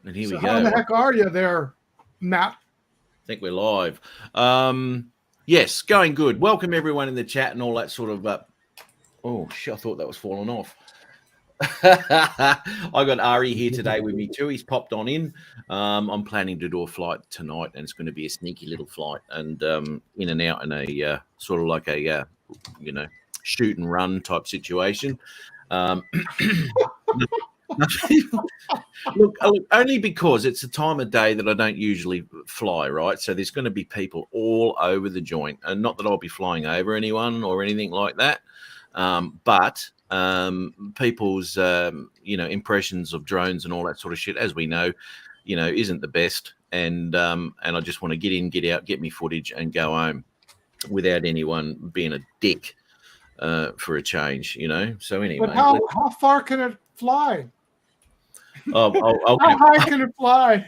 And here So we go. how the heck are you there, Matt? I think we're live. Yes, going good. Welcome everyone in the chat and all that sort of. Oh shit! I thought that was falling off. I got Ari here today with me too. He's popped on in. I'm planning to do a flight tonight, and it's going to be a sneaky little flight, and in and out in a sort of like a shoot and run type situation. Look, only because it's a time of day that I don't usually fly, right? So there's going to be people all over the joint, and not that I'll be flying over anyone or anything like that, but people's impressions of drones and all that sort of shit, as we know, isn't the best, and I just want to get in, get out, get me footage, and go home without anyone being a dick for a change, So anyway, But how far can it fly? How high can it fly?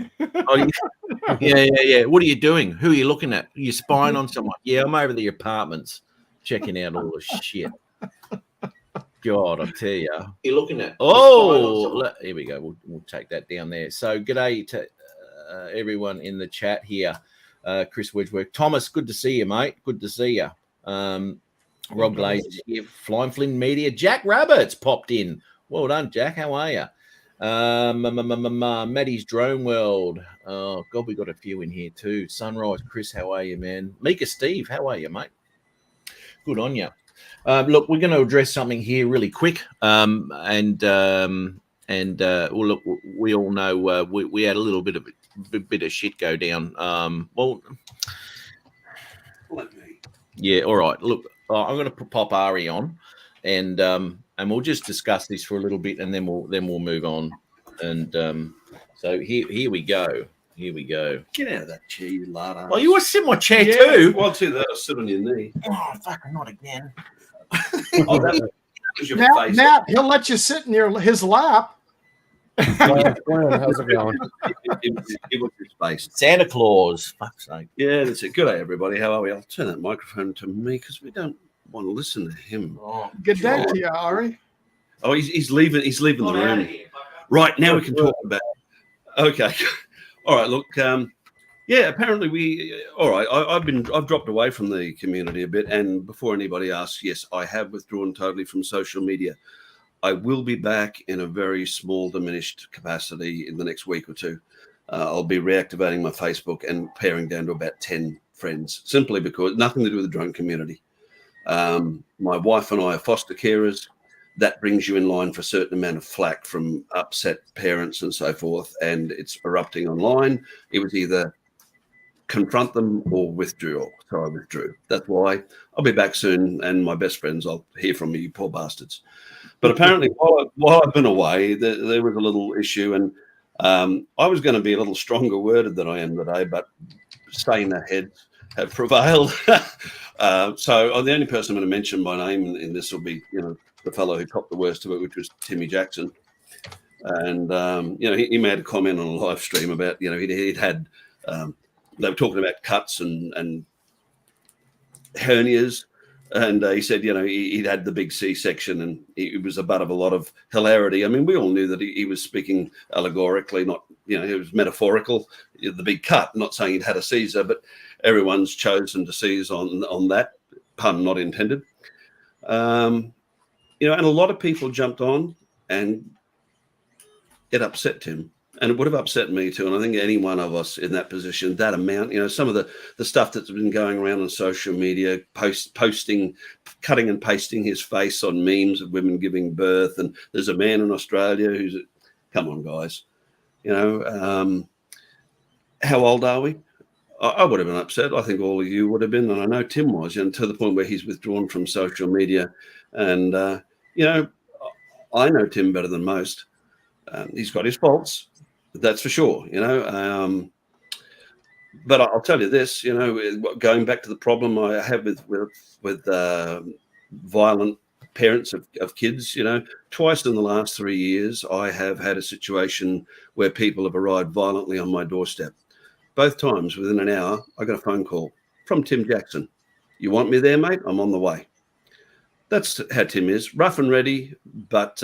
Yeah. What are you doing? Who are you looking at? Are you spying on someone? Yeah, I'm over the apartments checking out all the shit. God, I tell you. You're looking at. Here we go. We'll take that down there. So, g'day to everyone in the chat here. Chris Wedgworth. Thomas, good to see you, mate. Good to see you. Rob Glaze here. Flying Flynn Media. Jack Rabbits popped in. Well done, Jack. How are you? Maddie's Drone World. Oh God, we got a few in here too. Sunrise Chris, how are you, man? Mika Steve, how are you, mate? Good on you. Look, we're going to address something here really quick. Well, look, we all know we had a little bit of shit go down. Yeah, all right. Look, I'm going to pop Ari on, and we'll just discuss this for a little bit, and then we'll move on. And so here we go. Here we go. Get out of that chair, you lard. Oh, you want to sit in my chair too? Well, too. That sit on your knee. Oh, fucking not again. That was your face. Matt, he'll let you sit in his lap. How's it going? It was his face. Santa Claus. Fuck's sake. Yeah, that's it. Good day, everybody. How are we? I'll turn that microphone to me because we don't want to listen to him. Oh, Good day to you, Ari. Oh, he's leaving. He's leaving the room. Right now, we can talk about. Okay. All right. Look. Yeah. Apparently, all right. I've dropped away from the community a bit, and before anybody asks, yes, I have withdrawn totally from social media. I will be back in a very small, diminished capacity in the next week or two. I'll be reactivating my Facebook and paring down to about 10 friends, simply because nothing to do with the drone community. My wife and I are foster carers. That brings you in line for a certain amount of flack from upset parents and so forth, and it's erupting online. It was either confront them or withdraw. So I withdrew. That's why I'll be back soon, and my best friends, I'll hear from you poor bastards. But apparently, while I've been away, there was a little issue, and I was going to be a little stronger worded than I am today, but saner heads have prevailed. So the only person I'm going to mention by name in this will be, the fellow who copped the worst of it, which was Timmy Jackson. And, he made a comment on a live stream about, he'd had, they were talking about cuts and hernias. And he said, he'd had the big C-section and it was a butt of a lot of hilarity. I mean, we all knew that he was speaking allegorically, not, it was metaphorical, the big cut, not saying he'd had a Caesar, but everyone's chosen to seize on that, pun not intended. And a lot of people jumped on and it upset him. And it would have upset me too. And I think any one of us in that position, that amount, some of the stuff that's been going around on social media, posting, cutting and pasting his face on memes of women giving birth. And there's a man in Australia who's, come on, guys, how old are we? I would have been upset. I think all of you would have been. And I know Tim was, to the point where he's withdrawn from social media. And, I know Tim better than most. He's got his faults. That's for sure, but I'll tell you this, going back to the problem I have with violent parents of kids, twice in the last 3 years, I have had a situation where people have arrived violently on my doorstep. Both times within an hour, I got a phone call from Tim Jackson. You want me there, mate? I'm on the way. That's how Tim is, rough and ready, but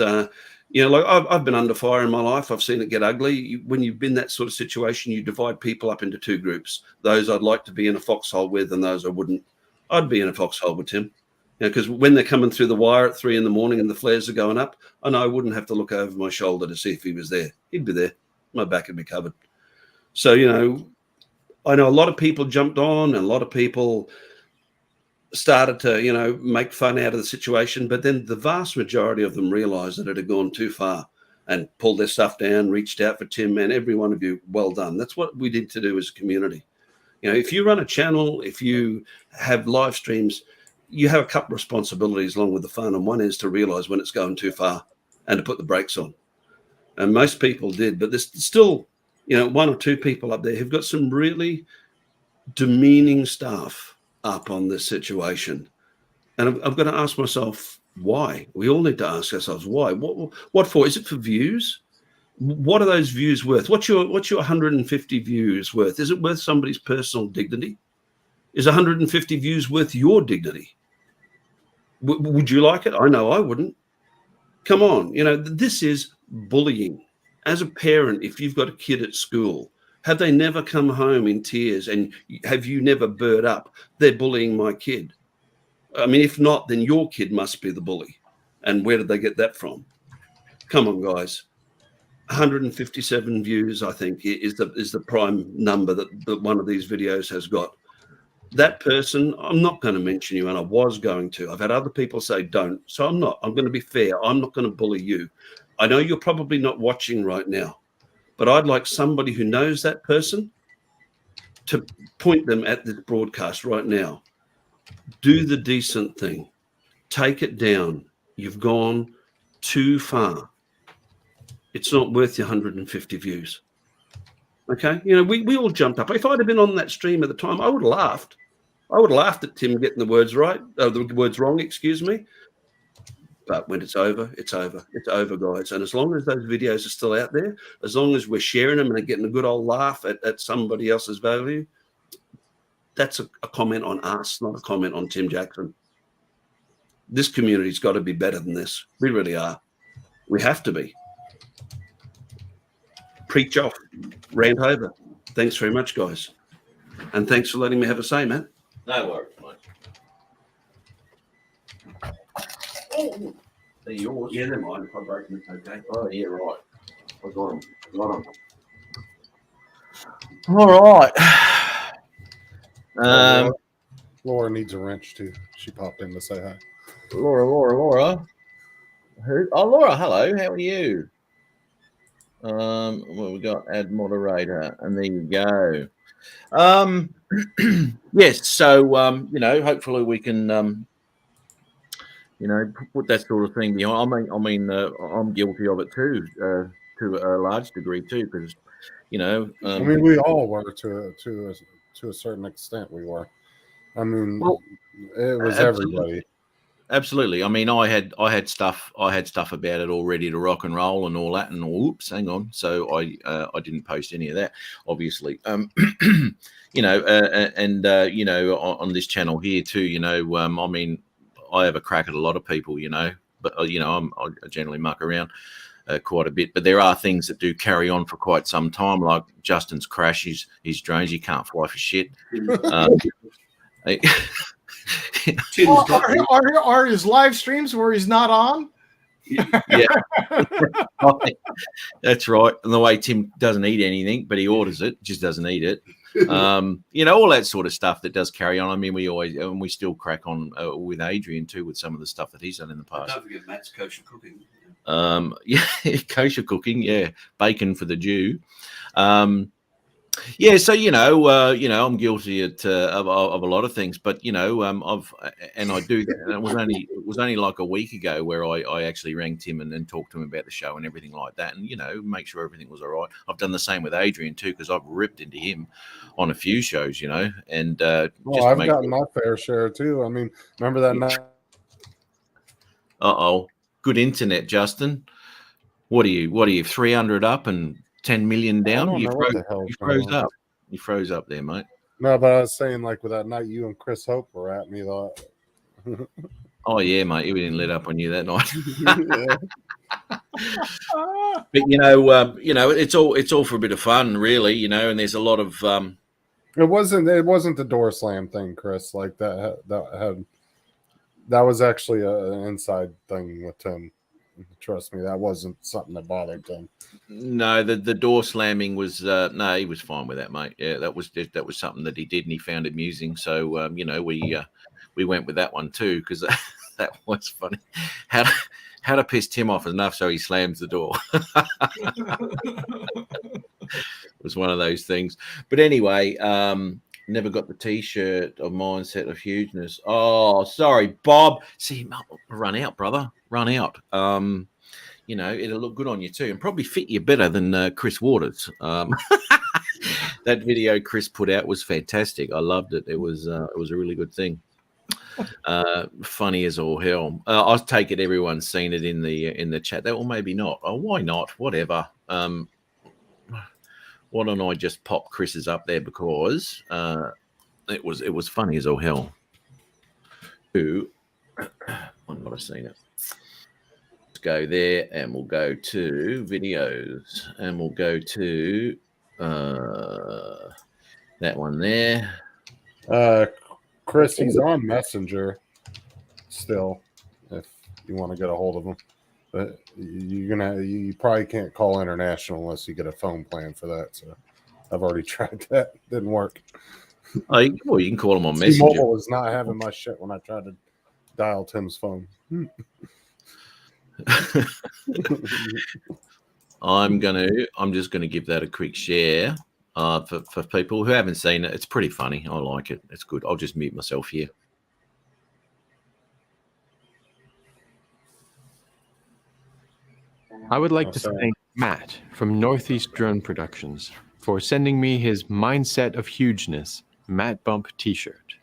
You know, like I've been under fire in my life. I've seen it get ugly. When you've been that sort of situation, you divide people up into two groups: those I'd like to be in a foxhole with, and those I wouldn't. I'd be in a foxhole with Tim, you know, because when they're coming through the wire at 3 a.m. and the flares are going up, I know I wouldn't have to look over my shoulder to see if he was there. He'd be there. My back would be covered. So, you know, I know a lot of people jumped on, and a lot of people started to, you know, make fun out of the situation, but then the vast majority of them realized that it had gone too far and pulled their stuff down, reached out for Tim, and every one of you, well done. That's what we need to do as a community. You know, if you run a channel, if you have live streams, you have a couple of responsibilities along with the fun, and one is to realize when it's going too far and to put the brakes on. And most people did, but there's still, you know, 1 or 2 people up there who've got some really demeaning stuff up on this situation, and I've got to ask myself why. We all need to ask ourselves why. What for? Is it for views? What are those views worth? What's your 150 views worth? Is it worth somebody's personal dignity? Is 150 views worth your dignity? Would you like it? I know I wouldn't. Come on, you know, this is bullying. As a parent, if you've got a kid at school, have they never come home in tears, and have you never burred up, they're bullying my kid? I mean, if not, then your kid must be the bully. And where did they get that from? Come on, guys. 157 views, I think, is the prime number that one of these videos has got. That person, I'm not going to mention you, and I was going to. I've had other people say don't, so I'm not. I'm going to be fair. I'm not going to bully you. I know you're probably not watching right now, but I'd like somebody who knows that person to point them at this broadcast right now. Do the decent thing. Take it down. You've gone too far. It's not worth your 150 views. Okay? You know, we all jumped up. If I'd have been on that stream at the time, I would have laughed. I would have laughed at Tim getting the words right, the words wrong, excuse me. But when it's over, it's over. It's over, guys. And as long as those videos are still out there, as long as we're sharing them and getting a good old laugh at somebody else's value, that's a comment on us, not a comment on Tim Jackson. This community's got to be better than this. We really are. We have to be. Preach off. Rant over. Thanks very much, guys. And thanks for letting me have a say, man. No worries, mate. Oh, they're yours. Yeah, they're mine. If I break them, it's okay. Oh, yeah, right. I got them. All right. Laura needs a wrench too. She popped in to say hi. Laura. Who? Oh, Laura. Hello. How are you? Well, we got add moderator, and there you go. Yes. So, you know, hopefully we can, you know, put that sort of thing behind. I mean, I'm guilty of it too, to a large degree too, because, you know, I mean, we all were to a certain extent. We were. I mean, well, it was absolutely. everybody. Absolutely. I mean, I had stuff about it all ready to rock and roll and all that. And oops, hang on. So I didn't post any of that, obviously. You know, and you know, on this channel here too. You know, I mean, I have a crack at a lot of people. You know, but you know, I generally muck around quite a bit. But there are things that do carry on for quite some time, like Justin's crash. His drones. He can't fly for shit. Are his live streams where he's not on? Yeah, that's right. And the way Tim doesn't eat anything, but he orders it, just doesn't eat it. You know, all that sort of stuff that does carry on. I mean, we still crack on with Adrian too, with some of the stuff that he's done in the past. Don't forget Matt's kosher cooking. Yeah, kosher cooking. Yeah, bacon for the Jew. Yeah, so you know, I'm guilty of a lot of things, but you know, I do that. And it was only like a week ago where I actually rang Tim and talked to him about the show and everything like that, and you know, make sure everything was all right. I've done the same with Adrian too, because I've ripped into him on a few shows, you know, and well, I've gotten my fair share too. I mean, remember that night? Good internet, Justin. What are you 300 up and 10 million down? You froze up. You froze up there, mate. No, but I was saying, like, with that night you and Chris Hope were at me, though. Oh yeah, mate, he didn't let up on you that night. Yeah. But it's all for a bit of fun, really. And there's a lot of It wasn't the door slam thing, Chris. Like that was actually an inside thing with Tim. Trust me, that wasn't something that bothered Tim. no, the door slamming was no, he was fine with that, mate. Yeah, that was something that he did, and he found amusing. So we went with that one too, because that was funny. How to piss Tim off enough so he slams the door. It was one of those things. But anyway, never got the T-shirt of Mindset of Hugeness. Oh, sorry, Bob. See, run out, brother. Run out. It'll look good on you too, and probably fit you better than Chris Waters. That video Chris put out was fantastic. I loved it. It was a really good thing. Funny as all hell. I take it everyone's seen it in the chat. Or maybe not. Oh, why not? Whatever. Why don't I just pop Chris's up there, because it was funny as all hell. I've not seen it. Let's go there, and we'll go to videos, and we'll go to that one there. Chris, he's on Messenger still, if you want to get a hold of him. But you probably can't call international unless you get a phone plan for that. So I've already tried that. Didn't work. Oh, you can call him on Messenger. T-Mobile was not having my shit when I tried to dial Tim's phone. I'm just gonna give that a quick share for people who haven't seen it. It's pretty funny. I like it. It's good. I'll just mute myself here. I would like to thank Matt from Northeast Drone Productions for sending me his Mindset of Hugeness Matt Bump t-shirt.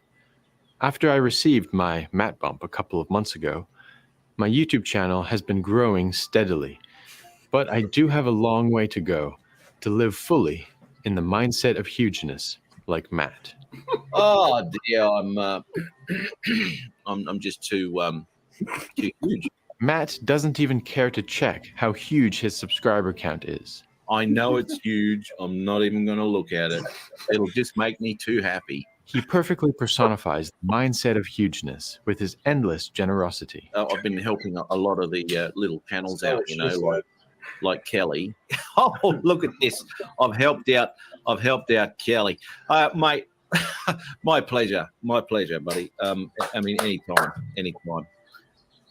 After I received my Matt Bump a couple of months ago, my YouTube channel has been growing steadily, but I do have a long way to go to live fully in the mindset of hugeness like Matt. Oh dear, I'm just too huge. Matt doesn't even care to check how huge his subscriber count is. I know it's huge. I'm not even going to look at it. It'll just make me too happy. He perfectly personifies the mindset of hugeness with his endless generosity. I've been helping a lot of the little channels out, like Kelly. Oh, look at this! I've helped out Kelly, mate. My pleasure, buddy. Anytime.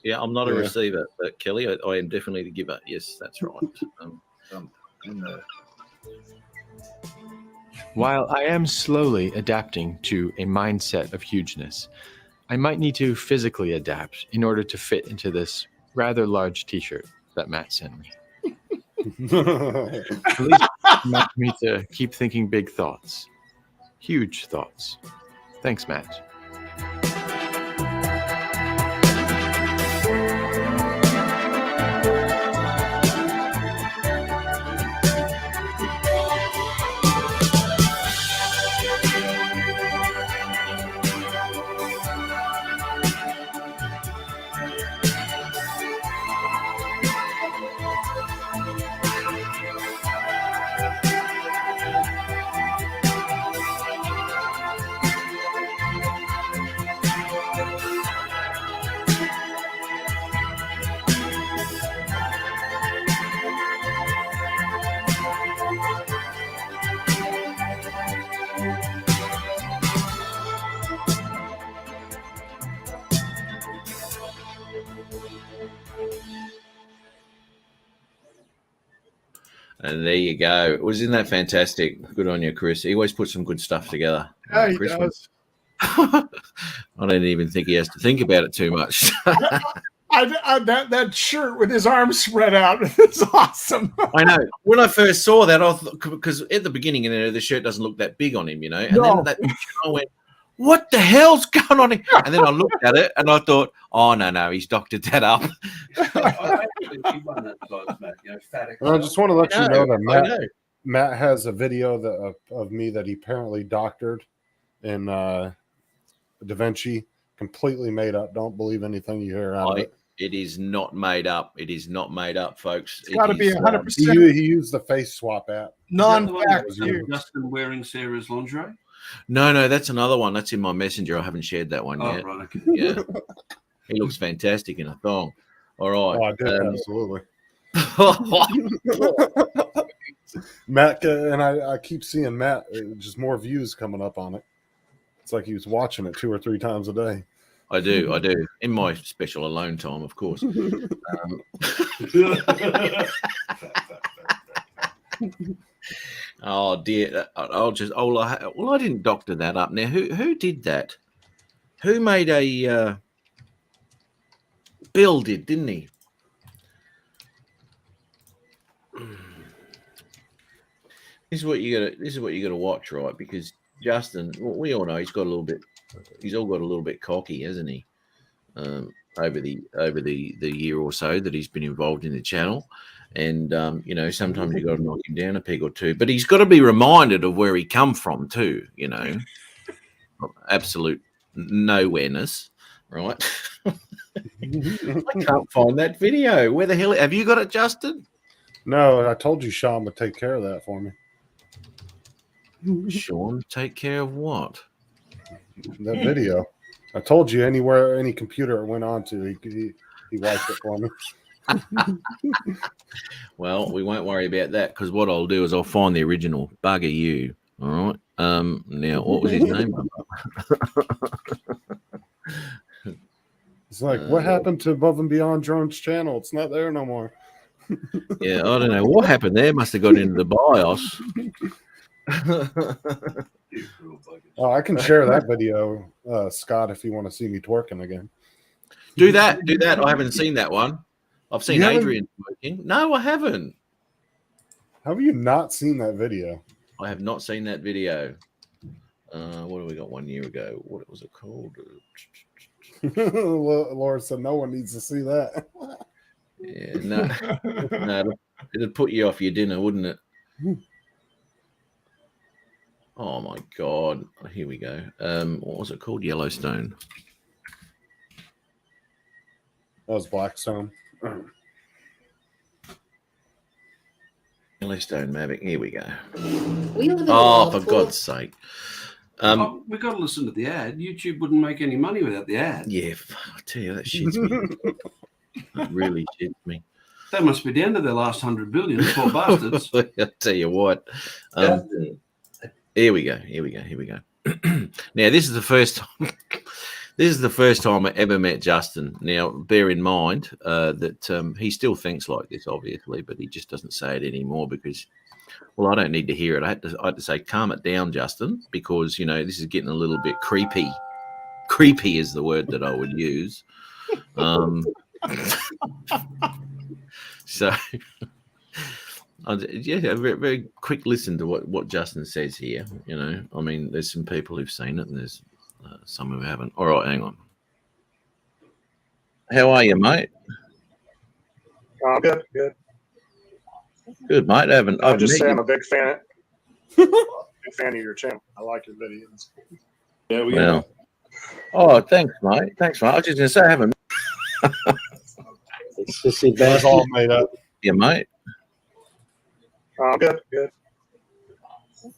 Yeah, I'm not a receiver, but Kelly, I am definitely the giver. Yes, that's right. While I am slowly adapting to a mindset of hugeness, I might need to physically adapt in order to fit into this rather large t-shirt that Matt sent me. At least Matt me to keep thinking big thoughts, huge thoughts. Thanks, Matt. And there you go. Wasn't that fantastic? Good on you, Chris. He always puts some good stuff together. Yeah, he Chris does. I don't even think he has to think about it too much. That shirt with his arms spread out is awesome. I know. When I first saw that, I thought, because at the beginning, the shirt doesn't look that big on him, And No. then I went, what the hell's going on here? And then I looked at it and I thought, oh, no, he's doctored that up. I just want to let you know that Matt has a video of me that he apparently doctored in DaVinci completely made up. Don't believe anything you hear out of it. It is not made up. It is not made up, folks. It's got to be is, 100% He used the face swap app. non-fact Is that the one news. with Justin wearing Sarah's lingerie? No, that's another one. That's in my messenger. I haven't shared that one Oh, yet. right. Okay. Yeah, he looks fantastic in a thong. All right. Oh, I did, absolutely. Um, Matt, and I keep seeing Matt, just more views coming up on it. It's like he was watching it 2 or 3 times a day. I do. In my special alone time, of course. Oh dear. I didn't doctor that up. Now, who did that? Who made a? Bill did, didn't he? This is what you got to watch, right? Because Justin, well, we all know he's got a little bit cocky, hasn't he? Over the year or so that he's been involved in the channel, and sometimes you got to knock him down a peg or two. But he's got to be reminded of where he come from too. Absolute nowhereness, right? I can't find that video. Where the hell have you got it, Justin? No, I told you Sean would take care of that for me. Sean, take care of what? That video. I told you anywhere, any computer it went on to, he wiped it for me. Well, we won't worry about that because what I'll do is I'll find the original. Bugger you. All right. Now, what was his name? It's like, what happened to Above and Beyond Drone's channel? It's not there no more. Yeah, I don't know what happened there. Must have got into the BIOS. Oh, I can share that video, Scott, if you want to see me twerking again. Do that. I haven't seen that one. I've seen You haven't? Adrian twerking. No, I haven't. How have you not seen that video? I have not seen that video. What have we got 1 year ago? What was it called? Laura said no one needs to see that. Yeah, no, it'd put you off your dinner, wouldn't it? Oh my God! Here we go. What was it called? Yellowstone. That was Blackstone. Yellowstone Mavic. Here we go. We live in Oh, a for God's sake! We've got to listen to the ad. YouTube wouldn't make any money without the ad. Yeah, I tell you that shits me. That really shits me. They must be down to their last 100 billion, poor bastards. I'll tell you what. Here we go. Now, this is the first time. This is the first time I ever met Justin. Now, bear in mind that he still thinks like this, obviously, but he just doesn't say it anymore because, well, I don't need to hear it. I had to say, calm it down, Justin, because this is getting a little bit creepy. Creepy is the word that I would use. So, yeah, a very, very quick listen to what Justin says here. I mean, there's some people who've seen it, and there's some who haven't. All right, hang on. How are you, mate? Good. Good, mate. I just say I'm a big fan. Big fan of your channel. I like your videos. Yeah, we Well, oh, thanks, mate. I was just going to say I haven't. It's just That's all made up. you, mate. Good.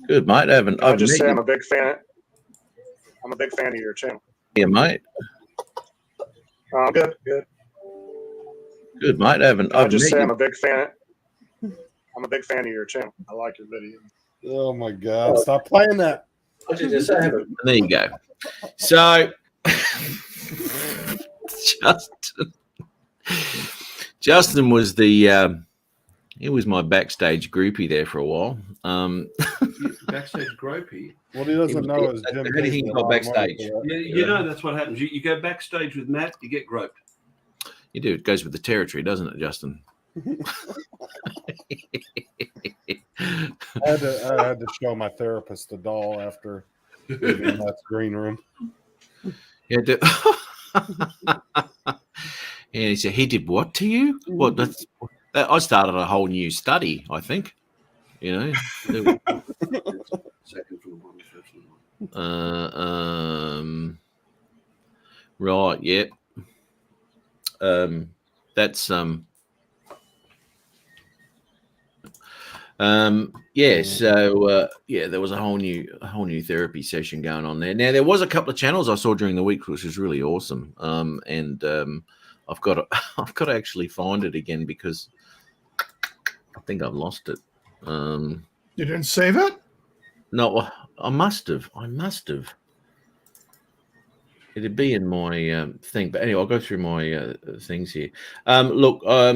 Good, mate. I just say I'm a big fan. I'm a big fan of your channel. you, mate. Good. Good, mate. I just say I'm a big fan. I'm a big fan of your channel. I like your videos. Oh my God! Stop playing that. There you go. So, Justin was he was my backstage groupie there for a while. backstage gropey. What he doesn't know is Jim. How do you think he got backstage? Yeah, you know that's what happens. You go backstage with Matt, you get groped. You do. It goes with the territory, doesn't it, Justin? I had to show my therapist a doll after leaving that green room. Yeah. And he said, "He did what to you? What? I started a whole new study. I think, Second from the bottom, first from the bottom. Right. Yep. That's yeah. So yeah, there was a whole new therapy session going on there. Now there was a couple of channels I saw during the week, which was really awesome. And I've got to, I've got to actually find it again because I think I've lost it. You didn't save it? No, I must have. I must have. It'd be in my thing, but anyway, I'll go through my things here. Look, I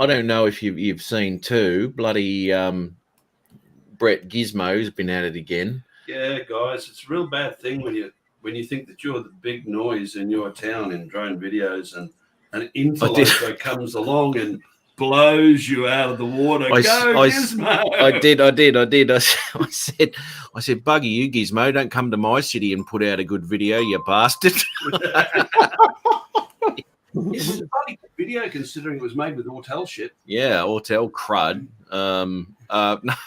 don't know if you've seen too. Bloody Brett Gizmo's been at it again. Yeah, guys, it's a real bad thing when you think that you're the big noise in your town in drone videos, and an interloper comes along and blows you out of the water. Gizmo! I did. I said, Buggy, you Gizmo, don't come to my city and put out a good video, you bastard. It was a funny video considering it was made with Autel shit. Yeah, Autel crud. No,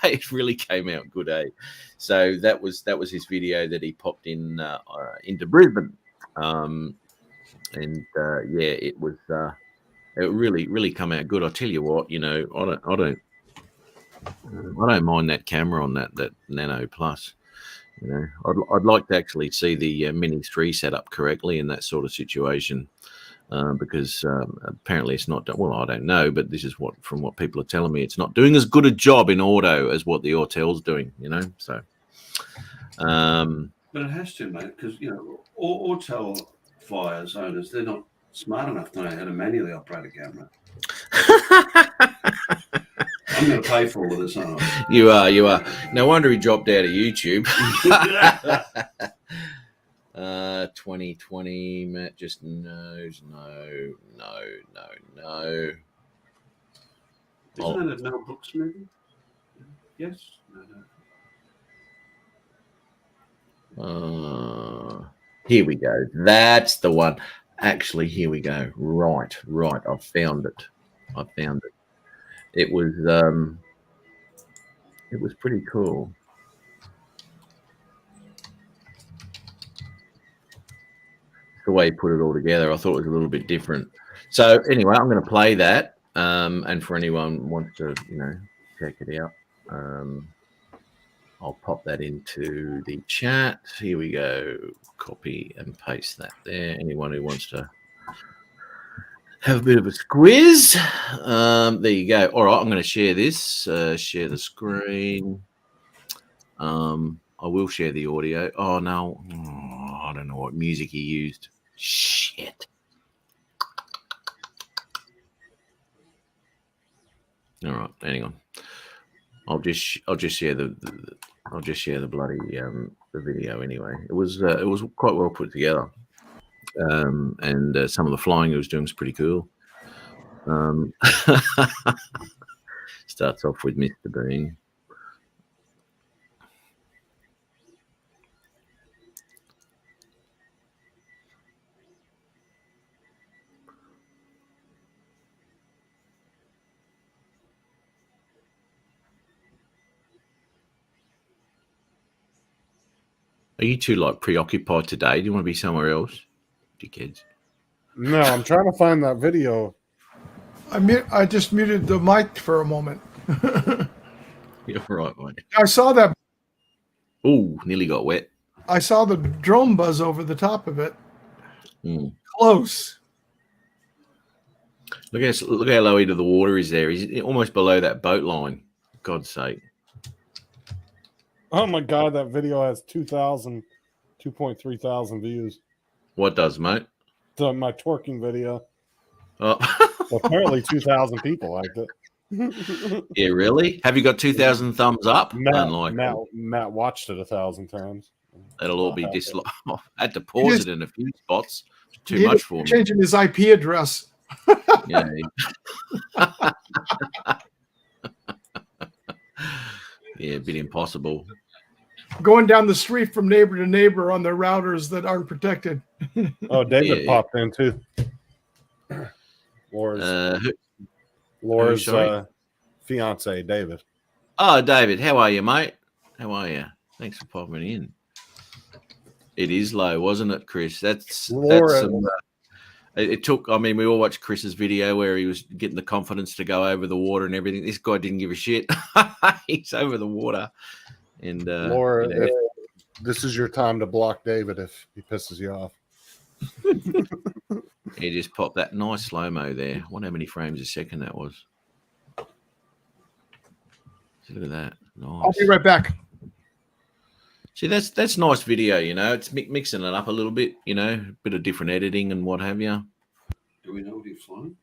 it really came out good, eh? So that was his video that he popped in into Brisbane, and yeah, it was. It really come out good. I tell you what, you know, I don't mind that camera on that Nano Plus. You know, I'd like to actually see the Mini 3 set up correctly in that sort of situation, because apparently it's not. Well, I don't know, but this is from what people are telling me, it's not doing as good a job in auto as what the Autel's doing. You know, so. But it has to, mate, because you know, Autel fires owners, they're not smart enough to know how to manually operate a camera. I'm going to pay for all of this, aren't I? You are. No wonder he dropped out of YouTube. 2020, Matt just knows. No. Isn't it a Mel Brooks movie? Yes? No. Here we go. That's the one. Actually, here we go. Right. I found it. It was pretty cool. The way he put it all together, I thought it was a little bit different. So anyway, I'm going to play that. And for anyone who wants to, you know, check it out, I'll pop that into the chat. Here we go. Copy and paste that there. Anyone who wants to have a bit of a squiz. There you go. All right, I'm going to share this. Share the screen. I will share the audio. Oh, no. I don't know what music he used. Shit. All right, hang on. I'll just share the bloody the video anyway. It was quite well put together, and some of the flying he was doing was pretty cool. Starts off with Mr. Bean. Are you two like preoccupied today? Do you want to be somewhere else, you kids? No, I'm trying to find that video. I just muted the mic for a moment. You're right, mate. I saw that. Oh, nearly got wet. I saw the drone buzz over the top of it. Close. Look how low into the water is there. He's almost below that boat line. For God's sake. Oh my God, that video has 2.3 thousand views. What does, mate? So my twerking video. Oh. Apparently 2,000 people liked it. Yeah, really? Have you got 2,000 thumbs up? Matt watched it 1,000 times. That'll all be disliked. I had to pause it in a few spots. Too much for me. Changing his IP address. Yeah. Yeah, a bit impossible. Going down the street from neighbor to neighbor on their routers that aren't protected. Oh, David popped in too. Laura's fiance, David. Oh, David, how are you, mate? How are you? Thanks for popping in. It is low, wasn't it, Chris? That's Laura- some. It took. I mean, we all watched Chris's video where he was getting the confidence to go over the water and everything. This guy didn't give a shit. He's over the water, and Laura, you know, if this is your time to block David if he pisses you off. he just popped that nice slow mo there. I wonder how many frames a second that was. See, look at that. Nice. I'll be right back. See, that's nice video. You know, it's mixing it up a little bit. You know, a bit of different editing and what have you. Do we know what he's flying?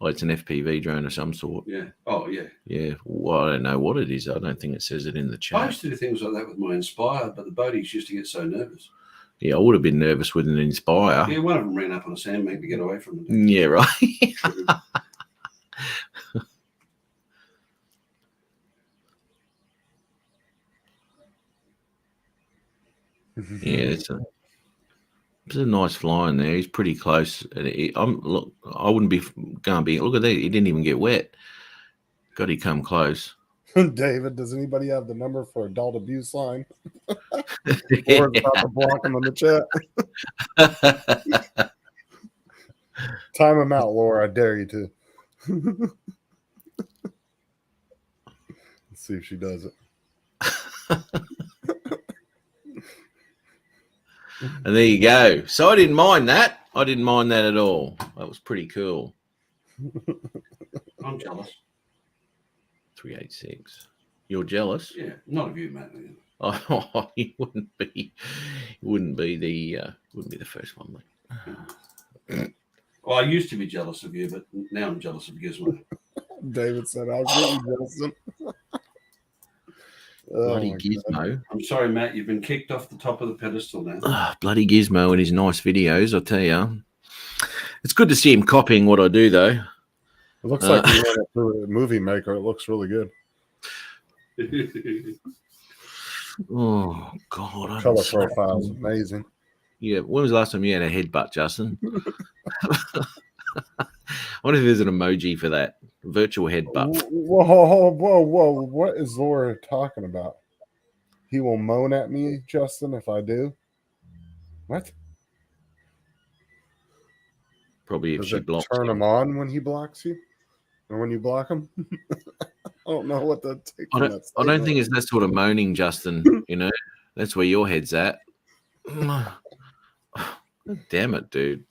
Oh, it's an FPV drone of some sort. Yeah. Oh, yeah. Yeah. Well, I don't know what it is. I don't think it says it in the I chat. used to do things like that with my Inspire, but the boaties used to get so nervous. Yeah, I would have been nervous with an Inspire. Yeah, one of them ran up on a sandbank to get away from them. Yeah, right. Yeah, it's a nice flying there. He's pretty close. Look, I wouldn't be going to be. Look at that. He didn't even get wet. God, he come close. David, does anybody have the number for adult abuse line? Laura's about to block him in the chat. Time him out, Laura. I dare you to. Let's see if she does it. And there you go. So I didn't mind that. I didn't mind that at all. That was pretty cool. I'm jealous. 386. You're jealous? Yeah, not of you, mate. Oh, you wouldn't be the first one, mate. Well, I used to be jealous of you, but now I'm jealous of Gizmo. David said, I'll get you, Justin. Bloody my Gizmo. I'm sorry, Matt. You've been kicked off the top of the pedestal now. Bloody Gizmo and his nice videos, I'll tell you. It's good to see him copying what I do, though. It looks like you ran it through a movie maker. It looks really good. Oh, God. I'm Color so- profile is amazing. Yeah, when was the last time you had a headbutt, Justin? I wonder if there's an emoji for that. Virtual headbutt. Whoa. What is Laura talking about? He will moan at me, Justin, if I do. What? Probably if Does she it blocks turn you. him on when he blocks you? Or when you block him? I don't know what to take I from don't, that I don't statement. think it's that sort of moaning, Justin. You know, that's where your head's at. God damn it, dude.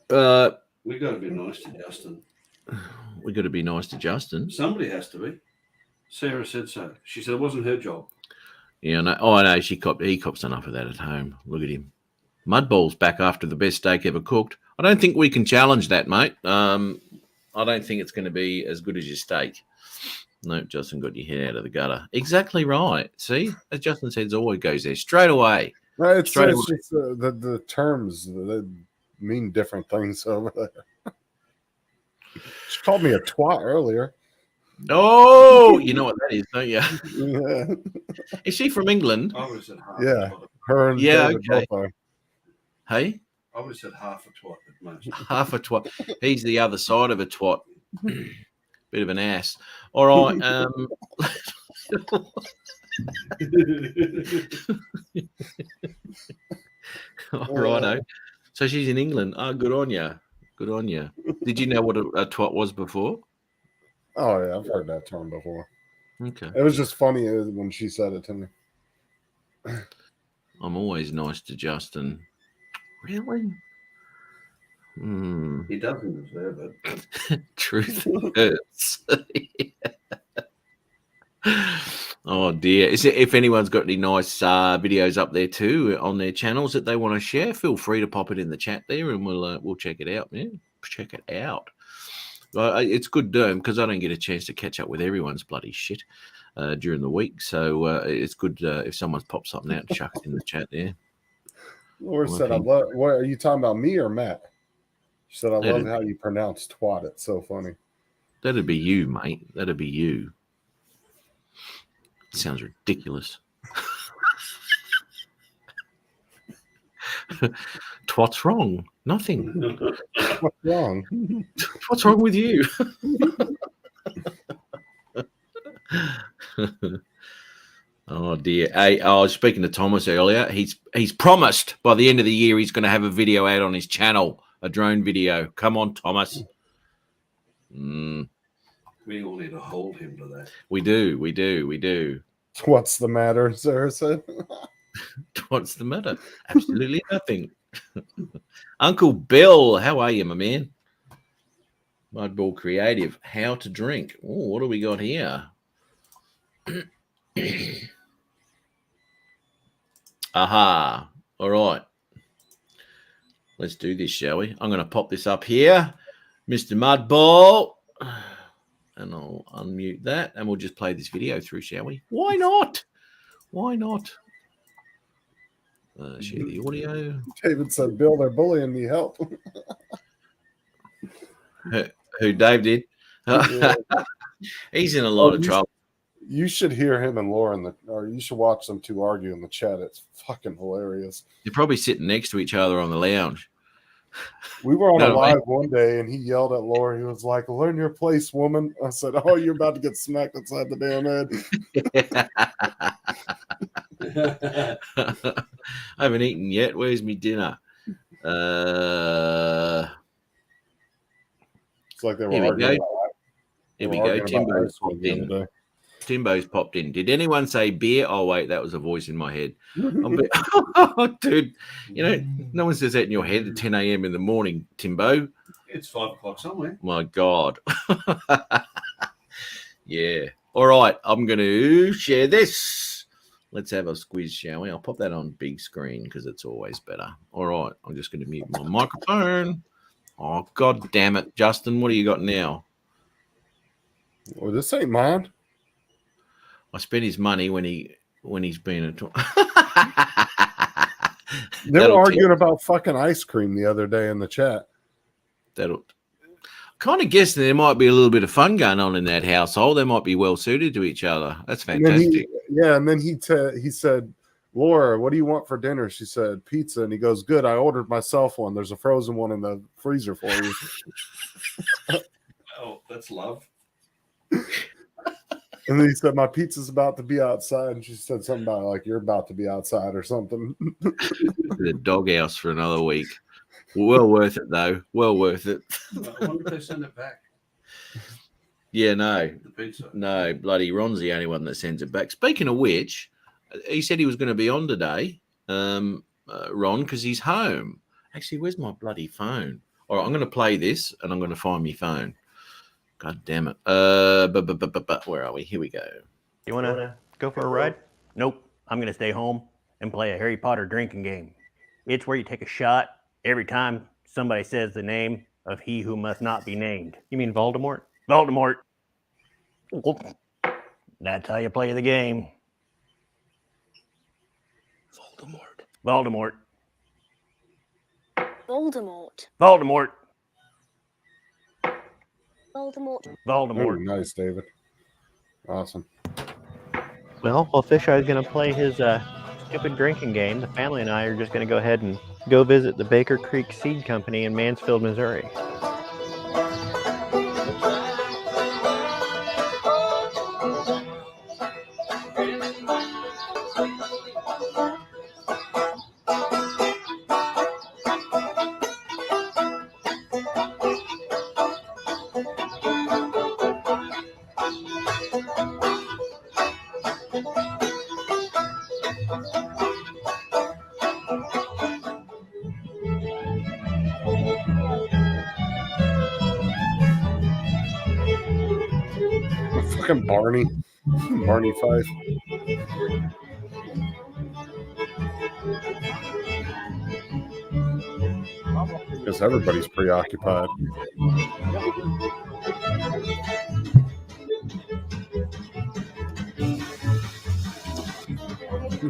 We got to be nice to Justin. We got to be nice to Justin. Somebody has to be. Sarah said so. She said it wasn't her job. Yeah, no. Oh, I know. He cops enough of that at home. Look at him. Mudball's back after the best steak ever cooked. I don't think we can challenge that, mate. I don't think it's going to be as good as your steak. No, Justin got your head out of the gutter. Exactly right. See, as Justin says, always goes there straight away. No, it's Straight just the terms that mean different things over there. She called me a twat earlier. Oh, you know what that is, don't you? Yeah, Is she from England? I would have said half Yeah. a twat. her and Yeah, David okay. both are. Hey, I would have said half a twat at most. half a twat. He's the other side of a twat. Bit of an ass. All right. All righto. So she's in England. Oh, good on you. Good on you. Did you know what a twat was before? Oh yeah, I've heard that term before. Okay. It was just funny when she said it to me. I'm always nice to Justin. Really? Hmm. He doesn't deserve it. Truth hurts. Oh dear! If anyone's got any nice videos up there too on their channels that they want to share, feel free to pop it in the chat there, and we'll check it out. Yeah, check it out. It's good doing because I don't get a chance to catch up with everyone's bloody shit during the week. So it's good if someone's popped something out and chuck it in the chat there. Laura Well, said, I "I think- love." What are you talking about, me or Matt? She said, "I That'd love how you pronounce twat. It's so funny." That'd be you, mate. That'd be you. Sounds ridiculous. What's wrong? Nothing. What's wrong? What's wrong with you? Oh Oh dear. Hey, I was speaking to Thomas earlier. He's promised by the end of the year he's going to have a video out on his channel, a drone video. Come on, Thomas. We all need to hold him to that. We do. What's the matter, Sarah said? What's the matter? Absolutely nothing. Uncle Bill, how are you, my man? Mudball Creative. How to drink. Oh, what do we got here? Aha. All right. Let's do this, shall we? I'm going to pop this up here. Mr. Mudball. And I'll unmute that and we'll just play this video through, shall we? Why not? Why not? Share the audio. David said, Bill, they're bullying me. Help. Who Dave did? Yeah. He's in a lot of trouble. You should hear him and Laura or you should watch them two argue in the chat. It's fucking hilarious. They're probably sitting next to each other on the lounge. We were on a No, live one day and he yelled at Laura. He was like, learn your place, woman. I said, oh, you're about to get smacked upside the damn head. I haven't eaten yet. Where's me dinner? It's like they were Here we arguing. go. Here we go. Timbo's popped in. Timbo's popped in. Did anyone say beer? Oh, wait, that was a voice in my head. Dude, you know, no one says that in your head at 10 a.m. in the morning, Timbo. It's 5 o'clock somewhere. My God. Yeah. All right. I'm going to share this. Let's have a squeeze, shall we? I'll pop that on big screen because it's always better. All right. I'm just going to mute my microphone. Oh, God damn it. Justin, what do you got now? Well, this ain't mine. I spent his money when he's been a They were arguing about fucking ice cream the other day in the chat. That'll kind of guess there might be a little bit of fun going on in that household. They might be well suited to each other. That's fantastic. And then he said, Laura, what do you want for dinner? She said, pizza. And he goes, good. I ordered myself one. There's a frozen one in the freezer for you. Oh, that's love. And then he said, my pizza's about to be outside. And she said something about like, you're about to be outside or something. The doghouse for another week. Well worth it, though. Well worth it. I wonder if they send it back. Yeah, no. The pizza. No, bloody Ron's the only one that sends it back. Speaking of which, he said he was going to be on today, Ron, because he's home. Actually, where's my bloody phone? All right, I'm going to play this, and I'm going to find my phone. God damn it. But where are we? Here we go. You want to go for a ride? Nope. I'm going to stay home and play a Harry Potter drinking game. It's where you take a shot every time somebody says the name of he who must not be named. You mean Voldemort? Voldemort. That's how you play the game. Voldemort. Voldemort. Voldemort. Voldemort. Voldemort. Ooh, nice, David. Awesome. Well, while Fisheye's going to play his stupid drinking game, the family and I are just going to go ahead and go visit the Baker Creek Seed Company in Mansfield, Missouri. Fucking Barney. Barney Fife. Because everybody's preoccupied.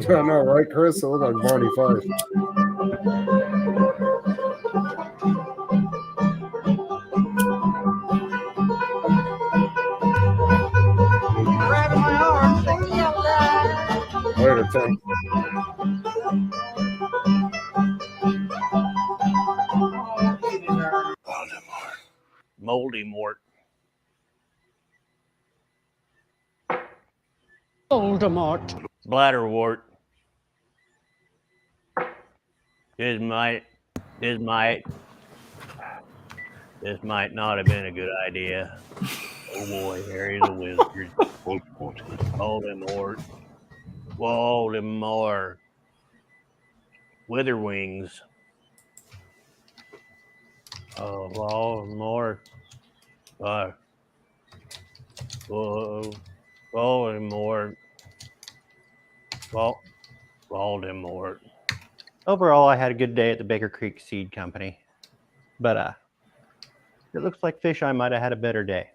I know, right, Chris? It looked like Barney Fife. Later, Tim. Moldymort. Voldemort. Bladderwort. This might not have been a good idea. Oh boy, Harry the Wizard. Voldemort. Voldemort. Witherwings. Oh, Voldemort. Voldemort. Voldemort. Overall, I had a good day at the Baker Creek Seed Company. But it looks like Fisheye might have had a better day.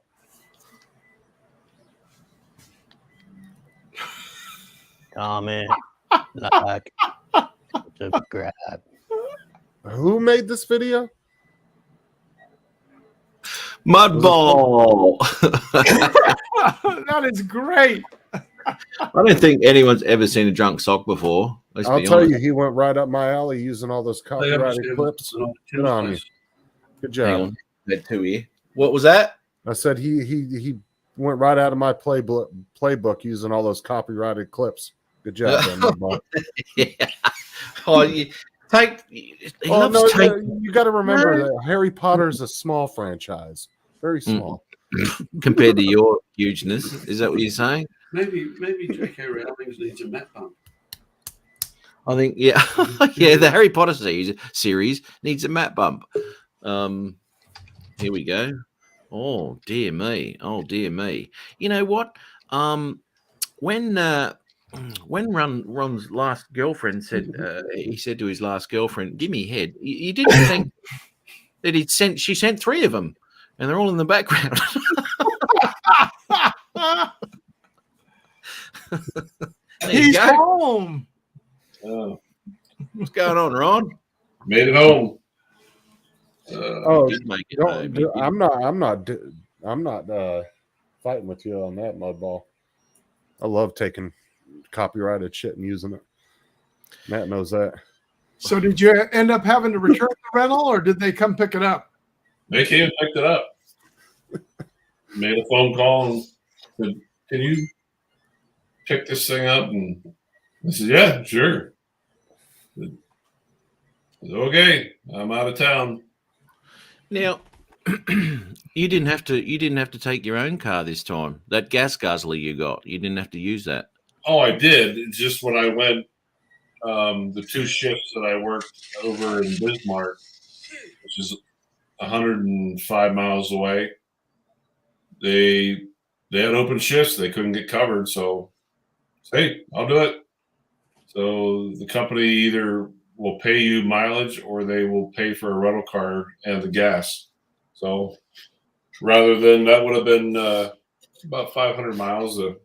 Comment, like, subscribe. Who made this video? Mudball. That is great. I don't think anyone's ever seen a drunk sock before. I'll tell you, he went right up my alley using all those They understand copyrighted clips. Good on you. Good Hang job. on. That 2 here. What was that? I said he went right out of my playbook using all those copyrighted clips. Good job, man, Mudball. Yeah. Oh, you take. He Oh, loves no, take. you got to remember that Harry Potter is a small franchise, very small. Compared to your hugeness. Is that what you're saying? Maybe J.K. Rowling needs a mat bump. I think, yeah. Yeah, the Harry Potter series needs a map bump. Here we go. Oh, dear me. Oh, dear me. You know what? When Ron's last girlfriend said, he said to his last girlfriend, "Give me head," you didn't think that she sent 3 of them, and they're all in the background. There you He's go. home. What's going on, Ron? Made it home. Oh, Just make it don't, home. I'm not fighting with you on that, Mudball. I love taking copyrighted shit and using it. Matt knows that. So did you end up having to return the rental, or did they come pick it up? They came and picked it up. Made a phone call and said, "Can you pick this thing up?" And I said, "Yeah, sure." I said, "Okay, I'm out of town." Now, you didn't have to take your own car this time. That gas guzzler you got, you didn't have to use that. Oh, I did. It's just when I went, the 2 shifts that I worked over in Bismarck, which is 105 miles away, they had open shifts. They couldn't get covered, so hey, I'll do it. So the company either will pay you mileage or they will pay for a rental car and the gas. So rather than that would have been about 500 miles of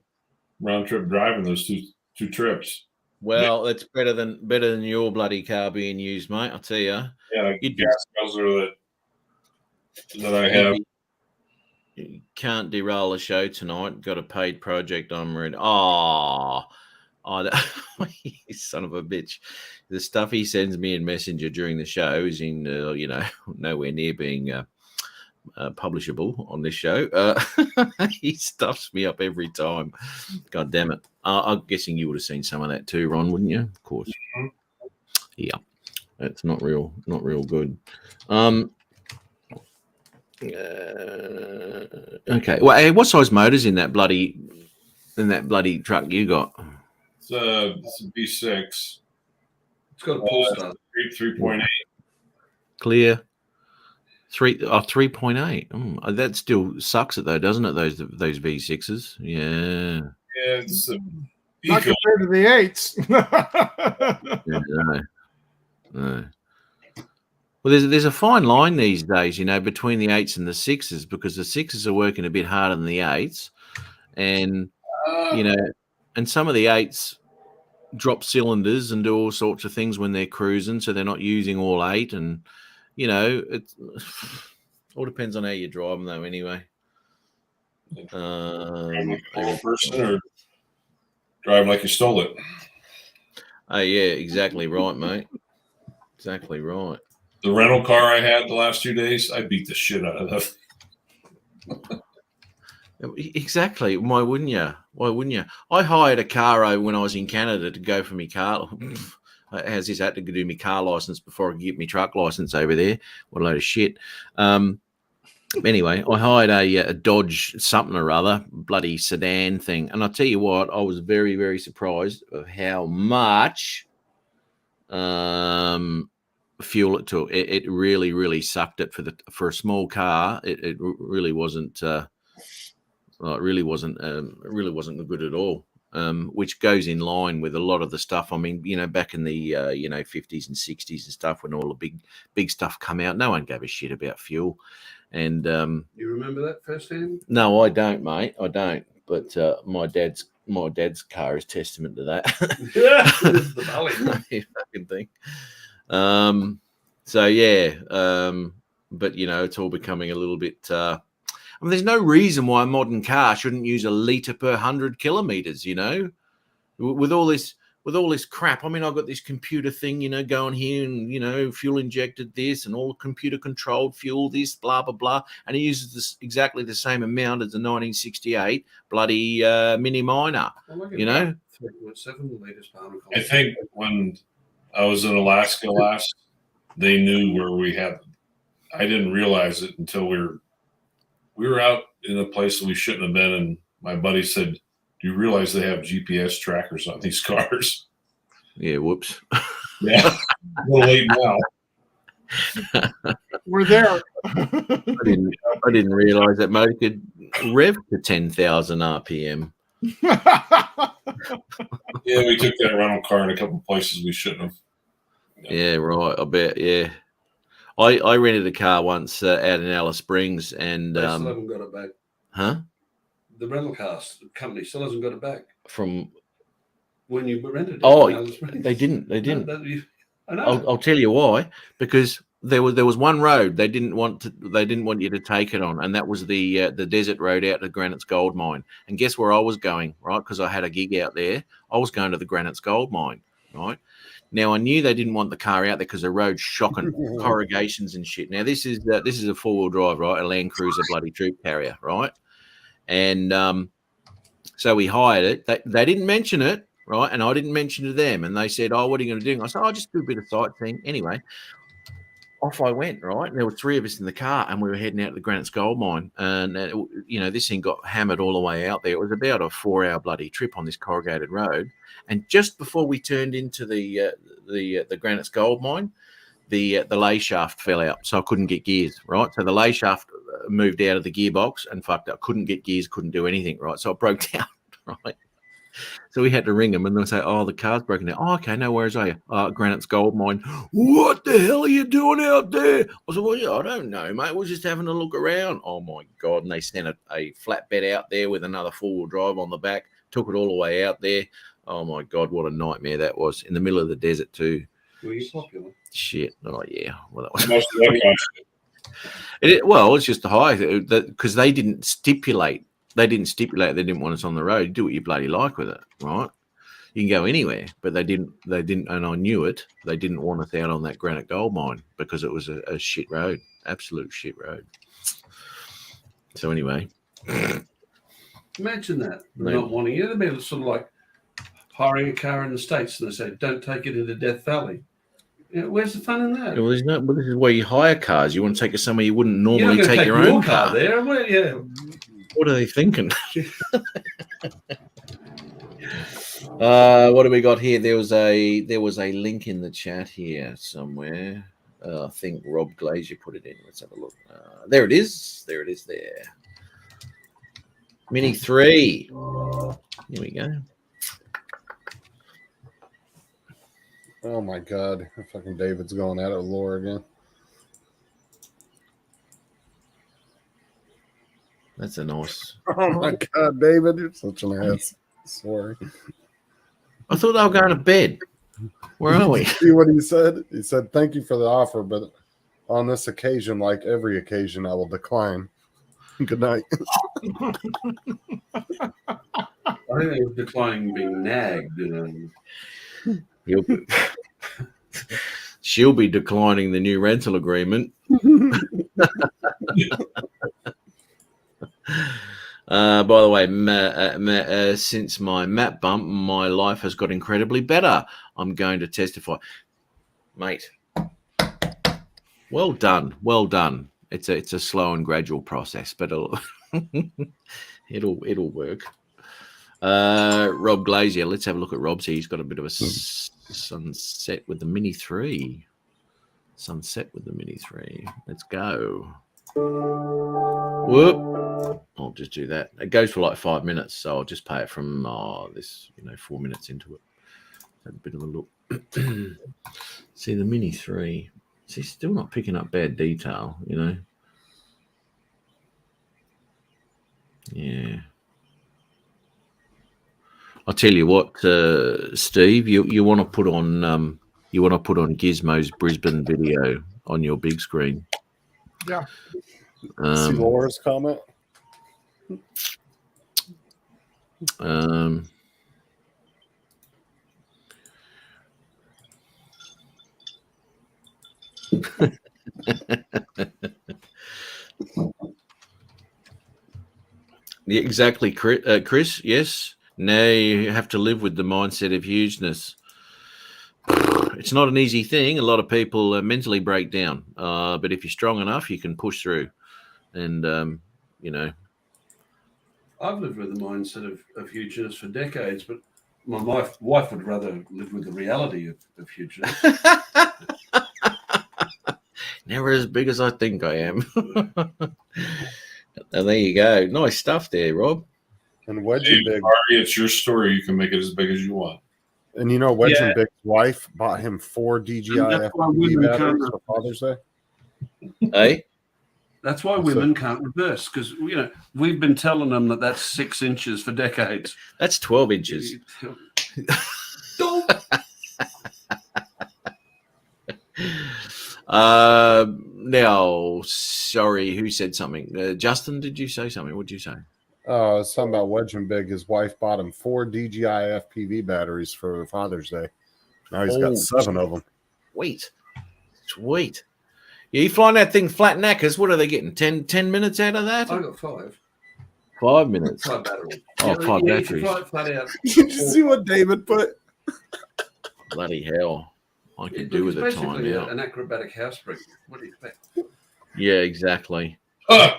round trip driving those two trips. Well, it's better than your bloody car being used, mate. I'll tell you. Yeah, You'd be- gas guzzler that I have. You can't derail the show tonight. Got a paid project I'm ready. Oh, you son of a bitch. The stuff he sends me in Messenger during the show is in, nowhere near being publishable on this show. He stuffs me up every time. God damn it. I'm guessing you would have seen some of that too, Ron, wouldn't you? Of course. Mm-hmm. Yeah. That's not real good. Okay. Well, hey, what size motor's in that bloody truck you got? It's a V6. It's got a pulse start. 3.8. Clear. 3.8. That still sucks it though, doesn't it? Those V6s. Yeah. Yeah, it's a Not eco. compared to the 8s. Yeah, no. Well, there's a fine line these days, between the 8s and the 6s, because the 6s are working a bit harder than the 8s, and and some of the 8s drop cylinders and do all sorts of things when they're cruising, so they're not using all 8, and it all depends on how you drive them, though. Anyway, Driving like a normal person or driving like you stole it. oh yeah, exactly right, mate. Exactly right. The rental car I had the last 2 days, I beat the shit out of that. Exactly. Why wouldn't you? Why wouldn't you? I hired a car when I was in Canada to go for my car. As this had to do my car license before I could get my truck license over there. What a load of shit. Anyway, I hired a Dodge something or other, bloody sedan thing. And I'll tell you what, I was very, very surprised of how much fuel it took. It really, really sucked it for a small car. It really wasn't. It really wasn't good at all. Which goes in line with a lot of the stuff. I mean, back in the 50s and 60s and stuff, when all the big stuff come out, no one gave a shit about fuel. And you remember that firsthand? No, I don't, mate. I don't. But my dad's car is testament to that. The valley. Fucking thing. So yeah. But it's all becoming a little bit. There's no reason why a modern car shouldn't use a litre per 100 kilometres, with all this crap. I mean, I've got this computer thing, going here and, fuel injected this and all computer controlled fuel, this, blah, blah, blah. And it uses exactly the same amount as the 1968 bloody Mini Minor, 3.7 litres per 100. I think when I was in Alaska last, they knew where we had. I didn't realize it until we were out in a place that we shouldn't have been, and my buddy said, "Do you realize they have GPS trackers on these cars?" Yeah, whoops. Yeah, a little late now. We're there. I didn't realize that motor could rev to 10,000 RPM. Yeah, we took that rental car in a couple of places we shouldn't have. Yeah, right. I bet. Yeah, I rented a car once out in Alice Springs, and They still haven't got it back. huh? The rental car company still hasn't got it back. From When you rented it. Oh, in Alice Springs. they didn't. I know. I'll tell you why. Because there was one road they didn't want you to take it on, and that was the desert road out to Granite's Gold Mine. And guess where I was going, right? Because I had a gig out there. I was going to the Granite's Gold Mine, right? Now I knew they didn't want the car out there because the road's shocking, corrugations and shit. Now this is a 4-wheel drive, right? A Land Cruiser bloody troop carrier, right? And so we hired it. They didn't mention it, right? And I didn't mention it to them. And they said, "Oh, what are you going to do?" And I said, "I'll just do a bit of sightseeing." Anyway, off I went, right? And there were 3 of us in the car, and we were heading out to the Granite's Gold Mine. And, this thing got hammered all the way out there. It was about a 4-hour bloody trip on this corrugated road. And just before we turned into the Granite's Gold Mine, the lay shaft fell out, so I couldn't get gears, right? So the lay shaft moved out of the gearbox and fucked up. Couldn't get gears, couldn't do anything, right? So it broke down, right? So we had to ring them, and they'll say, "Oh, the car's broken down." "Oh, okay, no worries, are you?" Granite's Gold Mine. "What the hell are you doing out there?" I said, "Well, yeah, I don't know, mate. We're just having a look around." Oh my God. And they sent a flatbed out there with another 4-wheel drive on the back, took it all the way out there. Oh my God, what a nightmare that was, in the middle of the desert too. Were you popular? Shit. Oh yeah. Well, that was Most of that cost. well, it's just the high, because they didn't stipulate. They didn't want us on the road. Do what you bloody like with it, right? You can go anywhere, but they didn't, and I knew it. They didn't want us out on that Granite Gold Mine because it was a shit road, absolute shit road. So anyway, Imagine that. No. Not wanting it. It'd be sort of like hiring a car in the States and they say, "Don't take it into Death Valley." Where's the fun in that? well, there's no. Well, this is where you hire cars. You want to take it somewhere you wouldn't You're not normally going to take your own car. there. Well, yeah. What are they thinking? What do we got here? There was a link in the chat here somewhere. I think Rob Glazier put it in. Let's have a look. There it is. There. Mini 3. Here we go. Oh my God. Fucking David's going at it with Laura again. That's a nice. Oh my God, David, you're such an ass. Sorry. I thought they were going to bed. Where are we? See what he said? He said, "Thank you for the offer, but on this occasion, like every occasion, I will decline." Good night. I think they were declining being nagged. She'll be declining the new rental agreement. By the way, since my mat bump, my life has got incredibly better. I'm going to testify, mate. Well done, well done. It's a slow and gradual process, but it'll work. Rob Glazier, let's have a look at Rob's here. He's got a bit of a sunset with the Mini 3. Sunset with the Mini 3. Let's go. Whoop. I'll just do that. It goes for like 5 minutes, so I'll just pay it from this, 4 minutes into it. Have a bit of a look. See the Mini 3. See, still not picking up bad detail, Yeah. I'll tell you what, Steve, you want to put on Gizmo's Brisbane video on your big screen. Yeah. See Laura's comment. Yeah, exactly, Chris. Yes. Now you have to live with the mindset of hugeness. It's not an easy thing. A lot of people mentally break down. But if you're strong enough, you can push through. And, I've lived with the mindset of hugeness for decades, but my wife would rather live with the reality of hugeness. Never as big as I think I am. And there you go. Nice stuff there, Rob. And Wedge Hey, and Big. Harvey, it's your story. You can make it as big as you want. And Wedge Yeah. and Big's wife bought him 4 DJI That's why FPV women batteries can't- for Father's Day. Hey? That's why women can't reverse, because we've been telling them that that's 6 inches for decades. That's 12 inches. Now, sorry, who said something? Justin, did you say something? What did you say? It's something about Wedge and Big. His wife bought him 4 DJI FPV batteries for Father's Day. Now he's got 7 of them. Sweet. Yeah, you flying that thing flat knackers. What are they getting? 10 minutes out of that? I got 5. 5 minutes. 5 batteries. Oh, 5 If batteries. you fly it flat out, Did you see what David put? Bloody hell. I could do with it's a time basically out. an acrobatic house spring. What do you expect? Yeah, exactly. Huh.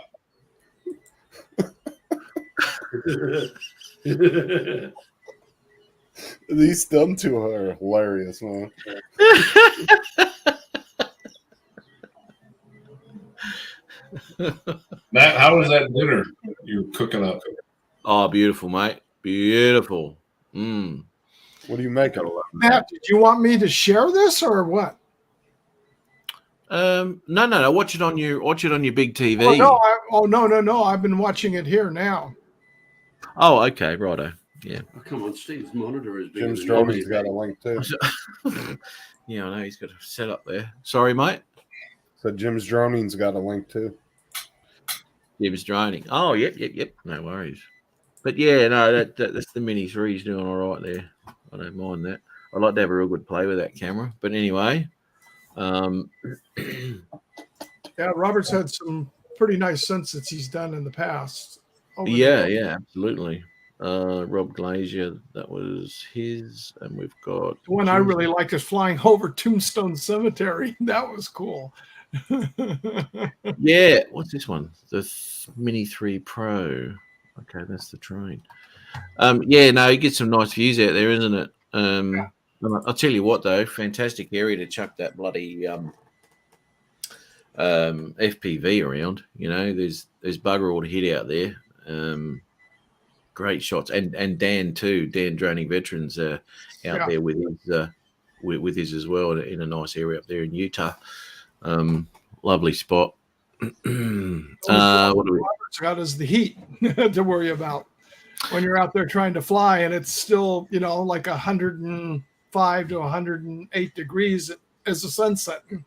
These dumb two are hilarious, man. Matt, how was that dinner you're cooking up? Oh, beautiful, mate. Beautiful. What do you make of it? Matt, did you want me to share this or what? No. Watch it on your big TV. No. I've been watching it here now. Oh, okay, righto. Yeah. Oh, come on, Steve's monitor is bigger Jim than Stromey's yours. got a link too. Yeah, I know he's got a setup there. Sorry, mate. So Jim's Droning's got a link too. He was droning. Oh, yep. No worries. But yeah, no, that's the Mini 3. He's doing all right there. I don't mind that. I'd like to have a real good play with that camera. But anyway, Yeah, Robert's had some pretty nice sunsets he's done in the past. yeah, absolutely. Rob Glazier, that was his, and we've got The one I really liked is flying over Tombstone Cemetery. That was cool. Yeah, what's this one? The Mini 3 Pro. Okay, that's the train. Yeah, no, you get some nice views out there, isn't it? I'll tell you what, though, fantastic area to chuck that bloody FPV around. There's bugger all to hit out there. Great shots, and Dan too. Dan Droning Veterans out there with his as well in a nice area up there in Utah. Lovely spot. What do we? Robert's got is the heat to worry about when you're out there trying to fly, and it's still like 105 to 108 degrees as the sun's setting.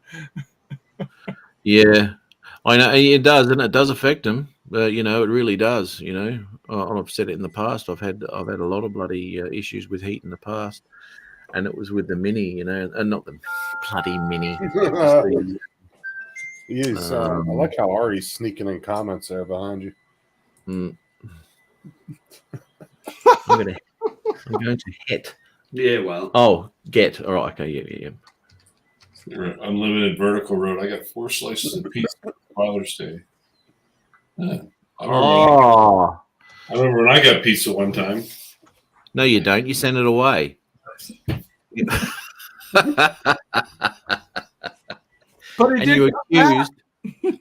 Yeah, I know it does, and it does affect them. It really does. I've said it in the past. I've had a lot of bloody issues with heat in the past, and it was with the Mini, and not the bloody Mini. I like how Ari's sneaking in comments there behind you. I'm going to hit. Yeah, well, Oh, get. All right. Okay. Yeah. Unlimited vertical road. I got 4 slices of pizza for Father's Day. Yeah. I remember when I got pizza one time. No, you don't. You send it away. But he And did you come back. accused.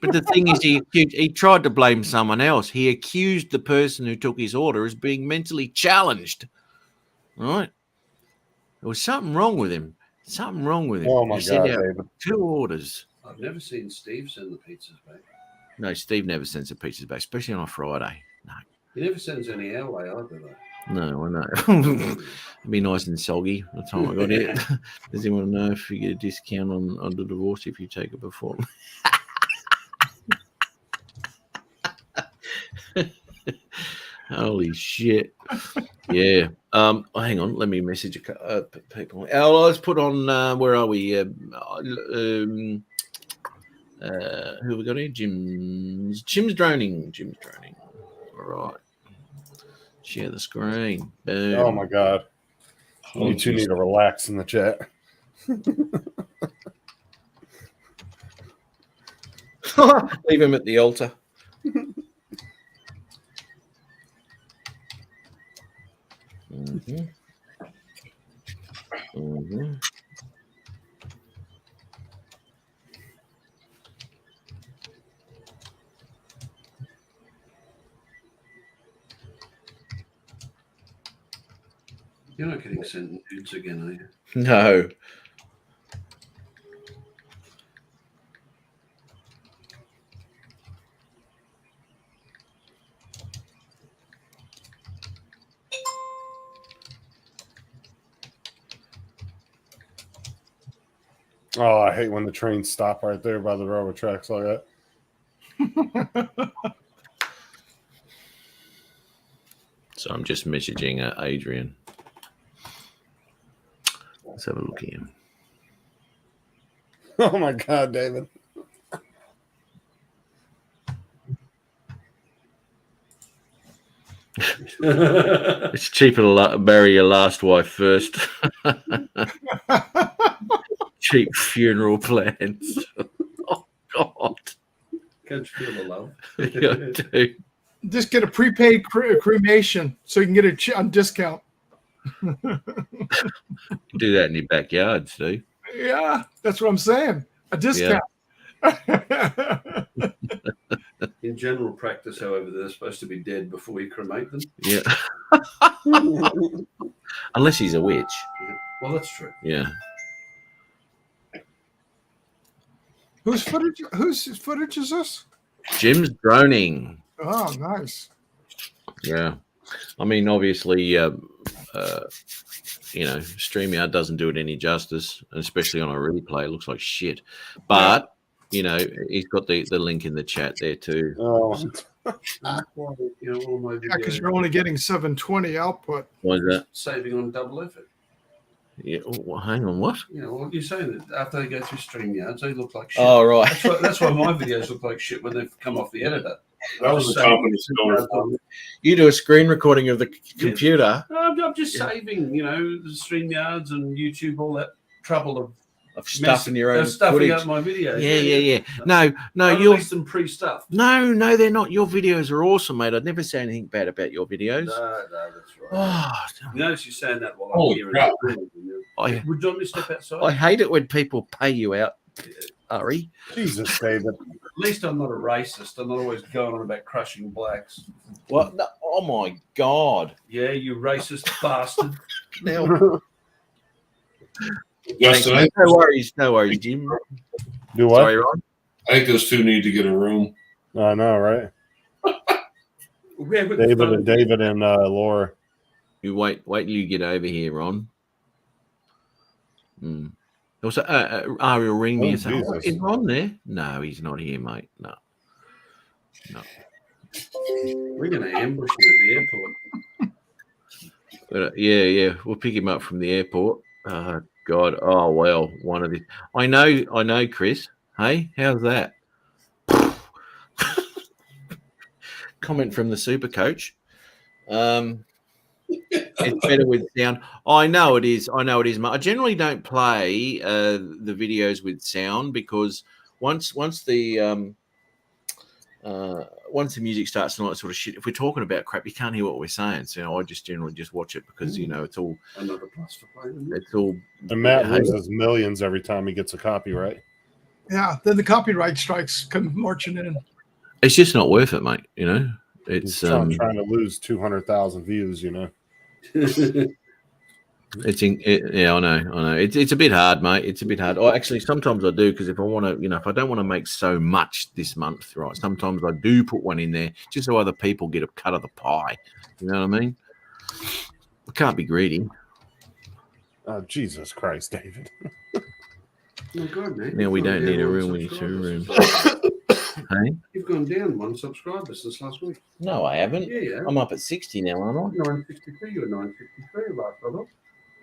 But the thing is, he tried to blame someone else. He accused the person who took his order as being mentally challenged. Right? There was something wrong with him. Something wrong with him. Oh my He sent God, out David. 2 orders. I've never seen Steve send the pizzas back. No, Steve never sends the pizzas back, especially on a Friday. No. He never sends any our way either, though. No, I know. It'd be nice and soggy by the time I got here. Does anyone know if you get a discount on the divorce if you take it before? Holy shit. Yeah. Hang on. Let me message people. Let's put on, where are we? Who have we got here? Jim's droning. All right. Share the screen. Boom. Oh my God. Oh, You two geez. need to relax in the chat. Leave him at the altar. Mm-hmm. Mm-hmm. You're not getting sent nudes again, are you? No. Oh, I hate when the trains stop right there by the railroad tracks like that. So I'm just messaging Adrian. Let's have a look at him. Oh my God, David. It's cheaper to bury your last wife first. Cheap funeral plans. Oh God. Can't you feel the love? Yeah, I do. Just get a prepaid cremation so you can get it on discount. Do that in your backyard, Steve. Yeah, that's what I'm saying. A discount. In general practice, however, they're supposed to be dead before you cremate them. Yeah. Unless he's a witch. Well, that's true. Yeah. Whose footage is this? Jim's droning. Oh, nice. Yeah. I mean, obviously, StreamYard doesn't do it any justice, especially on a replay. It looks like shit. But, he's got the link in the chat there too. Oh, All my Yeah, because videos you're only getting 720 output. Why is that? saving on double effort. Yeah. Oh, hang on, what? Well, you're saying that after they go through StreamYards, they look like shit. Oh, right. That's why my videos look like shit when they've come off the editor. That was the company store. You do a screen recording of the computer I'm just saving, the StreamYards and YouTube, all that trouble of of stuffing your own stuffing footage. up my videos. Yeah. No, I you're release them pre-stuffed. no, they're not. Your videos are awesome, mate. I'd never say anything bad about your videos. No, that's right. Oh, You notice you're saying that while I'm Holy here. crap. I Would you want me to step outside? I hate it when people pay you out, Ari. Jesus, David. At least I'm not a racist. I'm not always going on about crushing blacks. What? No, oh my God! Yeah, you racist bastard. Now, Justin, no worries, Jim. Do what? Sorry, Ron. I think those two need to get a room. I know, right? David and Laura. You wait till you get over here, Ron. Also, Ari will ring me and say, Jesus. "Is Ron there?" No, he's not here, mate. No. We're going to ambush you at the airport. But, yeah, we'll pick him up from the airport. God, oh well, one of the. I know, Chris. Hey, how's that? Comment from the super coach. It's better with sound. I know it is. I know it is. I generally don't play the videos with sound because once the music starts and all that sort of shit, if we're talking about crap, you can't hear what we're saying. So I just generally just watch it because it's all Another plus for playing. it's all. And Matt loses millions every time he gets a copyright. Yeah, then the copyright strikes come marching in. It's just not worth it, mate. It's He's trying to lose 200,000 views. yeah, I know. It's a bit hard, mate. It's a bit hard. Actually, sometimes I do because if I want to, if I don't want to make so much this month, right? Sometimes I do put one in there just so other people get a cut of the pie. You know what I mean? I can't be greedy. Oh, Jesus Christ, David. Oh, God, mate. Now we don't need a room. We need 2 rooms. Hey? You've gone down 1 subscriber since last week. No, I haven't. Yeah. I'm up at 60 now, aren't I? 963. You were 953 last time.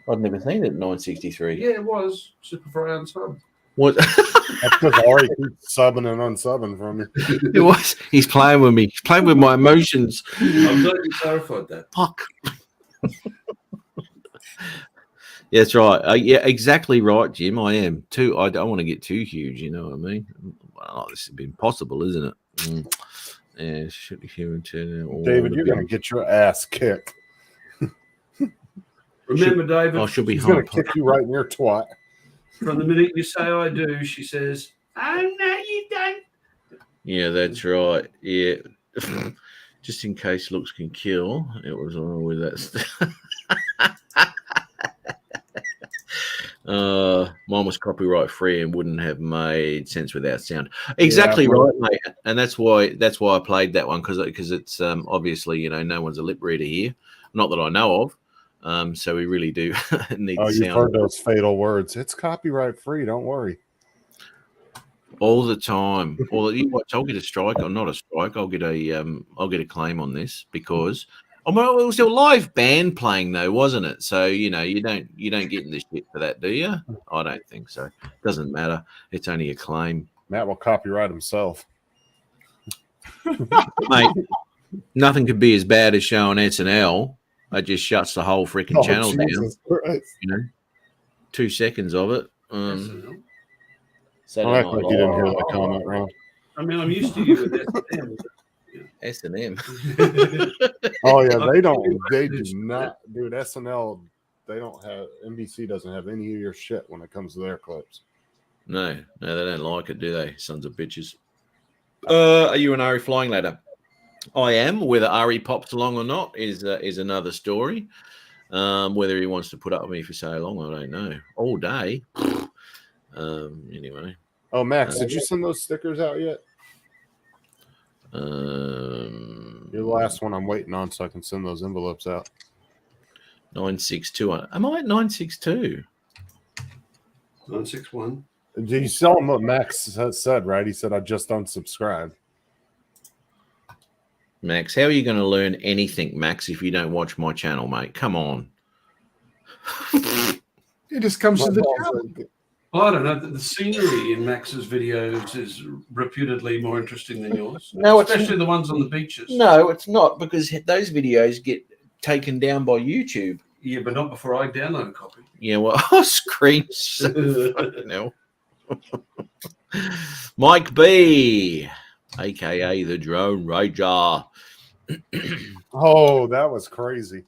I'd never seen it at 963. Yeah, it was. Superfry on sub. What? That's because Ari keeps subbing and unsubbing from you. It was. He's playing with me. He's playing with my emotions. I'm glad you clarified that. Fuck. Yeah, that's right. Yeah, exactly right, Jim. I am too. I don't want to get too huge. You know what I mean? Well, this has been possible, isn't it? Yeah, should be human too. David, you're going to get your ass kicked. Remember, David, I should be He's going home. to kick you right in your twat. from the minute you say I do, she says, "Oh no, you don't." Yeah, that's right. Yeah. Just in case looks can kill, it was all with that stuff. Mine was copyright free and wouldn't have made sense without sound. Exactly right, mate. And that's why I played that one because it's obviously no one's a lip reader here, not that I know of. So we really do need. Oh, the you've sound heard those fatal words. It's copyright free. Don't worry. all the time. Or you watch, I'll get a strike or not a strike. I'll get a claim on this because. It was a live band playing though, wasn't it? So you don't get in the shit for that, do you? I don't think so. Doesn't matter. It's only a claim, Matt will copyright himself. mate. Nothing could be as bad as showing SNL. It just shuts the whole freaking channel down. Christ. 2 seconds of it. SNL. I'll act like you didn't hear that comment, Ron. I mean, I'm used to you with S&M. S&M. Oh yeah, they do not, dude. SNL, they don't have, NBC doesn't have any of your shit when it comes to their clips. No, they don't like it, do they? Sons of bitches. Are you an Ari flying ladder? I am. Whether Ari pops along or not is another story. Whether he wants to put up with me for so long, I don't know. All day. Anyway. Oh, Max, did you send those stickers out yet? You're the last one I'm waiting on, so I can send those envelopes out. 962. Am I at 962? 961. Did you tell him what Max said, right? He said, I just unsubscribed. Max, how are you going to learn anything, Max, if you don't watch my channel, mate? Come on. It just comes to the channel. Oh, I don't know. The scenery in Max's videos is reputedly more interesting than yours. No, it's especially the ones on the beaches. No, it's not, because those videos get taken down by YouTube. Yeah, but not before I download a copy. Yeah, well, I'll scream so fucking hell. Mike B, a.k.a. the Drone Rager. Oh, that was crazy.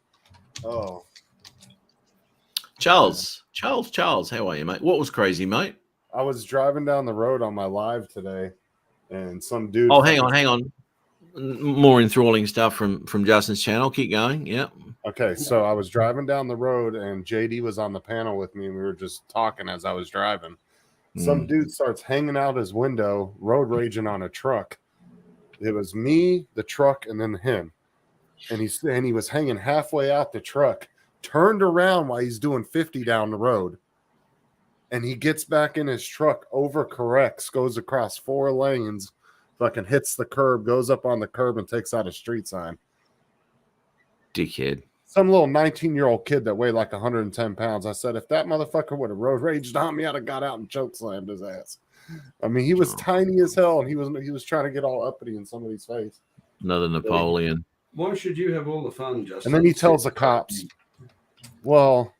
Oh. Charles, how are you, mate? What was crazy, mate? I was driving down the road on my live today, and some dude. Oh, hang on. More enthralling stuff from Justin's channel. Keep going. Yeah. Okay, so I was driving down the road, and JD was on the panel with me, and we were just talking as I was driving. Some dude starts hanging out his window, road raging on a truck. It was me, the truck, and then him. And he was hanging halfway out the truck, turned around while he's doing 50 down the road. And he gets back in his truck, overcorrects, goes across 4 lanes, fucking hits the curb, goes up on the curb, and takes out a street sign. Dickhead. Some little 19-year-old kid that weighed like 110 pounds. I said, if that motherfucker would have road raged on me, I'd have got out and choke slammed his ass. I mean, he was tiny as hell, and he was trying to get all uppity in somebody's face. Another Napoleon. Why should you have all the fun, Justin? And then he tells the cops, well,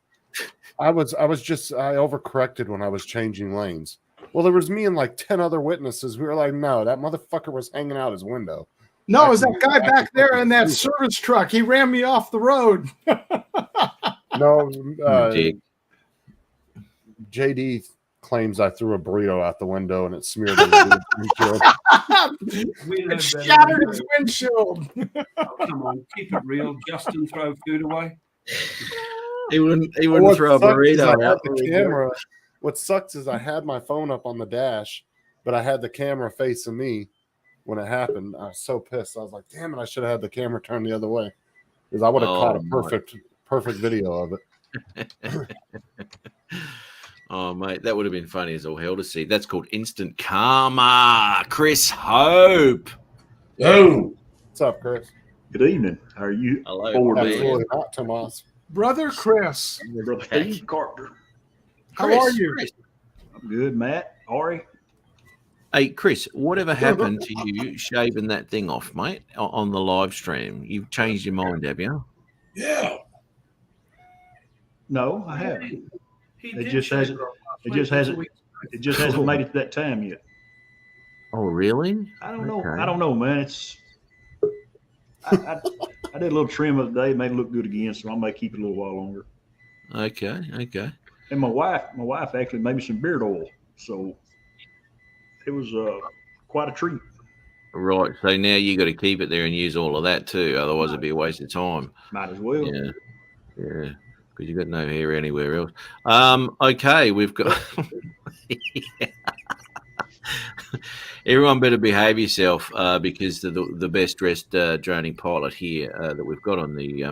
I overcorrected when I was changing lanes. Well, there was me and like 10 other witnesses. We were like, no, that motherfucker was hanging out his window. No, it was that guy back there in that service truck. He ran me off the road. No, Dick. JD claims I threw a burrito out the window and it smeared the windshield. It shattered his windshield. Oh, come on, keep it real. Justin throw food away. He wouldn't What throw a sucks is burrito I had out. the camera. What sucks is I had my phone up on the dash, but I had the camera facing me when it happened. I was so pissed. I was like, damn it, I should have had the camera turned the other way. Because I would have caught a perfect video of it. Oh, mate, that would have been funny as all hell to see. That's called instant karma. Chris Hope. Oh, What's up, Chris? Good evening. How are you? Hello, Forward man. Absolutely not, Tomas. Brother Chris, Brother Steve Carter. how Chris, are you? Chris. I'm good, Matt. Ari. Hey, Chris, whatever happened to you shaving that thing off, mate, on the live stream? You've changed your mind, have you? yeah. No, I haven't. He It did just shave hasn't- her off last It week. just hasn't. It just hasn't made it to that time yet. Oh, really? I don't know. Okay. I don't know, man. It's. I did a little trim of the day, made it look good again, so I may keep it a little while longer. Okay. And my wife actually made me some beard oil, so it was quite a treat. Right. So now you got to keep it there and use all of that too. Otherwise, it'd be a waste of time. Might as well. Yeah. Because you got no hair anywhere else. Okay, we've got. Everyone better behave yourself because the best dressed droning pilot here that we've got on the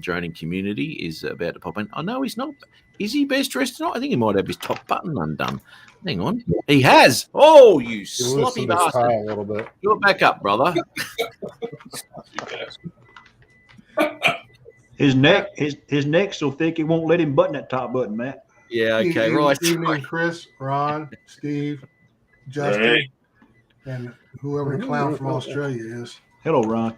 droning community is about to pop in. Oh, no, he's not. Is he best dressed tonight? I think he might have his top button undone. Hang on. He has. Oh, you He sloppy loosened his tie bastard. a little bit. You're back up, brother. His neck's so thick it won't let him button that top button, Matt. Yeah, okay, right. Evening, Chris, Ron, Steve, Justin, Hey. and whoever the clown from Australia is. Hello, Ron.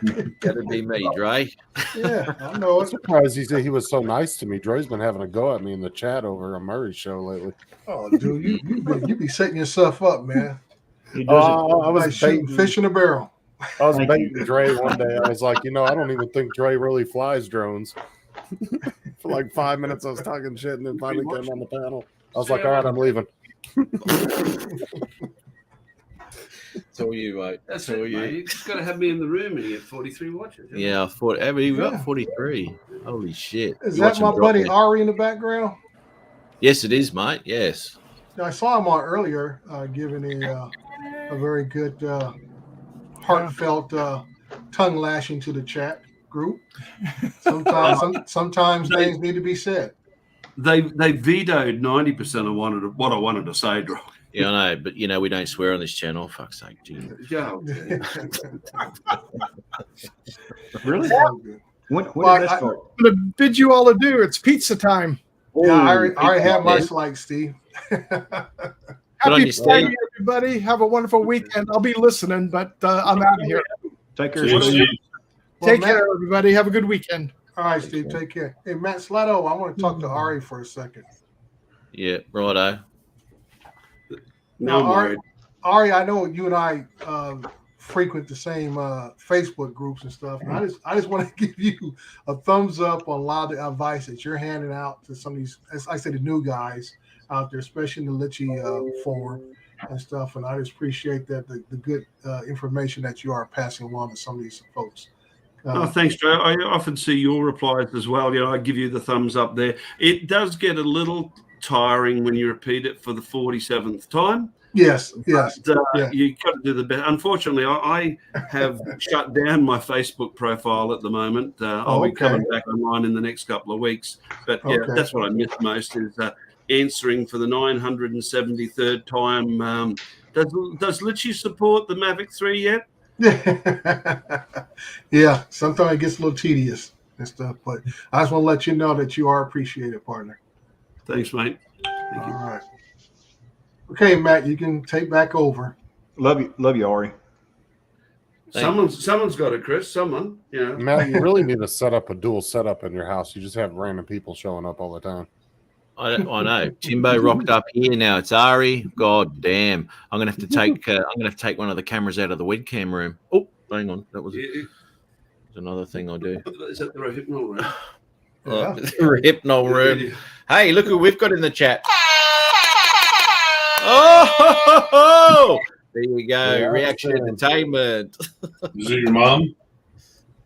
That'd be me, Dre. Yeah, I know I'm it's. surprised he was so nice to me. Dre's been having a go at me in the chat over a Murray show lately. Oh, dude, you be setting yourself up, man. He does I Like was shooting baiting, fish in a barrel. I was baiting Dre one day. I was like, I don't even think Dre really flies drones. For like 5 minutes, I was talking shit, and then finally came on the panel. I was like, all right, I'm leaving. It's all you, mate. That's all it, mate. You just got to have me in the room and you get 43 watches. haven't you? Yeah, I thought. How many? We Yeah. got 43. Holy shit! Is You that watch my him drop buddy there. Ari in the background? Yes, it is, mate. Yes. I saw him on earlier giving a very good, heartfelt tongue lashing to the chat group. Sometimes things need to be said. They vetoed 90% of what I wanted to say, Drew. Yeah, I know, but we don't swear on this channel. Fuck's sake, gee. Yeah. Really? When Well, did that I- start? I'm going to bid you all adieu. It's pizza time. Yeah, I already had my Yeah. slice, Steve. on Happy you, Friday, Steve. everybody. Have a wonderful weekend. I'll be listening, but I'm out of here. Take care. See you, Steve. Steve. Well, Take Matt- care, everybody. Have a good weekend. All right, Steve, take care. Hey, Matt Slato, I want to talk to Ari for a second. Yeah, righto. Now I'm Ari, worried. Ari, I know you and I frequent the same Facebook groups and stuff. And I just want to give you a thumbs up on a lot of the advice that you're handing out to some of these, as I say, the new guys out there, especially in the Litchi forum and stuff. And I just appreciate that the good information that you are passing along to some of these folks. Oh, thanks, Joe. I often see your replies as well. I give you the thumbs up there. It does get a little tiring when you repeat it for the 47th time. Yes. But, Yeah. you got to do the best. Unfortunately, I have shut down my Facebook profile at the moment. I'll be okay. coming back online in the next couple of weeks. But yeah, Okay. that's what I miss most is answering for the 973rd time. Does Litchi support the Mavic 3 yet? Yeah, sometimes it gets a little tedious and stuff, but I just want to let you know that you are appreciated, partner. Thanks, mate. Thank All you. right. Okay, Matt, you can take back over. Love you, Ari. Someone's got it, Chris. Someone, Matt, you really need to set up a dual setup in your house. You just have random people showing up all the time. I know. Timbo rocked up here. Now it's Ari. God damn! I'm gonna have to take one of the cameras out of the webcam room. Oh, hang on. That was another thing I do. Is that the hypnol room? The hypnol room. Hey, look who we've got in the chat. Oh, there you go. Reaction Entertainment. Is it your mom?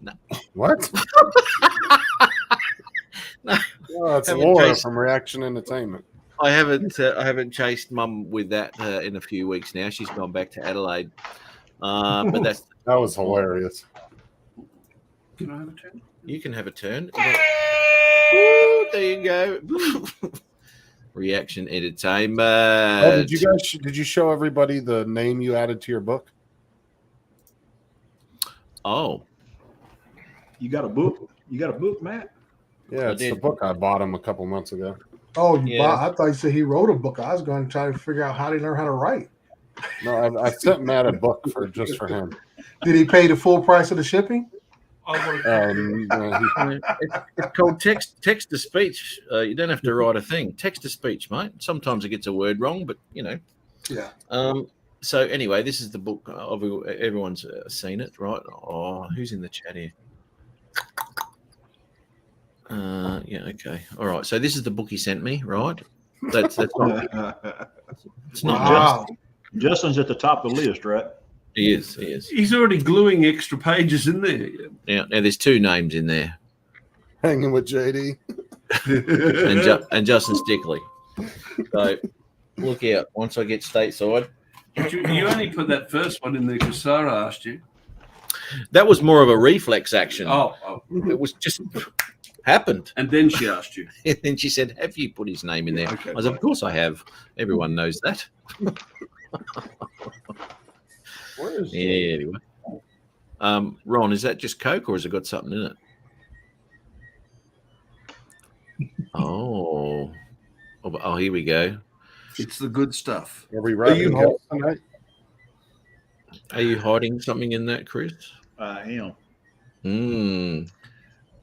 No. What? No. Oh, that's Haven't Laura chased- from Reaction Entertainment. I haven't chased Mum with that in a few weeks now. She's gone back to Adelaide. But that was hilarious. Can I have a turn? You can have a turn. Ooh, there you go. Reaction Entertainment. Oh, did you show everybody the name you added to your book? Oh, You got a book? You got a book, Matt? Yeah, it's the book I bought him a couple months ago. Oh, I thought you said he wrote a book. I was going to try to figure out how to learn how to write. No, I sent Matt a book just for him. Did he pay the full price of the shipping? it's called text to speech. You don't have to write a thing. Text to speech, mate. Sometimes it gets a word wrong, but Yeah. So anyway, this is the book. Everyone's seen it, right? Oh, who's in the chat here? Yeah, okay, all right. So this is the book he sent me, right? That's not. It's not. Wow. Justin's at the top of the list, right? He is. He's already gluing extra pages in there. Yeah. Now there's two names in there, Hanging with JD. and Justin Stickley. So look out once I get stateside. You only put that first one in there because Sarah asked you. That was more of a reflex action. Oh. It was just happened. And then she asked you. And then she said, "Have you put his name in there?" Okay. I said, "Of course I have. Everyone knows that." Where is Yeah. Anyway, Ron, is that just Coke or has it got something in it? Oh, here we go. It's the good stuff. Are we wrapping holes tonight? Are you hiding something in that, Chris? I am.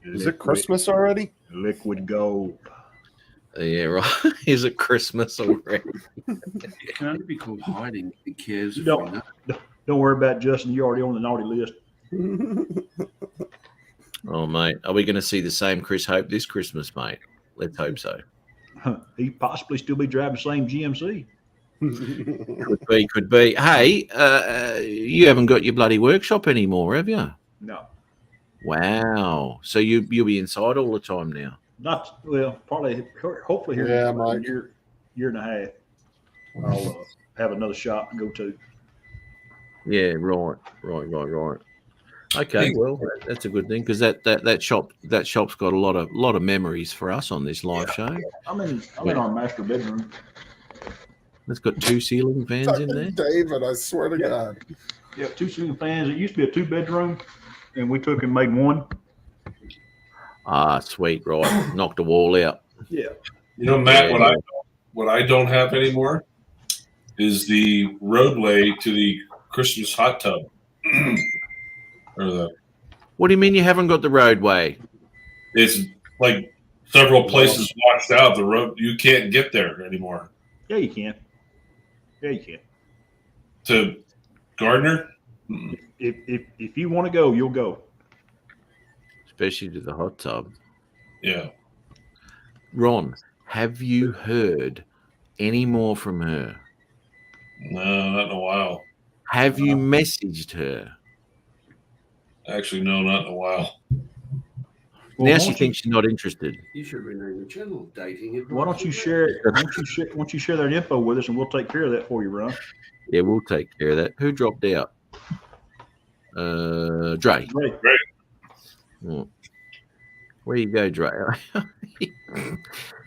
Is it Christmas already? Liquid gold. Yeah, right. Is it Christmas already? It can only be called hiding. Who cares? Don't worry about Justin. You're already on the naughty list. Oh, mate. Are we going to see the same Chris Hope this Christmas, mate? Let's hope so. He possibly still be driving the same GMC. Could be. Hey, you haven't got your bloody workshop anymore, have you? No, Wow. So you'll be inside all the time now. not well. Probably, hopefully here. Yeah, in Mike. a year and a half. I'll have another shop to go to. Yeah, right. Okay, well, that's a good thing because that shop's got a lot of memories for us on this live show. I'm in our master bedroom. It's got two ceiling fans in there. David, I swear to God. Yeah, 2 ceiling fans. It used to be a 2-bedroom, and we took and made one. Ah, sweet, right. Knocked a wall out. Yeah. You know, Matt, what I don't have anymore is the roadway to the Christmas hot tub. What do you mean you haven't got the roadway? It's like several places washed out. The road, you can't get there anymore. Yeah, you can. Yeah, you can. To Gardner? If you want to go, you'll go. Especially to the hot tub. Yeah. Ron, have you heard any more from her? No, not in a while. Have you messaged her? Actually, no, not in a while. Now she thinks she's not interested. You should rename the channel. Dating it. Why don't you share it? Why don't you share that info with us, and we'll take care of that for you, Ron. Yeah, we'll take care of that. Who dropped out? Dre. Great. Oh. Where you go, Dre? He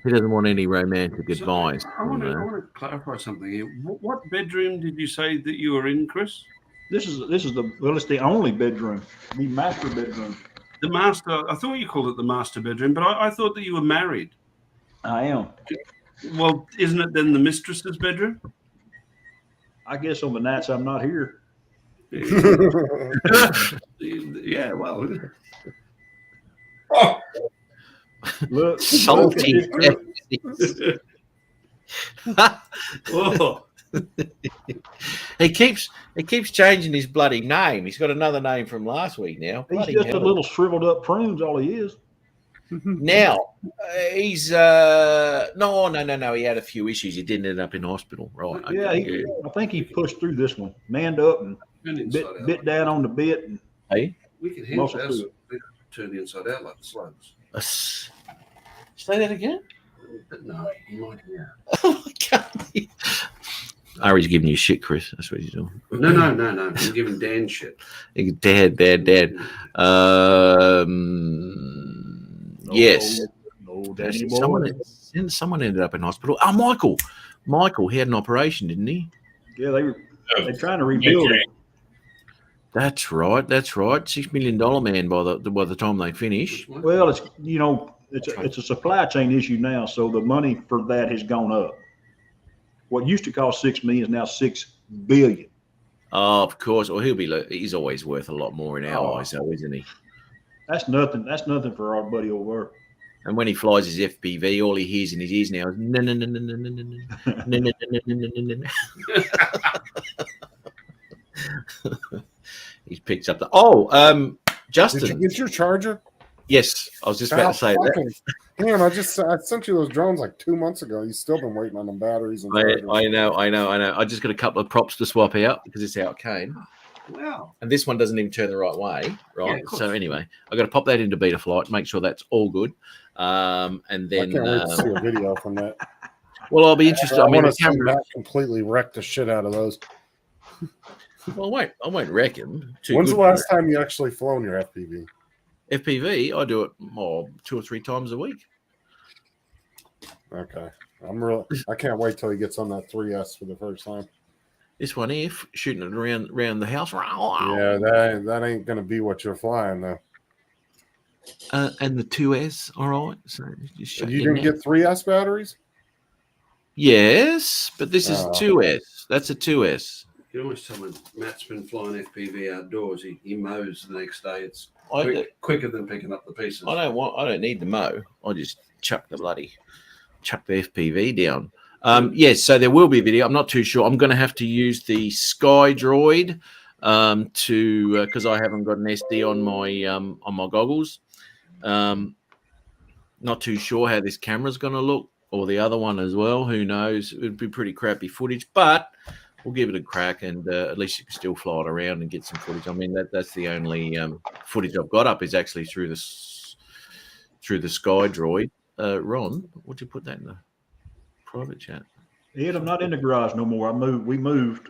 doesn't want any romantic advice. I want to clarify something here. What bedroom did you say that you were in, Chris? It's the only bedroom, the master bedroom. The master. I thought you called it the master bedroom, but I thought that you were married. I am. Well, isn't it then the mistress's bedroom? I guess on the nights I'm not here. Yeah, well, Oh, Look, Salty. oh, He keeps changing his bloody name. He's got another name from last week now. he's Bloody just a hell. little shriveled up prunes. All he is. Now he's no. He had a few issues. He didn't end up in hospital, right? Yeah, okay, I think he pushed through this one, manned up and and inside out. bit down on the bit. And Hey, We can handle muscle that. through Turn the inside out like the slugs. say that again. But no, you might hear. Oh my God. Ari's giving you shit, Chris. That's what he's doing. No. I'm giving Dan shit. Dad. Yes. No, Danny boy. Someone ended up in hospital. Oh, Michael, he had an operation, didn't he? Yeah, they're trying to rebuild it. That's right. $6 million man by the time they finish. Well, it's a supply chain issue now, so the money for that has gone up. What used to cost $6 million is now $6 billion. Oh, of course. Well, he's always worth a lot more in our eyes, though, isn't he? That's nothing. That's nothing for our buddy over there. And when he flies his FPV, all he hears in his ears now is no. He picks up the Justin. Did you get your charger? Yes, I was just about to say that. Damn, I sent you those drones like 2 months ago. You've still been waiting on them batteries and I know. I just got a couple of props to swap out because it's how it came. Wow. And this one doesn't even turn the right way, right? Yeah, of course. So anyway, I got to pop that into beta flight, make sure that's all good, and then I can't wait to see a video from that. well, I'll be interested. I I mean, want the to see camera. Matt completely wreck the shit out of those. Well, I won't wreck him. When's the last time you actually flown your FPV? FPV? I do it 2 or 3 times a week. Okay, I can't wait till he gets on that 3S for the first time. This one here, shooting it around the house. Yeah, that ain't gonna be what you're flying though. And the 2S, all right. So just shut You your didn't mouth. get 3S batteries? Yes, but this is Oh. 2S. That's a 2S. You always tell me Matt's been flying FPV outdoors. He mows the next day. It's I quicker than picking up the pieces. don't need the mow. I just chuck the FPV down. Yes, so there will be a video. I'm not too sure. I'm going to have to use the Sky Droid to because I haven't got an SD on my goggles. Not too sure how this camera's going to look, or the other one as well. Who knows? It would be pretty crappy footage, but we'll give it a crack, and at least you can still fly it around and get some footage. I mean, that's the only footage I've got up is actually through the Sky Droid. Ron, would you put that in the private chat? Ed, I'm not in the garage no more. We moved.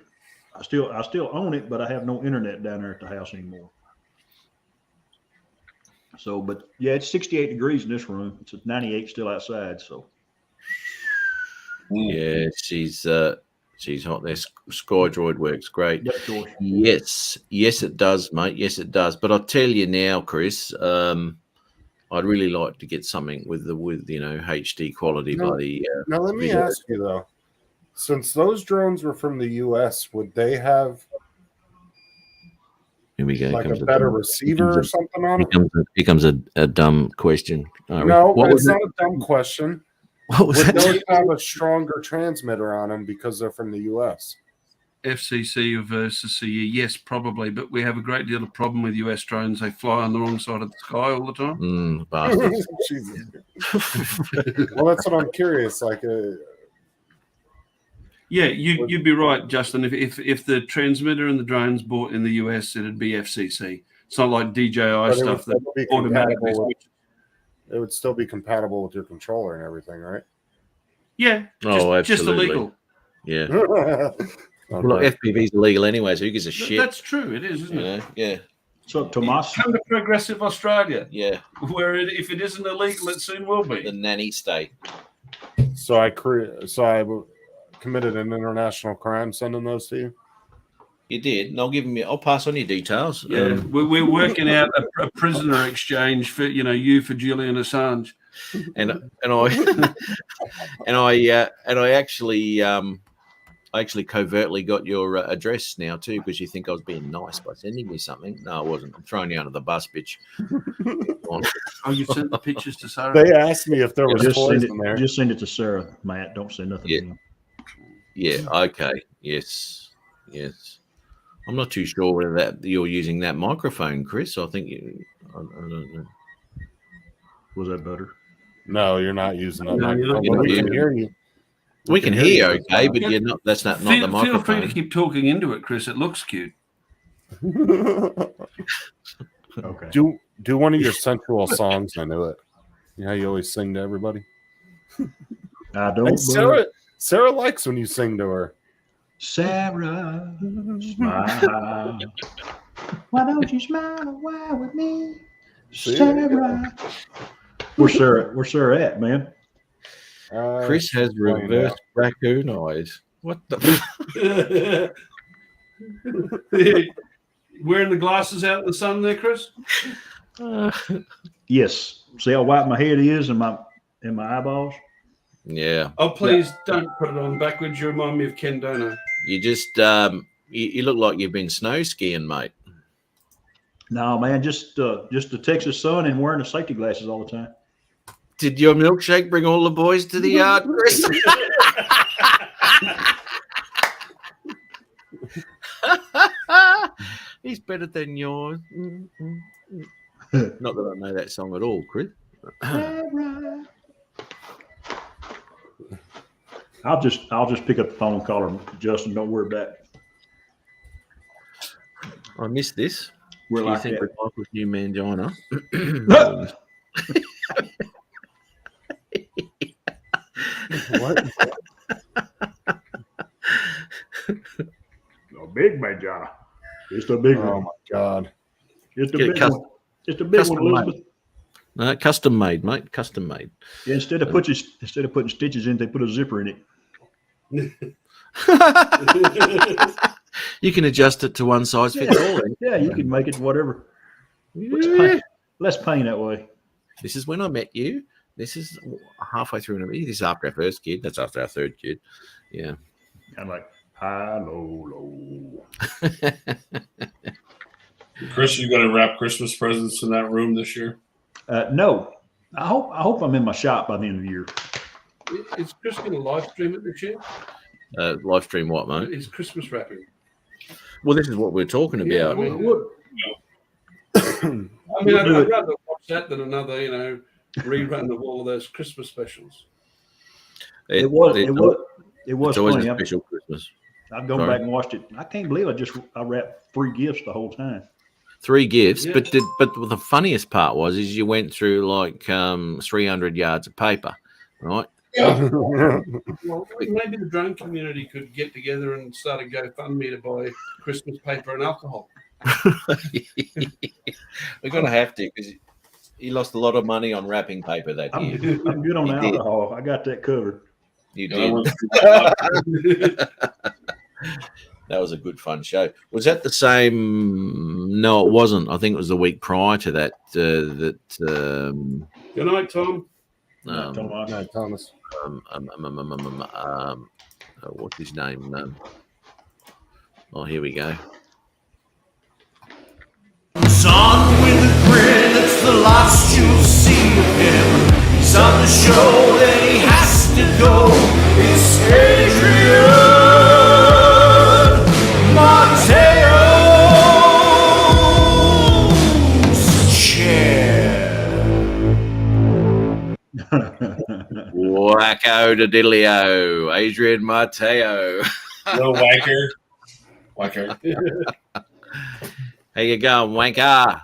I still own it, but I have no internet down there at the house anymore. So, but yeah, it's 68 degrees in this room. It's 98 still outside. So Yeah, she's hot there. Sky Droid works great. yeah, of course. Yes, it does, mate. Yes, it does. But I'll tell you now, Chris. I'd really like to get something with HD quality. No. Now let me video. ask you though, since those drones were from the US, would they have Here we go. like Comes a better dumb- receiver or something on it? Here comes a dumb question. No, what but was it's it? not a dumb question. What was Would that? those have a stronger transmitter on them because they're from the US? FCC versus CE, yes, probably, but we have a great deal of problem with US drones. They fly on the wrong side of the sky all the time. Bastards. Jesus. Well, that's what I'm curious. Like, Yeah, you'd be right, Justin. If the transmitter and the drones bought in the US, it'd be FCC. It's not like DJI but stuff that it would be automatically compatible with, switches. it would still be compatible with your controller and everything, right? Yeah, Oh, just absolutely. illegal. Yeah. Okay. Well, look, FPV's illegal anyway, so who gives a shit? That's true. It is, isn't You it? know? Yeah. So Tomas, Come to progressive Australia, Yeah. where if it isn't illegal, it soon will The be. nanny state. So I committed an international crime sending those to you. You did, and I'll pass on your details. Yeah, we're working out a prisoner exchange for you for Julian Assange. and I and I actually I actually covertly got your address now too, because you think I was being nice by sending you something. No, I wasn't. I'm throwing you under the bus, bitch. Oh, you sent the pictures to Sarah? They asked me if there was Just toys send in there. it. Just send it to Sarah, Matt. Don't say nothing Yeah. to him. Yeah. Okay. Yes. Yes. I'm not too sure whether that you're using that microphone, Chris. I think you. I don't know. Was that better? No, you're not using that. No, you're microphone, not but we using can it. hear you. We can hear you okay, but you're not. That's not the Feel free microphone. to keep talking into it, Chris. It looks cute. Okay. Do one of your sensual songs. I knew it. You know how you always sing to everybody. I don't. Hey, Sarah likes when you sing to her. Sarah, smile. Why don't you smile a while with me, Sarah? Where's Sarah at, man? Chris has reverse raccoon eyes. What the? Wearing the glasses out in the sun there, Chris? Yes. See how white my head is and my eyeballs. Yeah. Oh, please don't put it on backwards. You remind me of Ken Dono. You just you look like you've been snow skiing, mate. No, man, just the Texas sun and wearing the safety glasses all the time. Did your milkshake bring all the boys to the yard, Chris? He's better than yours. Not that I know that song at all, Chris. I'll just pick up the phone and call her, Justin. Don't worry about it. I missed this. We're Do you like think that. Michael's new mangina? What? A big manjana. It's the big Oh one. my God! It's the Get it big custom- one. It's the big one, custom made. Elizabeth. No, custom made, mate. Custom made. Yeah, instead of putting stitches in, they put a zipper in it. You can adjust it to one size fits all. Yeah, you can make it whatever. Yeah. Less pain that way. This is when I met you. This is halfway through. This is after our first kid. That's after our third kid. Yeah. Kind of like high, low, low. Chris, you going to wrap Christmas presents in that room this year? No, I hope I'm in my shop by the end of the year. Is Chris going to live stream it this year? Live stream what, mate? It's Christmas wrapping. Well, this is what we're talking Yeah, I about. mean, I'd rather watch that than another, rerun of all of those Christmas specials. It was It's always funny. a special Christmas. I've gone back and watched it. I can't believe I wrapped 3 gifts the whole time. 3 gifts, Yeah. but the funniest part was you went through like 300 yards of paper, right? Yeah. Well, maybe the drone community could get together and start a GoFundMe to buy Christmas paper and alcohol. We're gonna have to because he lost a lot of money on wrapping paper that I'm year. good on You did. alcohol. I got that covered. You That did. was- That was a good fun show. Was that the same? No, it wasn't. I think it was the week prior to that. Good night, Tom. Thomas. What's his name? Oh, here we go. Son with a grin, it's the last you'll see of him. He's on the show, then he has to go. It's Adrian Mateo's chair. Wacko de diddlio, Adrian Mateo. No wanker. Wanker. How you going, wanker?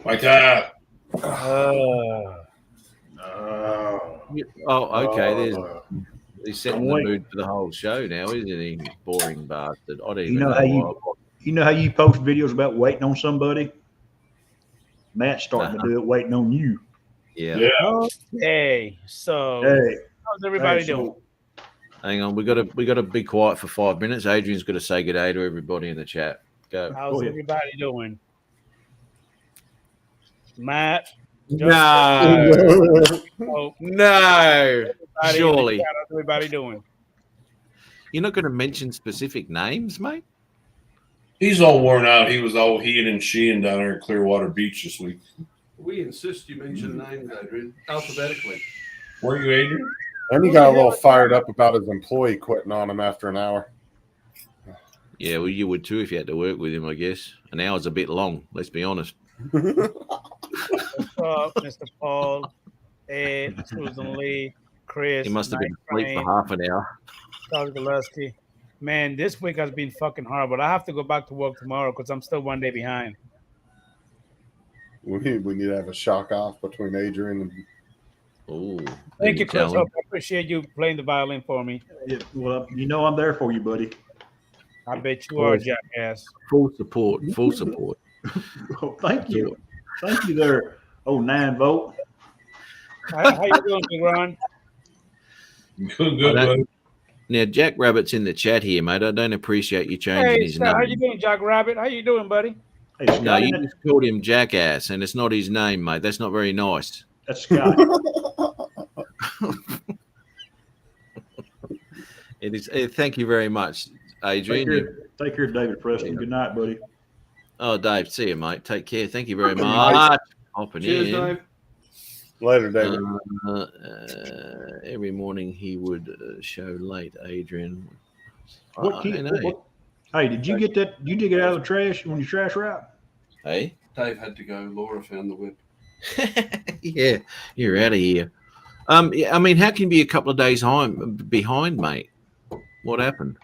Wanker. Oh, okay. He's setting the mood for the whole show now, isn't he? Boring bastard. I don't even know how you post videos about waiting on somebody? Matt's starting to do it, waiting on you. Yeah. Yeah. Hey, so Hey, how's everybody hey, so- doing? Hang on, we got to be quiet for 5 minutes. Adrian's got to say good day to everybody in the chat. Go. How's ahead. everybody doing? Matt, No, oh, no. everybody in the Surely. chat, how's everybody doing? You're not going to mention specific names, mate? He's all worn out. He was all he and she and down there at Clearwater Beach this week. We insist you mention names, Adrian, alphabetically. Were you, Adrian? And he got a little fired up about his employee quitting on him after an hour. Yeah, well, you would too if you had to work with him, I guess. An hour's a bit long, let's be honest. What's up, Mr. Paul, Ed, Susan Lee, Chris. He must have been Mike asleep for Crane, half an hour. Dr. Gillespie. Man, this week has been fucking hard, but I have to go back to work tomorrow because I'm still 1 day behind. We need to have a shock off between Adrian and. Oh, Thank you, Chris. I appreciate you playing the violin for me. Yeah, well, you know I'm there for you, buddy. I bet you are, jackass. Full support, full support. Oh, thank you. Thank you there. Oh, 9 vote. How you doing, Big Ron? Good, buddy. Now, Jack Rabbit's in the chat here, mate. I don't appreciate you changing Hey, his Scott, how you name. doing, Jack Rabbit? How you doing, buddy? Hey, No, Scott, you just called him Jackass, and it's not his name, mate. That's not very nice. that's Scott. It is. Thank you very much, Adrian. Take care, David Preston. Good night, buddy. Oh, Dave, see you, mate. Take care. Thank you very Good much. night. Hopping Cheers, in. Dave. Later, David. Every morning he would show late, Adrian. What hey, did you get that? You dig it out of the trash when you trash route? Hey? Dave had to go. Laura found the whip. Yeah, you're out of here. Yeah, I mean, how can you be a couple of days behind, mate? What happened?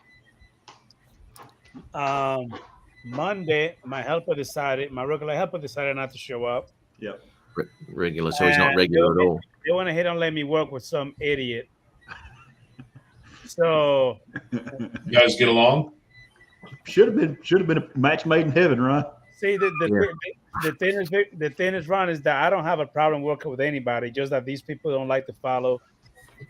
Monday, my regular helper decided not to show up. Yep. Regular, so he's not regular at all. They went ahead and let me work with some idiot. So You guys get along? Should have been a match made in heaven, right? see, the thing is, Ron, is that I don't have a problem working with anybody. Just that these people don't like to follow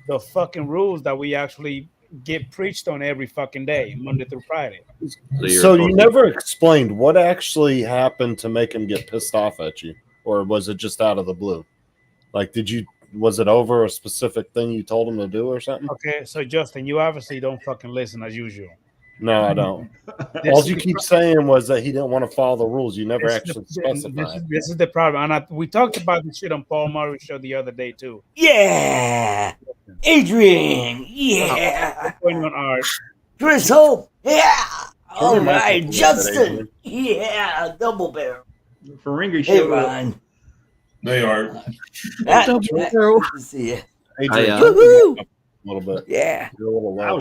the fucking rules that we actually get preached on every fucking day, Monday through Friday. So you never explained what actually happened to make him get pissed off at you, or was it just out of the blue? Like, was it over a specific thing you told him to do or something? Okay, so Justin, you obviously don't fucking listen as usual. No, I don't. All you keep saying was that he didn't want to follow the rules. You never actually specified. This is the problem. And we talked about this shit on Paul Murray's show the other day, too. Yeah. Adrian. Yeah. What's going on, Art? Chris Hope. Yeah. All Turn your right. mic up a little bit, Justin. Yeah. Double barrel. Ferengi Hey, showed up. Ron. They are. Good to see you. Adrian, Woo-hoo. a little bit. Yeah. You're a little low. I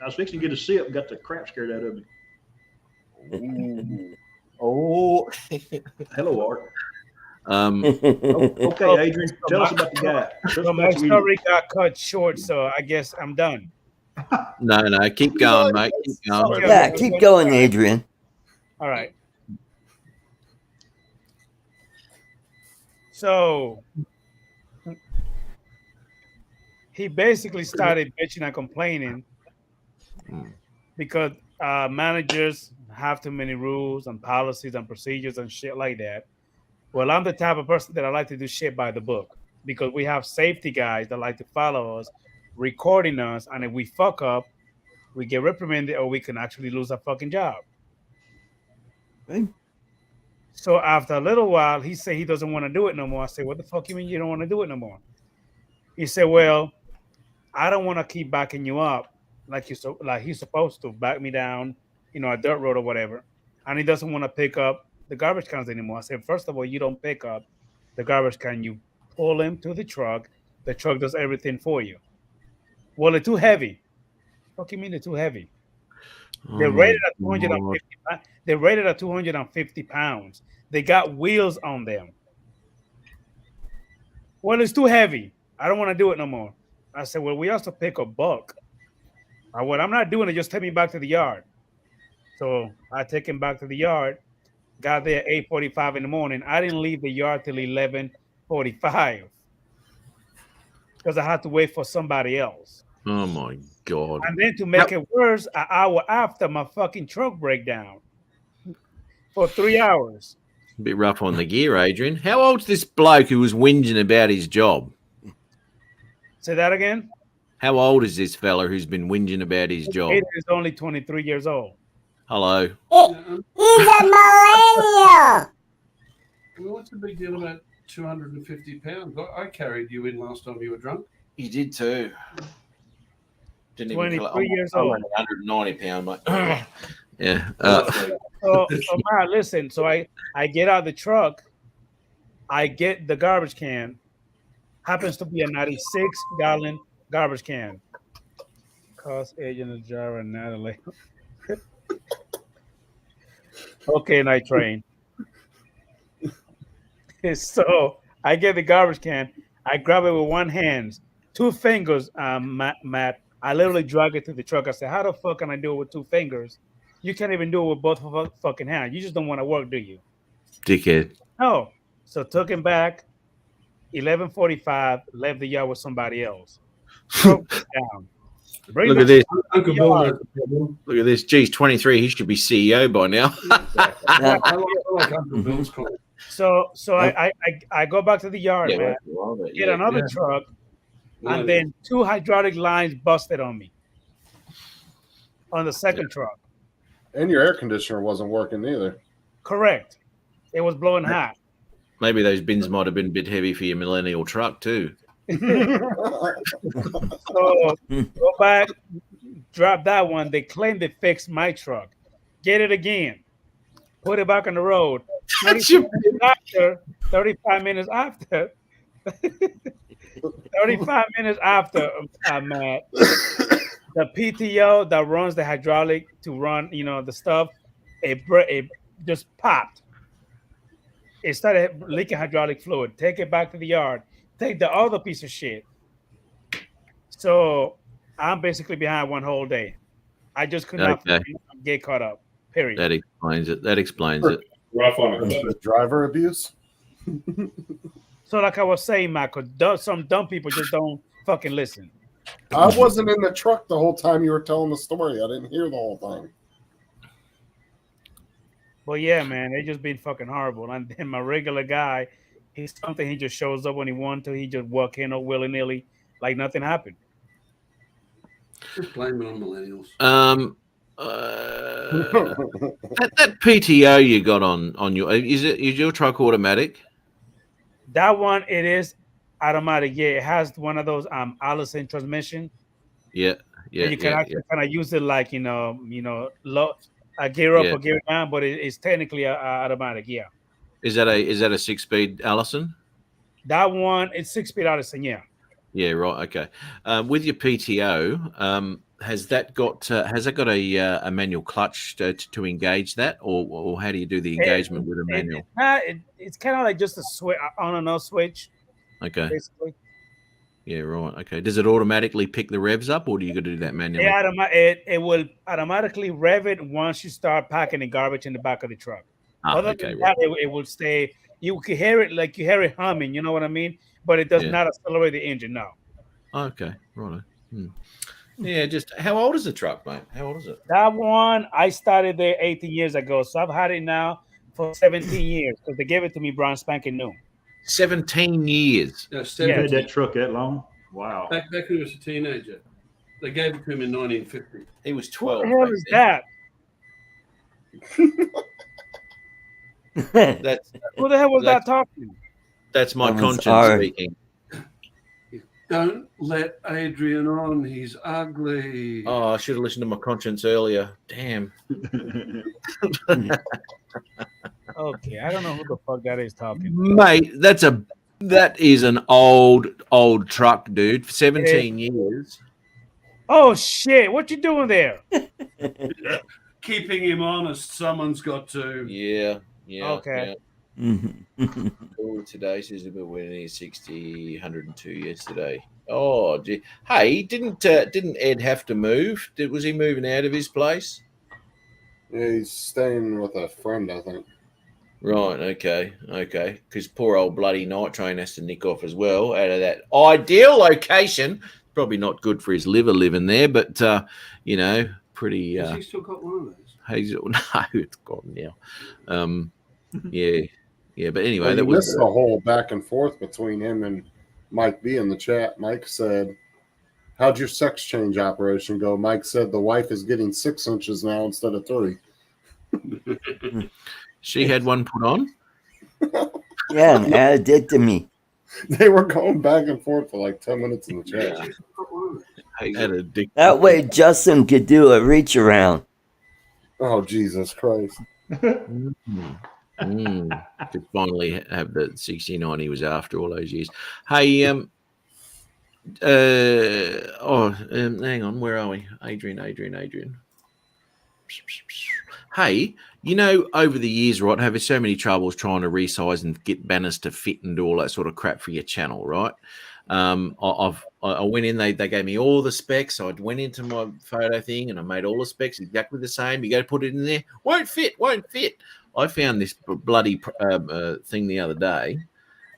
was fixing to get a sip and got the crap scared out of me. Oh. Hello, Art. Okay, Okay, Adrian, tell us about the guy. So my story got cut short, so I guess I'm done. No, keep going, mate. Keep going. Yeah, keep going, Adrian. All right. So he basically started bitching and complaining because managers have too many rules and policies and procedures and shit like that. Well, I'm the type of person that I like to do shit by the book because we have safety guys that like to follow us, recording us, and if we fuck up, we get reprimanded or we can actually lose our fucking job. Right. So after a little while, he said he doesn't want to do it no more. I said, what the fuck you mean you don't want to do it no more? He said, well, I don't want to keep backing you up like he's supposed to back me down, a dirt road or whatever. And he doesn't want to pick up the garbage cans anymore. I said, first of all, you don't pick up the garbage can. You pull him to the truck. The truck does everything for you. Well, they're too heavy. What do you mean they're too heavy? They're rated at 250. They're rated at 250 pounds. They got wheels on them. Well, it's too heavy. I don't want to do it no more. I said, well, we also pick a buck. Well, I'm not doing it. Just take me back to the yard. So I take him back to the yard. Got there at 8:45 in the morning. I didn't leave the yard till 11:45 because I had to wait for somebody else. Oh my God. And then to make it worse, an hour after, my fucking truck breakdown for 3 hours. A bit rough on the gear, Adrian. How old's this bloke who was whinging about his job? Say that again? How old is this fella who's been whinging about his job? It is only 23 years old. Hello. He's a millennial. Well, what's the big deal about 250 pounds? I carried you in last time you were drunk. You did too. Didn't even 23 years I'm old. only 190 pound, mate. Yeah. So Matt, listen. So I get out the truck. I get the garbage can. Happens to be a 96-gallon garbage can. Cost agent driver Natalie. Okay, night train. So I get the garbage can. I grab it with one hand, 2 fingers. Matt, I literally drag it to the truck. I said, "How the fuck can I do it with 2 fingers? You can't even do it with both fucking hands. You just don't want to work, do you?" Dickhead. No. So took him back. 11:45. Left the yard with somebody else. Broke it down. Bring Look the at this. Uncle Yeah. Bill knows the problem. Look at this. Geez, 23. He should be CEO by now. I like Uncle Bill's call. So I go back to the yard, Yeah, man. well, Get yeah. another Yeah. truck, Yeah. and then 2 hydraulic lines busted on me on the second truck. And your air conditioner wasn't working either. Correct. It was blowing hot. Maybe those bins might have been a bit heavy for your millennial truck too. So go back, drop that one. They claim they fixed my truck. Get it again. Put it back on the road. 35 minutes after, Matt, the PTO that runs the hydraulic to run, the stuff, it just popped. It started leaking hydraulic fluid. Take it back to the yard. Take the other piece of shit. So I'm basically behind one whole day. I just could not get caught up. Period. That explains it. That explains it. Rough on a The driver abuse. So like I was saying, Michael, some dumb people just don't fucking listen. I wasn't in the truck the whole time you were telling the story. I didn't hear the whole thing. Well, yeah, man, they just been fucking horrible. And then my regular guy, he's something. He just shows up when he wants to. He just walk in willy nilly, like nothing happened. Just blame it on millennials. That PTO you got on your is your truck automatic? That one, it is automatic. Yeah, it has one of those Allison transmission. Yeah. And you can actually kind of use it like low, gear up or gear down, but it's technically automatic. Yeah. Is that a 6-speed Allison? That one, it's 6-speed Allison. Yeah. Yeah. Right. Okay. With your PTO, has that got a manual clutch to engage that, or how do you do the engagement with a manual? It's kind of like just a switch on and off switch. Okay. Basically. Yeah. Right. Okay. Does it automatically pick the revs up, or do you got to do that manually? It will automatically rev it once you start packing the garbage in the back of the truck. Other than that, it will stay. You can hear it like you hear it humming. You know what I mean? But it does not accelerate the engine. No. Okay. Right. Yeah. Just how old is the truck, mate? How old is it? That one I started there 18 years ago, so I've had it now for 17 years because they gave it to me brand spanking new. 17 years. Yeah, You had that truck that long? Wow. Back when he was a teenager. They gave it to him in 1950. He was What 12. the hell is that? That's Who the hell was that talking? That's my That was conscience speaking. Don't let Adrian on. He's ugly. Oh, I should have listened to my conscience earlier. Damn. Okay, I don't know who the fuck that is talking. Mate, that is an old truck, dude. 17 years. Oh shit! What you doing there? Keeping him honest. Someone's got to. Yeah. Okay. Oh, today says about winning 60, 102 yesterday. Oh, gee. Hey, didn't Ed have to move? Was he moving out of his place? Yeah, he's staying with a friend, I think. Right, okay. Because poor old bloody Night Train has to nick off as well out of that ideal location. Probably not good for his liver living there, but pretty. Has he still got one of those? Hazel, no, it's gone now. Yeah. But anyway, Well, that you was missed the whole back and forth between him and Mike B in the chat. Mike said How'd your sex change operation go? Mike said the wife is getting 6 inches now instead of 3. She had one put on. Yeah, and added it to me. They were going back and forth for like 10 minutes in the chat. Had a dick. That way Justin could do a reach around. Oh, Jesus Christ. To finally have the 69 he was after all those years. Hey, hang on, where are we? Adrian. Hey, you know, over the years, right, having so many troubles trying to resize and get banners to fit and do all that sort of crap for your channel, right? I went in, they gave me all the specs. I went into my photo thing and I made all the specs exactly the same. You go to put it in there, won't fit. I found this bloody thing the other day,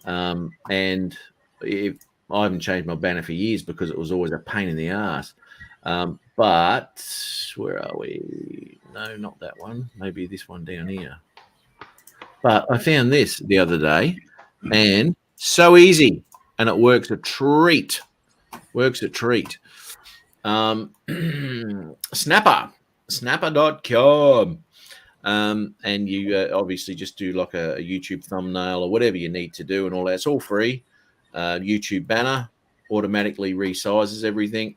and I haven't changed my banner for years because it was always a pain in the ass. But where are we? No, not that one. Maybe this one down here. But I found this the other day, and so easy, and it works a treat. Snapper.com. And you obviously just do like a YouTube thumbnail or whatever you need to do and all that. It's all free. YouTube banner automatically resizes everything.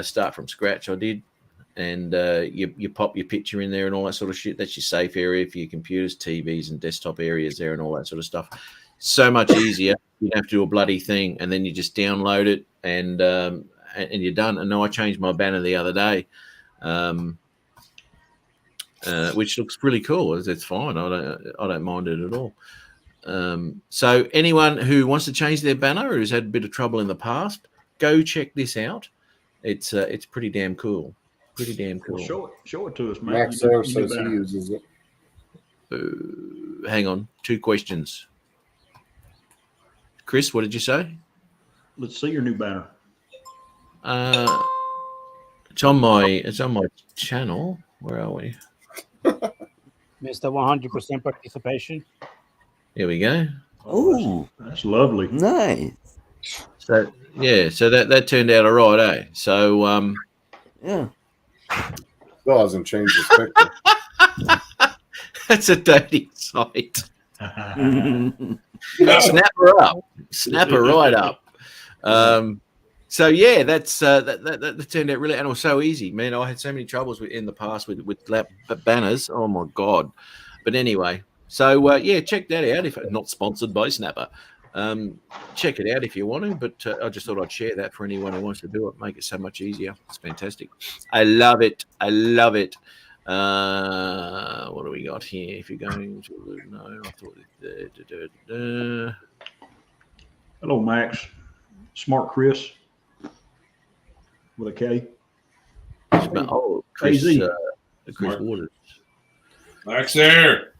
Start from scratch, I did. And you pop your picture in there and all that sort of shit. That's your safe area for your computers, TVs, and desktop areas there and all that sort of stuff. So much easier. You don't have to do a bloody thing. And then you just download it and you're done. And now I changed my banner the other day. Which looks really cool. It's fine. I don't mind it at all. So anyone who wants to change their banner or who's had a bit of trouble in the past, go check this out. It's pretty damn cool. Well, show it to us, man. Max Air says he uses it. Hang on, 2 questions. Chris, what did you say? Let's see your new banner. It's on my channel. Where are we? Mr. 100% participation. Here we go. Oh, that's lovely. Nice. So yeah, so that turned out all right, eh? So yeah. Still hasn't changed his picture. That's a dirty sight. Snap her right up. So yeah, that's that turned out really, and it was so easy, man. I had so many troubles in the past with banners. Oh my god! But anyway, so yeah, check that out. If not sponsored by Snapper, check it out if you want to. But I just thought I'd share that for anyone who wants to do it. Make it so much easier. It's fantastic. I love it. What do we got here? If you're going to no, I thought. Hello, Max. Smart Chris. With a K. Oh, Chris, Chris Waters. Max there.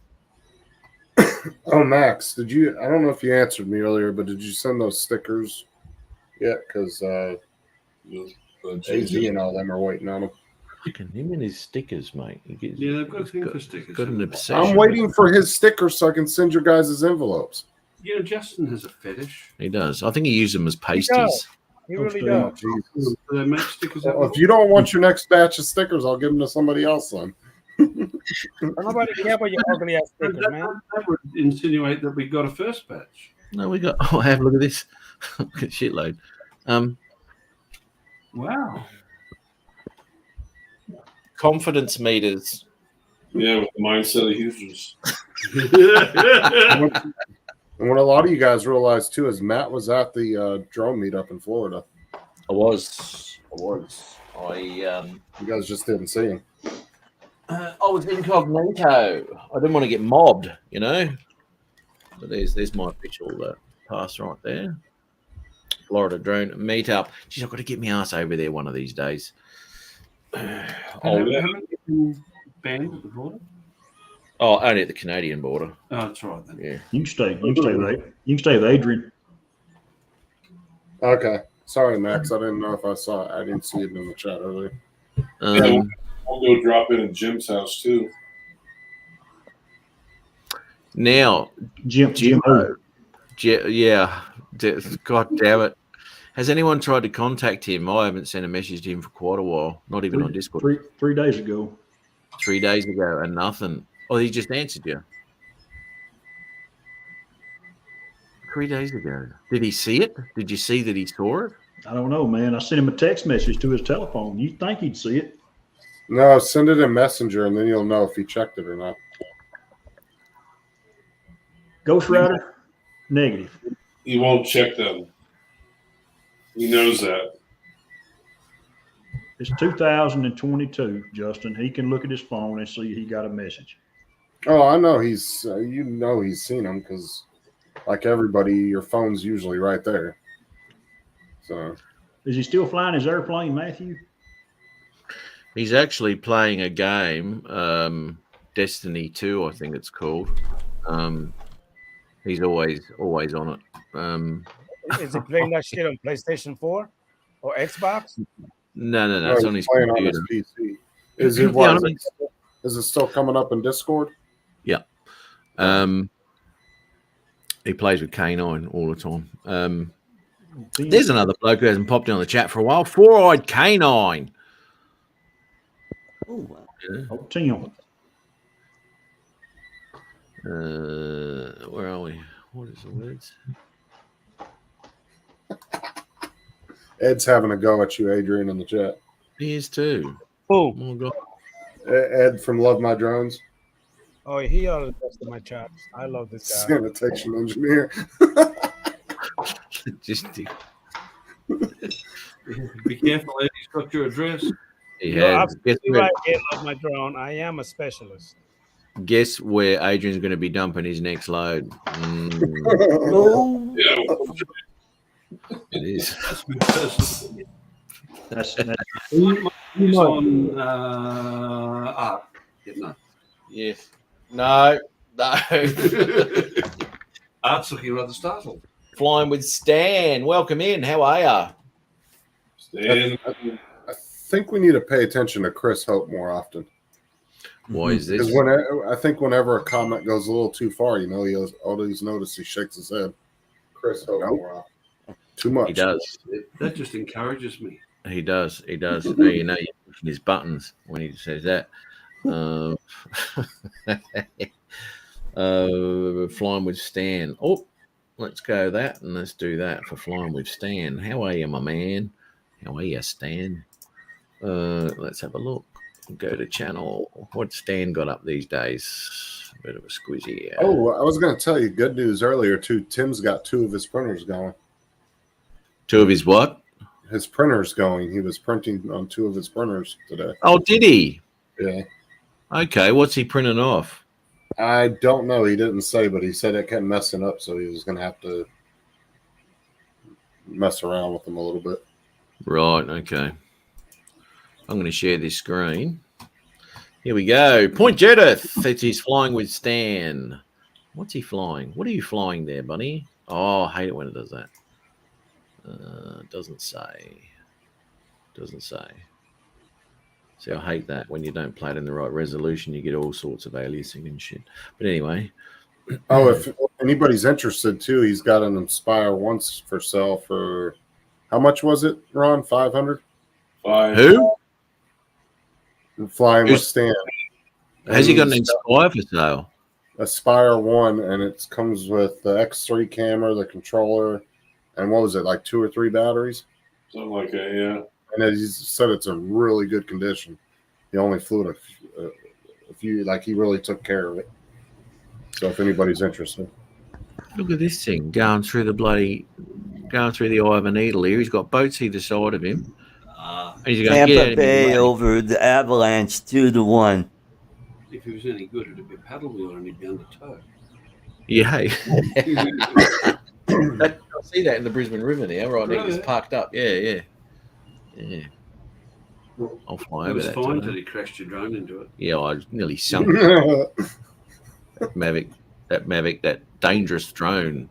Oh, Max, did you? I don't know if you answered me earlier, but did you send those stickers yet? Because AZ and all them are waiting on them. Him and his stickers, mate. Yeah, they've got a thing for stickers. Got an obsession. I'm waiting for his stickers so I can send your guys' envelopes. Yeah, Justin has a fetish. He does. I think he uses them as pasties. He really Oh, does. Jesus. They make stickers. Well, if you don't want your next batch of stickers, I'll give them to somebody else then. Nobody care about your ugly ass stickers, man. That would insinuate that we got a first batch. No, we got. Oh, have a look at this. Look at shitload. Wow. Confidence meters. Yeah, with the mindset of users. And what a lot of you guys realize too is Matt was at the drone meetup in Florida. I was. You guys just didn't see him. I was incognito. I didn't want to get mobbed, you know. But there's my official pass right there. Florida drone meetup. Geez, I've got to get my ass over there one of these days. Haven't you been banned at the border? Oh, only at the Canadian border. Oh, that's right then. Yeah. You can stay with Adrian. Okay. Sorry, Max. I didn't know if I saw it. I didn't see it in the chat earlier. Yeah, we'll go drop in at Jim's house too. Now, Jim. yeah. God damn it. Has anyone tried to contact him? I haven't sent a message to him for quite a while. Not even on Discord. 3 days ago. 3 days ago and nothing. Oh, he just answered you. 3 days ago. Did he see it? Did you see that he saw it? I don't know, man. I sent him a text message to his telephone. You think he'd see it? No, send it in Messenger, and then you'll know if he checked it or not. Ghost Rider, negative. He won't check them. He knows that. It's 2022, Justin. He can look at his phone and see he got a message. Oh, I know he's. He's seen them because, like everybody, your phone's usually right there. So, is he still flying his airplane, Matthew? He's actually playing a game, Destiny 2, I think it's called. He's always on it. Is he playing that shit on PlayStation 4 or Xbox? No. It's on his playing computer. on his PC. Is it? Yeah, is it still coming up in Discord? Yeah. He plays with K9 all the time. There's another bloke who hasn't popped in on the chat for a while. Four-eyed K9. Oh, Tim. Where are we? What is the words? Ed's having a go at you, Adrian, in the chat. He is too. Oh my God. Ed from Love My Drones. Oh, he always best in my chat. I love this guy. Sanitation engineer. Just be careful, Ed. He's got your address. He You're has. absolutely right. I love my drone. I am a specialist. Guess where Adrian's going to be dumping his next load? It is. He's on art. No. Yes. No. Art's looking rather startled. Flying with Stan. Welcome in. How are you? Stan. I think we need to pay attention to Chris Hope more often. Why is this? Because I think whenever a comment goes a little too far, he always notice he shakes his head. Chris Hope more often. Too much. He does. That just encourages me. He does. He does. Now you know you're pushing his buttons when he says that. Flying with Stan. Oh, let's go that and let's do that for Flying with Stan. How are you, my man? How are you, Stan? Let's have a look. Go to channel. What's Stan got up these days? A bit of a squizzy. Oh, I was going to tell you good news earlier too. Tim's got 2 of his printers going. 2 of his what? His printers going. He was printing on 2 of his printers today. Oh, did he? Yeah. Okay, what's he printing off? I don't know. He didn't say, but he said it kept messing up, so he was going to have to mess around with them a little bit. Right, okay. I'm going to share this screen. Here we go. Point Judith. He's flying with Stan. What's he flying? What are you flying there, buddy? Oh, I hate it when it does that. Doesn't say. Doesn't say. See, I hate that when you don't play it in the right resolution. You get all sorts of aliasing and shit. But anyway. Oh, if anybody's interested too, he's got an Inspire once for sale for how much was it, Ron? 500? Who? Flying with Stan. Has he got an Inspire for sale? Aspire 1, and it comes with the X3 camera, the controller, and what was it, like 2 or 3 batteries? Something like that, yeah. And he said it's in really good condition. He only flew it a few, like he really took care of it. So if anybody's interested. Look at this thing going through the eye of a needle here. He's got boats either side of him. He's going, Tampa Bay over the Avalanche 2-1. If he was any good, it'd be a paddle wheel and he'd be under tow. Yeah. I see that in the Brisbane River now, right? Really? It's parked up. Yeah. I'll fly over that. It was fine that he crashed your drone into it. Yeah, I nearly sunk it. that Mavic, that dangerous drone.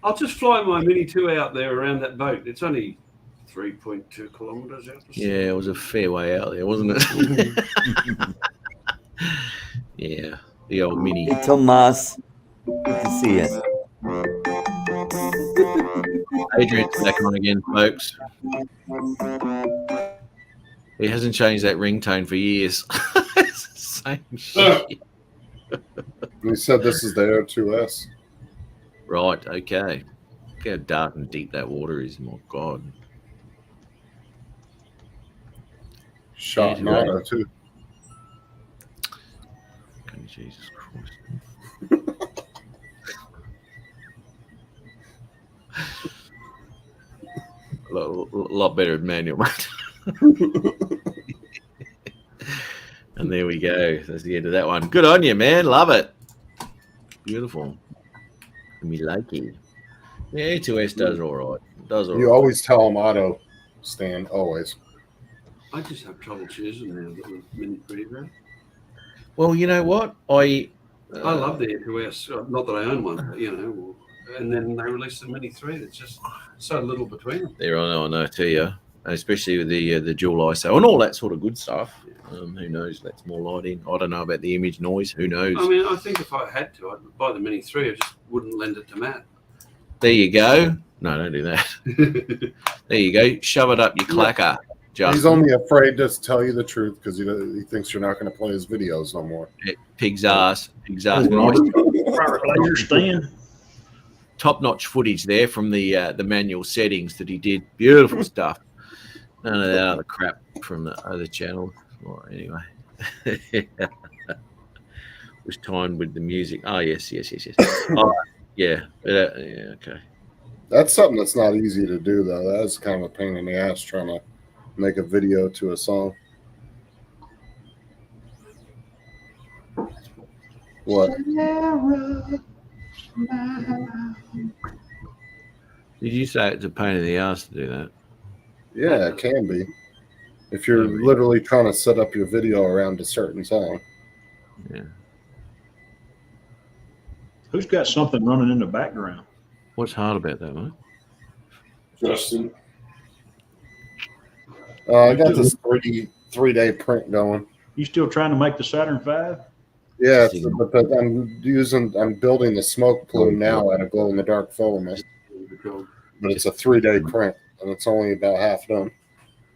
I'll just fly my Mini 2 out there around that boat. It's only 3.2 kilometres out. Yeah, it was a fair way out there, wasn't it? Yeah, the old Mini. Hey, Tomas, good to see you. Adrian's back on again, folks. He hasn't changed that ringtone for years. It's the same shit. He said this is the O2S. Right, okay. Look how dark and deep that water is. My God. Shot Yeah, Nano too. Okay, Jesus Christ. a lot better than manual, mate. And there we go. That's the end of that one. Good on you, man. Love it. Beautiful. We like it. Yeah, A2S does all right. Does all You right. always tell them auto, Stan. Always. I just have trouble choosing now the Mini Pre-Grade. Well, you know what? I love the A2S. Not that I own one, but, you know. And then they released the Mini 3. There's just so little between them. There, I know, I tell you. Especially with the dual ISO and all that sort of good stuff. Who knows? That's more lighting. I don't know about the image noise. Who knows? I mean, I think if I had to, I'd buy the Mini 3. I just wouldn't lend it to Matt. There you go. No, don't do that. There you go. Shove it up your clacker, Justin. He's only afraid to tell you the truth because he thinks you're not going to play his videos no more. Pig's ass. Pig's ass. Top-notch footage there from the manual settings that he did. Beautiful stuff. None of that other crap from the other channel. Well, anyway. Was timed with the music. Oh, yes. Oh, yeah. Yeah, okay. That's something that's not easy to do, though. That's kind of a pain in the ass trying to make a video to a song. What? Did you say it's a pain in the ass to do that? Yeah, it can be. If you're literally trying to set up your video around a certain song. Yeah. Who's got something running in the background? What's hard about that, mate? Justin. I got this 3-day print going. You still trying to make the Saturn V? Yeah, but I'm building the smoke plume now at a glow in the dark filament. But it's a 3-day print and it's only about half done.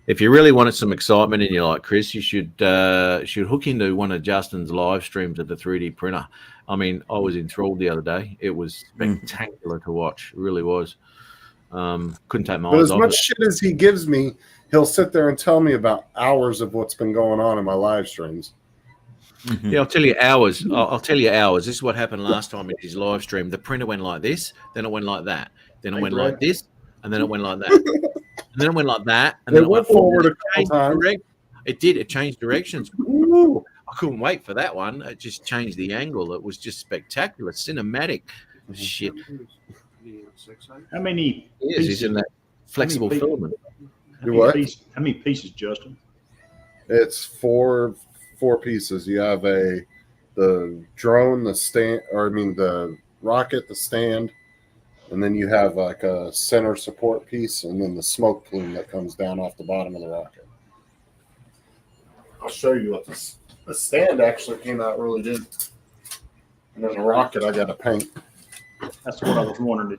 If you really wanted some excitement in your life, Chris, you should hook into one of Justin's live streams of the 3D printer. I mean, I was enthralled the other day. It was spectacular to watch. It really was. Couldn't take my But eyes as off much it. shit as he gives me, he'll sit there and tell me about hours of what's been going on in my live streams. Yeah, I'll tell you hours. I'll tell you hours. This is what happened last time in his live stream. The printer went like this, then it went like that, then it went like this, and then it went like that, and then it went like that, and then it went forward a changed couple times. It did. It changed directions. Ooh, I couldn't wait for that one. It just changed the angle. It was just spectacular, cinematic shit. How many Yes, he's in that flexible filament. Do what? How many pieces, Justin? It's four pieces. You have the drone, the rocket, the stand, and then you have like a center support piece, and then the smoke plume that comes down off the bottom of the rocket. I'll show you what the stand actually came out really good. And then the rocket I got to paint. That's what I was wondering.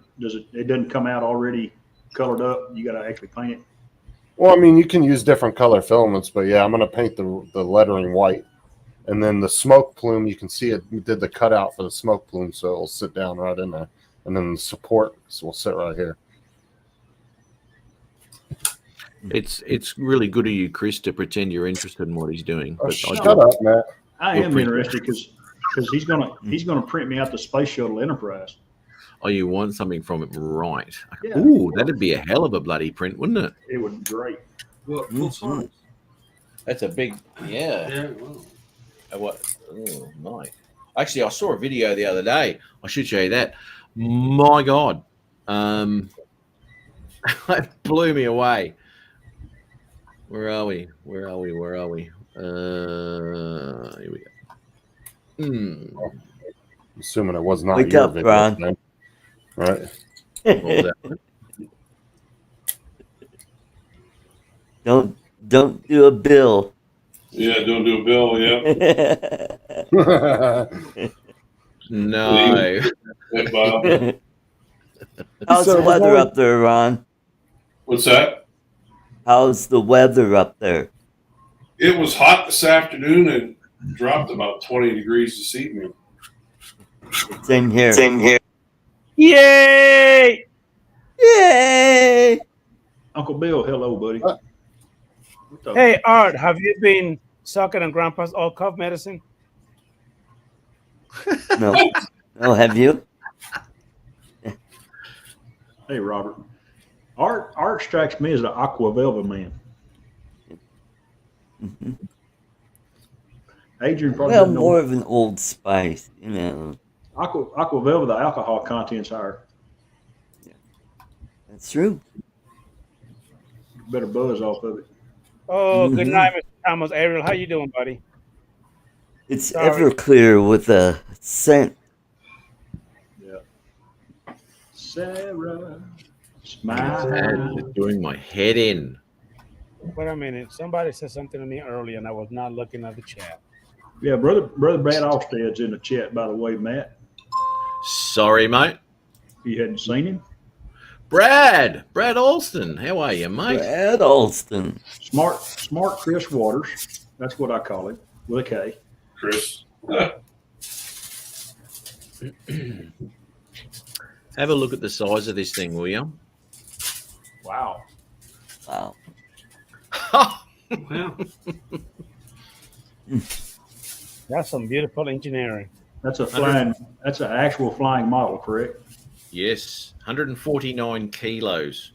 It doesn't come out already colored up? You got to actually paint it? Well, I mean, you can use different color filaments, but yeah, I'm going to paint the lettering white. And then the smoke plume, you can see it did the cutout for the smoke plume, so it'll sit down right in there. And then the support will sit right here. It's really good of you, Chris, to pretend you're interested in what he's doing. Oh, But shut up, Matt. I am interested because he's gonna print me out the Space Shuttle Enterprise. Oh, you want something from it, right? Yeah. Ooh, that'd be a hell of a bloody print, wouldn't it? It would be great. Well, full size. That's a big, yeah. Yeah, well. What? Oh, my. Actually, I saw a video the other day. I should show you that. My God, it blew me away. Where are we? Here we go. Assuming it was not Wake your up, video, Ron. man. Right? What was that? Don't do a bill. Yeah, don't do a bill. Yeah. No. Hey, Bob. How's So the we're weather going- up there, Ron? What's that? How's the weather up there? It was hot this afternoon and dropped about 20 degrees this evening. Same here. Yay! Yay! Uncle Bill, hello, buddy. What's up? Hey, Art, have you been sucking on Grandpa's old cough medicine? No. No, have you? Hey, Robert. Art strikes me as an Aqua Velva man. Mhm. Adrian probably Well, doesn't know. more of an Old Spice, you know. Aqua Velva, the alcohol content's higher. That's true. Better buzz off of it. Oh, good Mhm. night, Mr. Thomas. Ariel, how you doing, buddy? It's Sorry. Everclear with a scent. Yeah. Sarah, It's smile. doing my head in. Wait a minute. Somebody said something to me earlier, and I was not looking at the chat. Yeah, brother Brad Alstead's in the chat, by the way, Matt. Sorry, mate. You hadn't seen him. Brad Alston. How are you, mate? Brad Alston. Smart Chris Waters. That's what I call him, with a K. Chris. Have a look at the size of this thing, will you? Wow. Wow. Wow. That's some beautiful engineering. That's an actual flying model, correct? Yes, 149 kilos.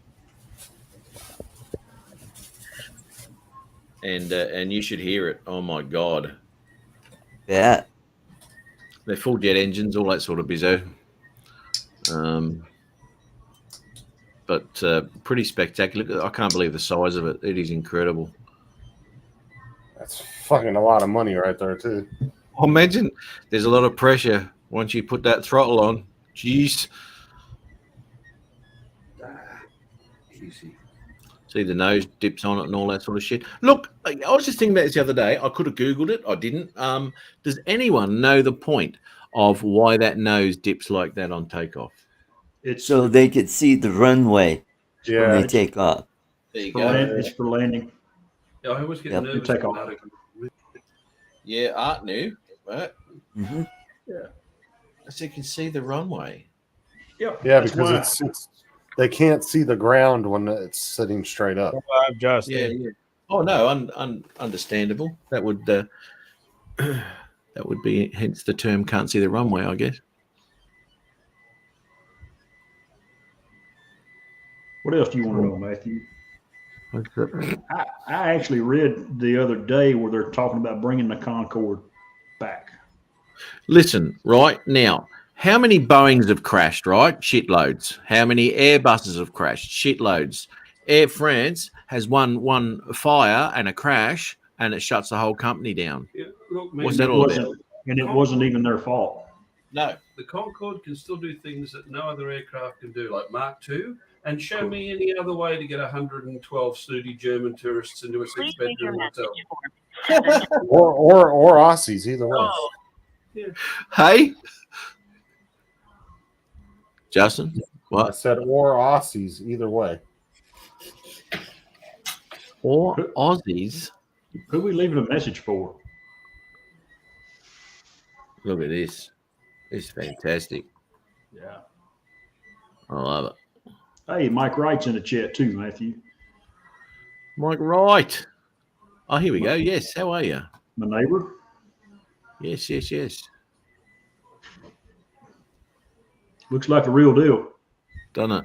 And you should hear it. Oh my God. Yeah. They're full jet engines, all that sort of bizzo. But pretty spectacular. I can't believe the size of it. It is incredible. That's fucking a lot of money right there, too. I imagine there's a lot of pressure once you put that throttle on. Jeez. Easy. See the nose dips on it and all that sort of shit. Look, I was just thinking about this the other day. I could have Googled it. I didn't. Does anyone know the point of why that nose dips like that on takeoff? It's So they could see the runway when Yeah. they take off. There you for go. it's for landing. Yeah, I always get Yep. nervous Take off. about it. Yeah, Art knew. Right? Hmm. So you can see the runway. Yeah, Yeah, that's because why. it's they can't see the ground when it's sitting straight up. Just Yeah, yeah. Oh no, understandable. That would that would be hence the term "can't see the runway," I guess. What else do you want to know, Matthew? I actually read the other day where they're talking about bringing the Concorde back. Listen, right now, how many Boeings have crashed? Right, shitloads. How many Airbuses have crashed? Shitloads. Air France has one fire and a crash, and it shuts the whole company down. Yeah, look, man, What's that all about? And it wasn't even their fault. No. The Concorde can still do things that no other aircraft can do, like Mark II. And show me any other way to get 112 snooty German tourists into a six-bedroom hotel. Or Aussies, either way. Yeah. Hey, Justin, I what? said or Aussies, either way. Or Aussies? Who we leaving a message for? Look at this. It's fantastic. Yeah. I love it. Hey, Mike Wright's in the chat too, Matthew. Mike Wright. Oh, here we go. Yes. How are you? My neighbor. Yes, yes, yes. Looks like the real deal. Done it.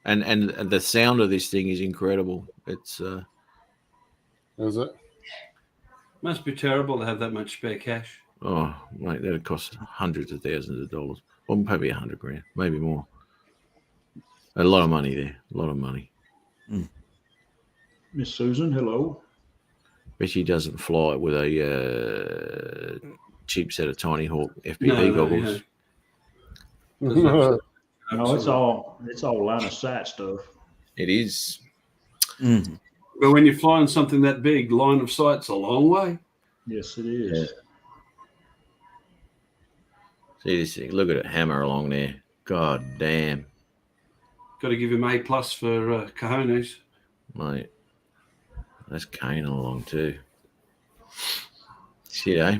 And the sound of this thing is incredible. It's Is it? Must be terrible to have that much spare cash. oh mate, that'd cost hundreds of thousands of dollars. Well, maybe $100,000, maybe more. A lot of money there. A lot of money. Miss Susan, hello. Bet she doesn't fly with a cheap set of Tiny Hawk FPV goggles. No, it's all line of sight stuff. It is. Mhm. But when you're flying something that big, line of sight's a long way. Yes, it is. See this thing. Look at it hammer along there. God damn, Got to give him A+ for cojones. mate. That's Kane along too. Shit, eh?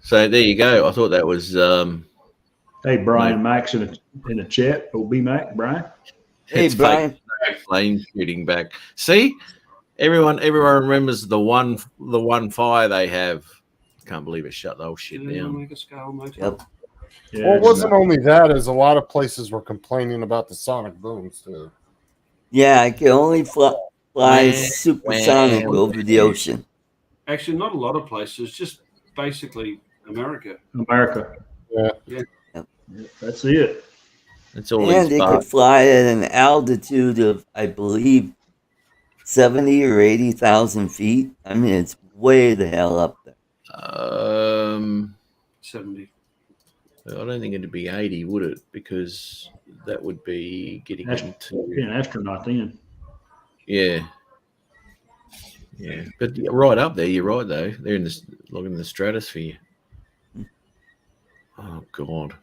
So there you go. I thought that was Hey, Brian Max in the chat. OB Mac, Brian. Hey, it's Brian. fake flame shooting back. See, everyone remembers the one fire they have. Can't believe it shut the whole shit down. Make a skull, mate. Yep. Yeah, Well, it wasn't only that, as a lot of places were complaining about the sonic booms too. Yeah, I can only fly Man, supersonic man. over the ocean. Actually, not a lot of places. Just basically America. America. Yeah. Yeah. Yeah, that's it. It's all And these they could parts. fly at an altitude of, I believe, 70 or 80,000 feet. I mean, it's way the hell up there. 70. I don't think it'd be 80, would it? Because that would be getting into Be an astronaut then. yeah. But right up there, you're right though. They're in the stratosphere. Oh God.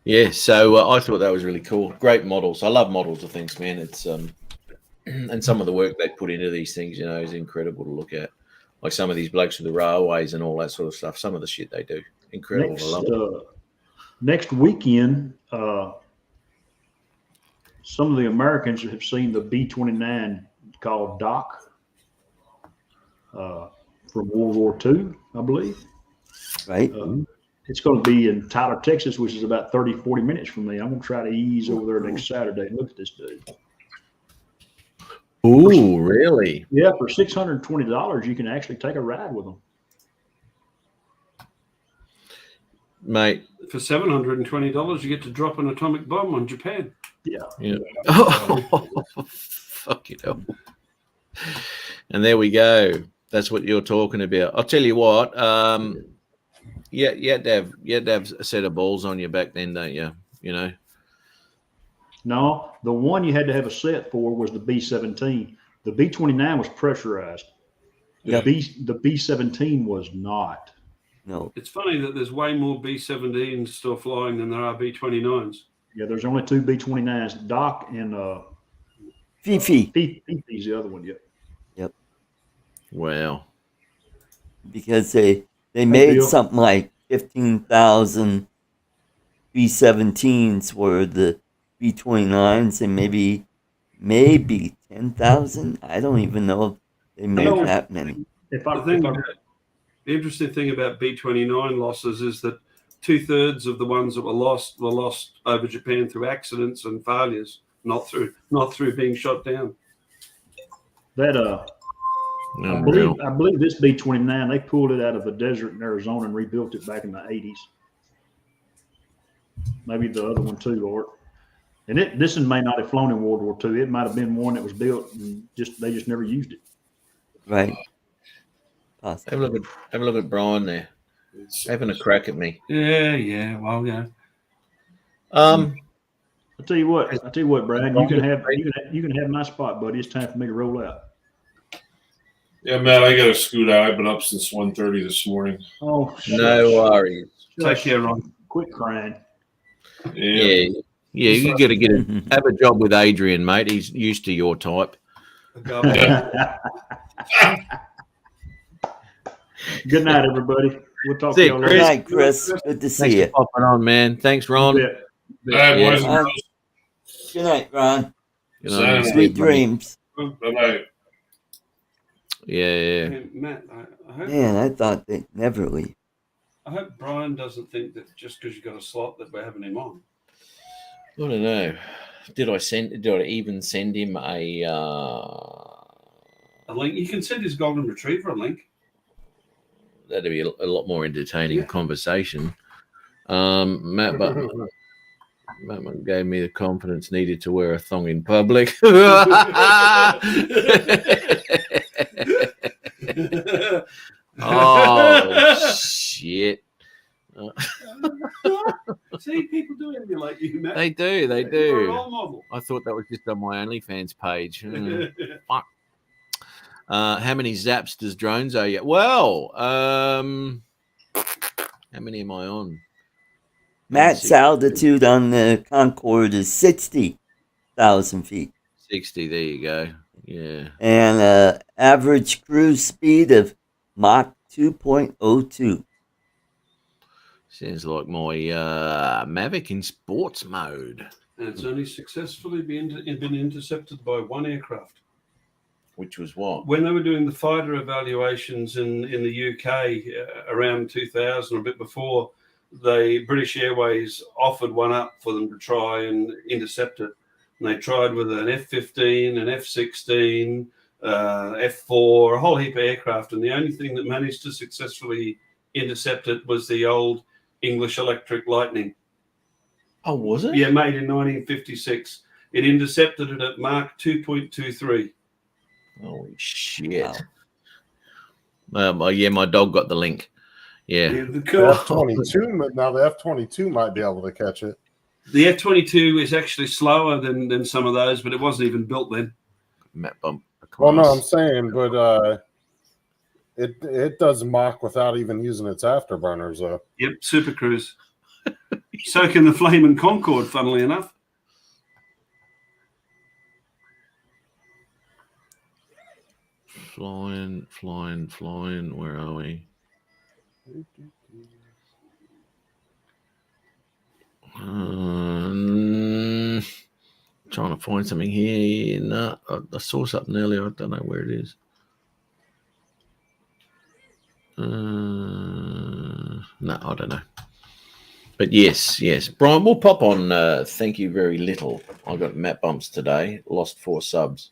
Yeah, so I thought that was really cool. Great models. I love models of things, man. It's and some of the work they put into these things, is incredible to look at. Like some of these blokes with the railways and all that sort of stuff. Some of the shit they do, incredible. I love it. Next weekend, some of the Americans have seen the B-29 called Doc from World War II, I believe. Right. It's going to be in Tyler, Texas, which is about 30, 40 minutes from me. I'm going to try to ease over there next Saturday and look at this dude. Ooh, really? Yeah, for $620, you can actually take a ride with them. Mate. For $720, you get to drop an atomic bomb on Japan. Yeah. Oh, fuck it up. And there we go. That's what you're talking about. I'll tell you what. You had to have a set of balls on your back then, don't you? No, the one you had to have a set for was the B-17. The B-29 was pressurized. The B-17 was not. No. It's funny that there's way more B-17s still flying than there are B-29s. Yeah, there's only two B-29s, Doc and Fifi. Fifi's the other one. Yep. Wow. Because they made something like 15,000 B-17s were the B-29s, and maybe 10,000. I don't even know if they made that many. The interesting thing about B-29 losses is that 2/3 of the ones that were lost over Japan through accidents and failures, not through being shot down. That I believe this B-29, they pulled it out of a desert in Arizona and rebuilt it back in the 80s. Maybe the other one too, Art. And this one may not have flown in World War II. It might have been one that was built and they just never used it. Right. Have a look at Brian there. Having a crack at me. Yeah. Well, yeah. I'll tell you what, Brian. You can have my spot, buddy. It's time for me to roll out. Yeah, Matt, I got to scoot out. I've been up since 1:30 this morning. Oh, no worries. Take care, Ron. Quit crying. Yeah, you got to have a job with Adrian, mate. He's used to your type. Good night, everybody. We'll talk See to you, y'all Chris. later. Good night, Chris. Good to see Thanks you. for popping on, man. Thanks, Ron. Good Good night, Ron. Good night. Sweet dreams. Bye-bye. Yeah. Hey, Matt, I hope, Man, I thought they'd never leave. I hope Brian doesn't think that just because you got a slot that we're having him on. I don't know. Did I even send him a link? You can send his golden retriever a link. That'd be a lot more entertaining conversation. Matt gave me the confidence needed to wear a thong in public. Oh shit! See, people do emulate you, Matt. They do. You're a do. role model. I thought that was just on my OnlyFans page. Fuck. How many zaps does drones owe you? Well, how many am I on? Max altitude on the Concorde is 60,000 feet. 60. There you go. Yeah. And average cruise speed of Mach 2.02. Sounds like my Mavic in sports mode. And it's only successfully been intercepted by one aircraft. Which was what? When they were doing the fighter evaluations in the UK around 2000 or a bit before, British Airways offered one up for them to try and intercept it. And they tried with an F-15, an F-16, F-4, a whole heap of aircraft. And the only thing that managed to successfully intercept it was the old English Electric Lightning. Oh, was it? Yeah, made in 1956. It intercepted it at Mach 2.23. Holy shit. Yeah, my dog got the link. Yeah. The F-22, now the F-22 might be able to catch it. The F-22 is actually slower than some of those, but it wasn't even built then. Matt bump. Well, no, I'm saying, but it does Mach without even using its afterburners, though. Yep, Super Cruise. So can the Flaming Concorde, funnily enough. Flying. Where are we? Trying to find something here. No, I saw something earlier. I don't know where it is. No, I don't know. But yes. Brian, we'll pop on. Thank you very little. I got Matt bumps today. Lost 4 subs.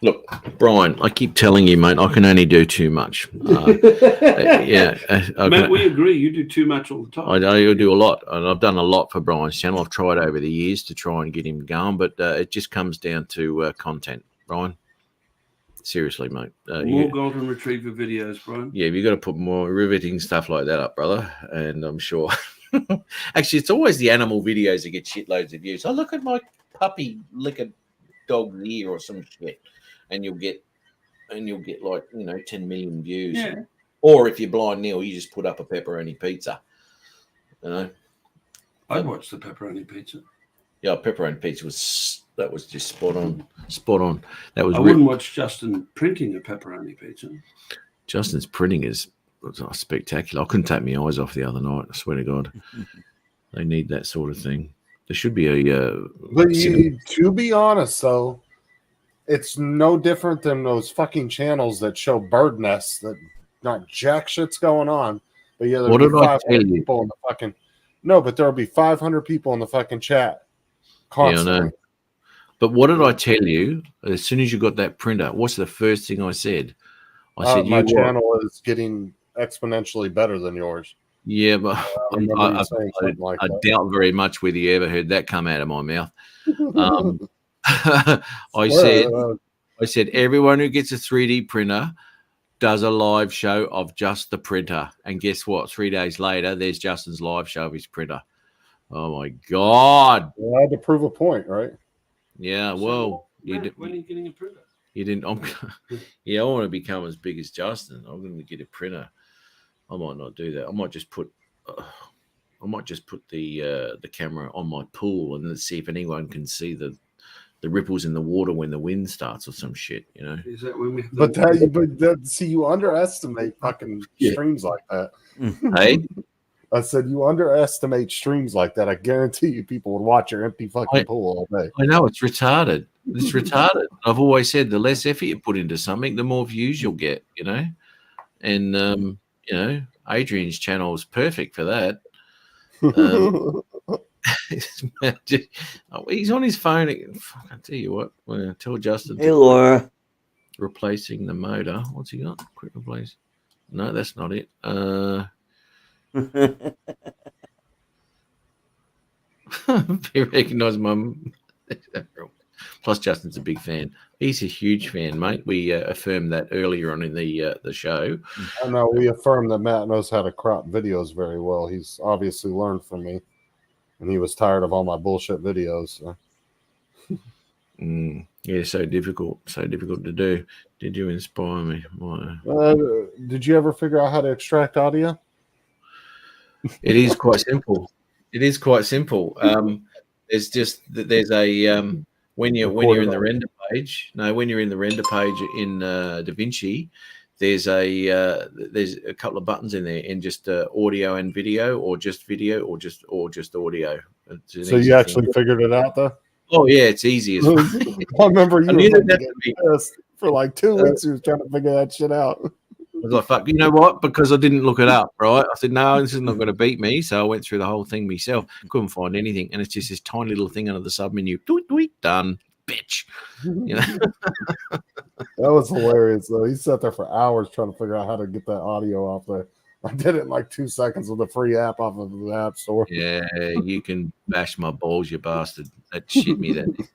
Look, Brian, I keep telling you, mate, I can only do too much. Matt, we agree. You do too much all the time. I do a lot, and I've done a lot for Brian's channel. I've tried over the years to try and get him going, but it just comes down to content, Brian. Seriously, mate. More golden retriever videos, Brian. Yeah, you've got to put more riveting stuff like that up, brother, and I'm sure. Actually, it's always the animal videos that get shitloads of views. Oh, look at my puppy lick a dog's ear or some shit. And you'll get like 10 million views. Yeah. Or if you're blind Neil, you just put up a pepperoni pizza. You know. I watched the pepperoni pizza. Yeah, pepperoni pizza was just spot on. That was. I wouldn't watch Justin printing a pepperoni pizza. Justin's printing is spectacular. I couldn't take my eyes off the other night. I swear to God, they need that sort of thing. There should be a. But to be honest, though. It's no different than those fucking channels that show bird nests that not jack shit's going on. But yeah, there'll be 500 people in the fucking but there'll be 500 people in the fucking chat constantly. Yeah, I know. But what did I tell you? As soon as you got that printer, what's the first thing I said? I said my channel is getting exponentially better than yours. Yeah, but I doubt very much whether you ever heard that come out of my mouth. I said everyone who gets a 3D printer does a live show of just the printer, and guess what? 3 days later, there's Justin's live show of his printer. Oh my God! Well, I had to prove a point, right? Yeah. Well, when are you getting a printer? You didn't. I want to become as big as Justin. I'm going to get a printer. I might not do that. I might just put. The camera on my pool and let's see if anyone can see the ripples in the water when the wind starts or some shit, you know. Is that when we? See, you underestimate fucking streams like that. Hey, I said you underestimate streams like that. I guarantee you, people would watch your empty fucking pool all day. I know it's retarded. It's retarded. I've always said the less effort you put into something, the more views you'll get, you know. And Adrian's channel is perfect for that. He's on his phone again. I tell you what, I'm going to tell Justin. Hey, Laura. Replacing the motor. What's he got? Quick replace. No, that's not it. He recognised Mum. Plus, Justin's a big fan. He's a huge fan, mate. We affirmed that earlier on in the show. I know we affirmed that Matt knows how to crop videos very well. He's obviously learned from me, and he was tired of all my bullshit videos. So. Yeah, so difficult to do. Did you inspire me? Did you ever figure out how to extract audio? It is quite simple. It is quite simple. There's a when you're in the render page. No, when you're in the render page in DaVinci, there's a couple of buttons in there, and just audio and video, or just video, or just audio. So you actually figured it out, though? Oh yeah, it's easy as. I remember you were getting pissed for like 2 weeks. You was trying to figure that shit out. I was like, fuck, you know what? Because I didn't look it up, right? I said, no, this is not going to beat me. So I went through the whole thing myself. Couldn't find anything. And it's just this tiny little thing under the sub menu. Tweet, tweet, done. Bitch. You know? That was hilarious, though. He sat there for hours trying to figure out how to get that audio off there. I did it in like 2 seconds with a free app off of the App Store. Yeah, you can bash my balls, you bastard. That shit me that.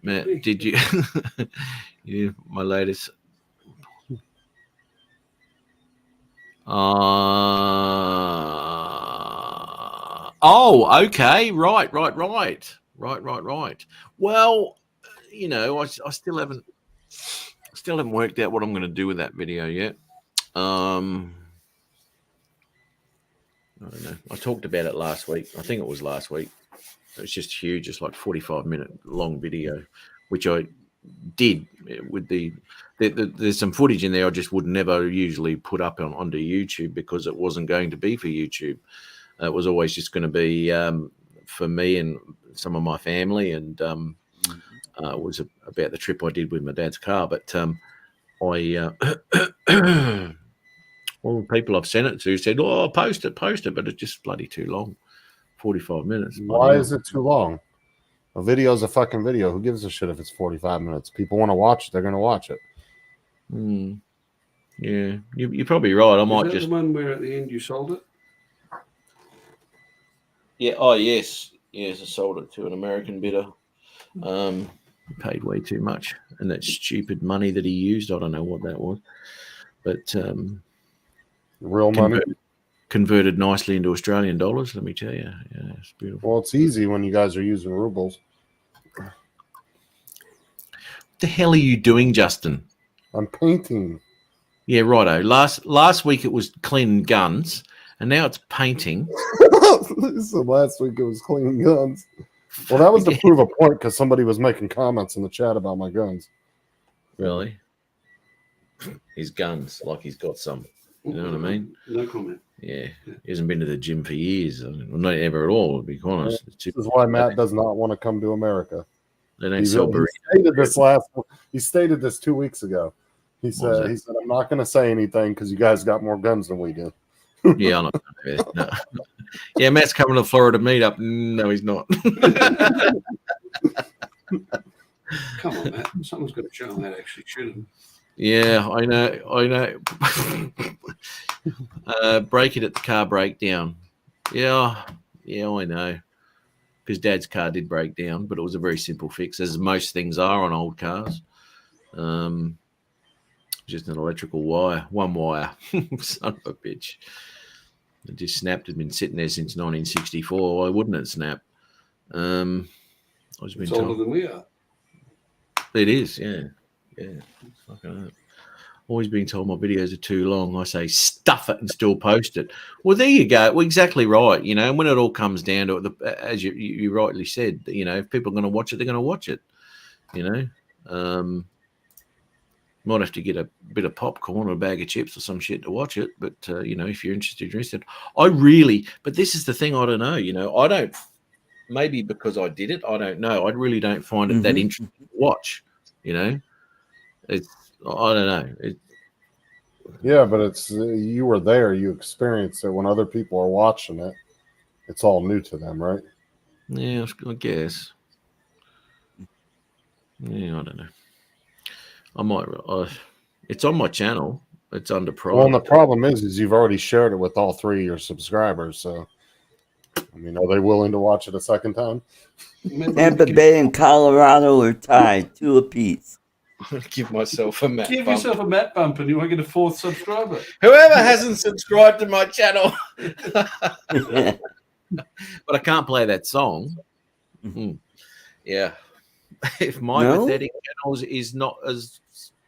Man, did you? Yeah, my latest. Oh, okay. Right. Well, you know, I still haven't worked out what I'm going to do with that video yet. I don't know. I talked about it last week. I think it was last week. It's just huge. It's like 45-minute long video, which I did with there's some footage in there I just would never usually put up onto YouTube because it wasn't going to be for YouTube. It was always just going to be for me and some of my family, and it was about the trip I did with my dad's car. But all the people I've sent it to said, "Oh, post it," but it's just bloody too long. 45 minutes. Why is it too long? A video is a fucking video. Who gives a shit if it's 45 minutes? People want to watch it. They're going to watch it. Yeah, you're probably right. I might Is that just. the one where at the end you sold it? Yeah. Oh, yes. Yes, I sold it to an American bidder. He paid way too much, and that stupid money that he used, I don't know what that was, but real money converted nicely into Australian dollars. Let me tell you, yeah, it's beautiful. Well, it's easy when you guys are using rubles. What the hell are you doing, Justin? I'm painting. Yeah, righto. Last week it was cleaning guns, and now it's painting. So last week it was cleaning guns. Well, that was to prove a point because somebody was making comments in the chat about my guns. Really? His guns, like he's got some. You know what I mean? No comment. Yeah, he hasn't been to the gym for years. I mean, not ever at all, to be honest. This is why Matt does not want to come to America. They don't sell burritos. He stated this 2 weeks ago. He said, I'm not going to say anything because you guys got more guns than we do. Yeah, I'm not going to do that. No. Yeah, Matt's coming to Florida meetup. No, he's not. Come on, Matt. Someone's got to show him that actually shooting. Yeah, I know. Break it at the car breakdown. Yeah, I know. Because Dad's car did break down, but it was a very simple fix, as most things are on old cars. Just an electrical wire, one wire. Son of a bitch. It just snapped. Had been sitting there since 1964. Why wouldn't it snap? I was It's older than we are. It is, yeah. Fucking always being told my videos are too long. I say stuff it and still post it. Well, there you go. Well, exactly right. You know, when it all comes down to it, as you rightly said, you know, if people are going to watch it, they're going to watch it. You know, might have to get a bit of popcorn or a bag of chips or some shit to watch it. But you know, if you're interested. But this is the thing. I don't know. You know, I don't. Maybe because I did it, I don't know. I really don't find it that interesting to watch. You know, I don't know. Yeah, but it's you were there, you experienced it. When other people are watching it, it's all new to them, right? Yeah, I guess. Yeah, I don't know. I might. It's on my channel. It's under private. Well, and the problem is you've already shared it with all 3 of your subscribers. So, I mean, are they willing to watch it a second time? Tampa Bay and Colorado are tied 2 apiece. Give myself a Matt Give bump. yourself a Matt bump and you won't get a 4th subscriber. Whoever hasn't subscribed to my channel. But I can't play that song. Yeah. If my pathetic channel is not as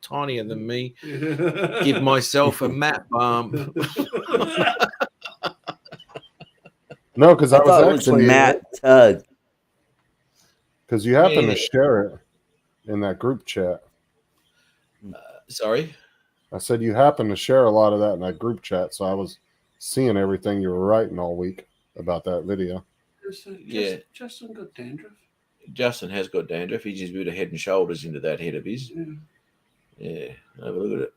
tinier than me, give myself a Matt bump. No, because I was thought it was a actually Matt Tug. because you happen Yeah. to share it in that group chat. Sorry. I said you happen to share a lot of that in that group chat, so I was seeing everything you were writing all week about that video. Yeah. Justin got dandruff. Justin has got dandruff. He's just a bit of head and shoulders into that head of his. Yeah. Have a look at it.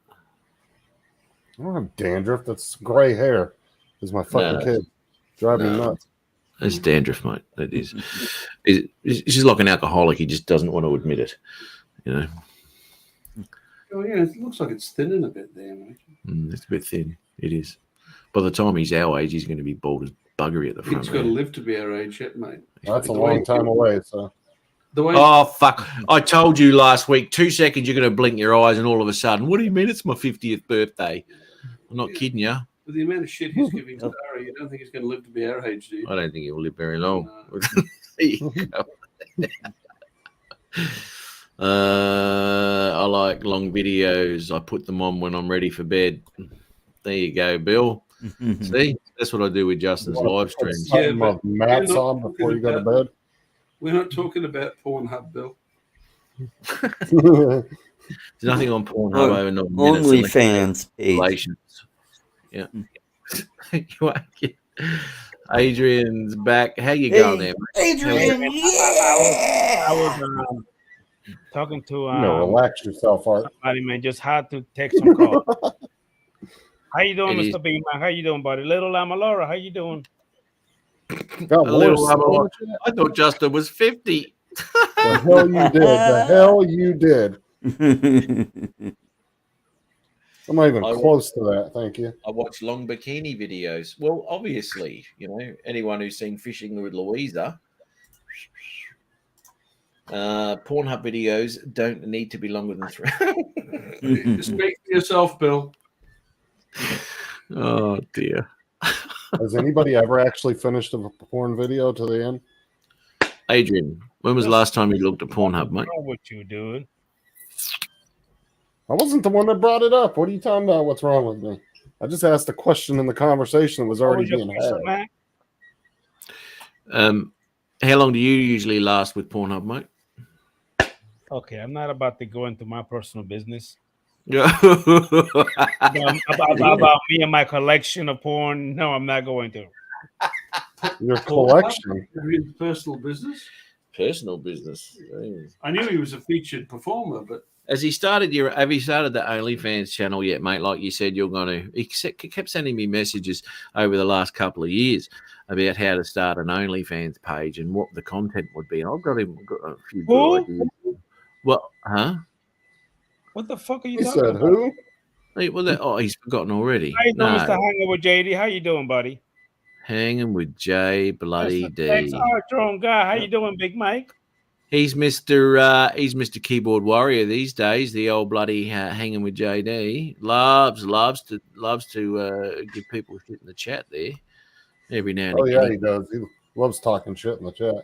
I don't have dandruff. That's gray hair. Is my fucking No. kid driving me No. nuts? It's dandruff, mate. That is. He's just like an alcoholic. He just doesn't want to admit it. You know, Oh yeah, it looks like it's thinning a bit there, mate. It's a bit thin. It is. By the time he's our age, he's going to be bald as buggery at the front. He's got to man. live to be our age yet, mate. That's a The way- long time away. So The way Oh, fuck. I told you last week, 2 seconds, you're going to blink your eyes, and all of a sudden, what do you mean it's my 50th birthday? I'm not kidding you. with the amount of shit he's giving to Dara, you don't think he's going to live to be our age, do you? I don't think he'll live very long. There you go. I like long videos. I put them on when I'm ready for bed. There you go, Bill. See, that's what I do with Justin's live streams. something with Matt's on before you go to bed. We're not talking about Pornhub, Bill. There's nothing on Pornhub over 9 minutes. OnlyFans page. Relations. Yeah. You are- Adrian's back. How you going there, mate? Adrian, I was talking to relax yourself, Art. somebody, man. Just had to take some call. How you doing, It is. Mr. Big Man? How you doing, buddy? Little Lama Laura, how you doing? Got A little more rubber- stuff. I thought Justin was 50. The hell you did. The hell you did. I'm not even I- close to that. Thank you. I watch long bikini videos. Well, obviously, you know, anyone who's seen Fishing with Louisa, Pornhub videos don't need to be longer than 3. Speak for yourself, Bill. Oh dear. Has anybody ever actually finished a porn video to the end? Adrian, when was the last time you looked at Pornhub, mate? Know what you doing? I wasn't the one that brought it up. What are you talking about? What's wrong with me? I just asked a question in the conversation that was What already was your being question, had. man? How long do you usually last with Pornhub, mate? Okay, I'm not about to go into my personal business. Yeah. about me and my collection of porn. No, I'm not going to. Your collection. His personal business. Personal business. I knew he was a featured performer, but Have you started the OnlyFans channel yet, mate? Like you said, you're going to. He kept sending me messages over the last couple of years about how to start an OnlyFans page and what the content would be. And I've got a few Who? good ideas. What? Huh? What the fuck are you He talking said about? who? Hey, well, he's forgotten already. How you doing, No, Mr. Hanging with JD? How you doing, buddy? hanging with J Bloody D. Ex-Drone guy. How you doing, Big Mike? He's Mr. Keyboard Warrior these days. The old bloody hanging with JD loves to give people shit in the chat there every now and Oh, yeah, again. he does. He loves talking shit in the chat.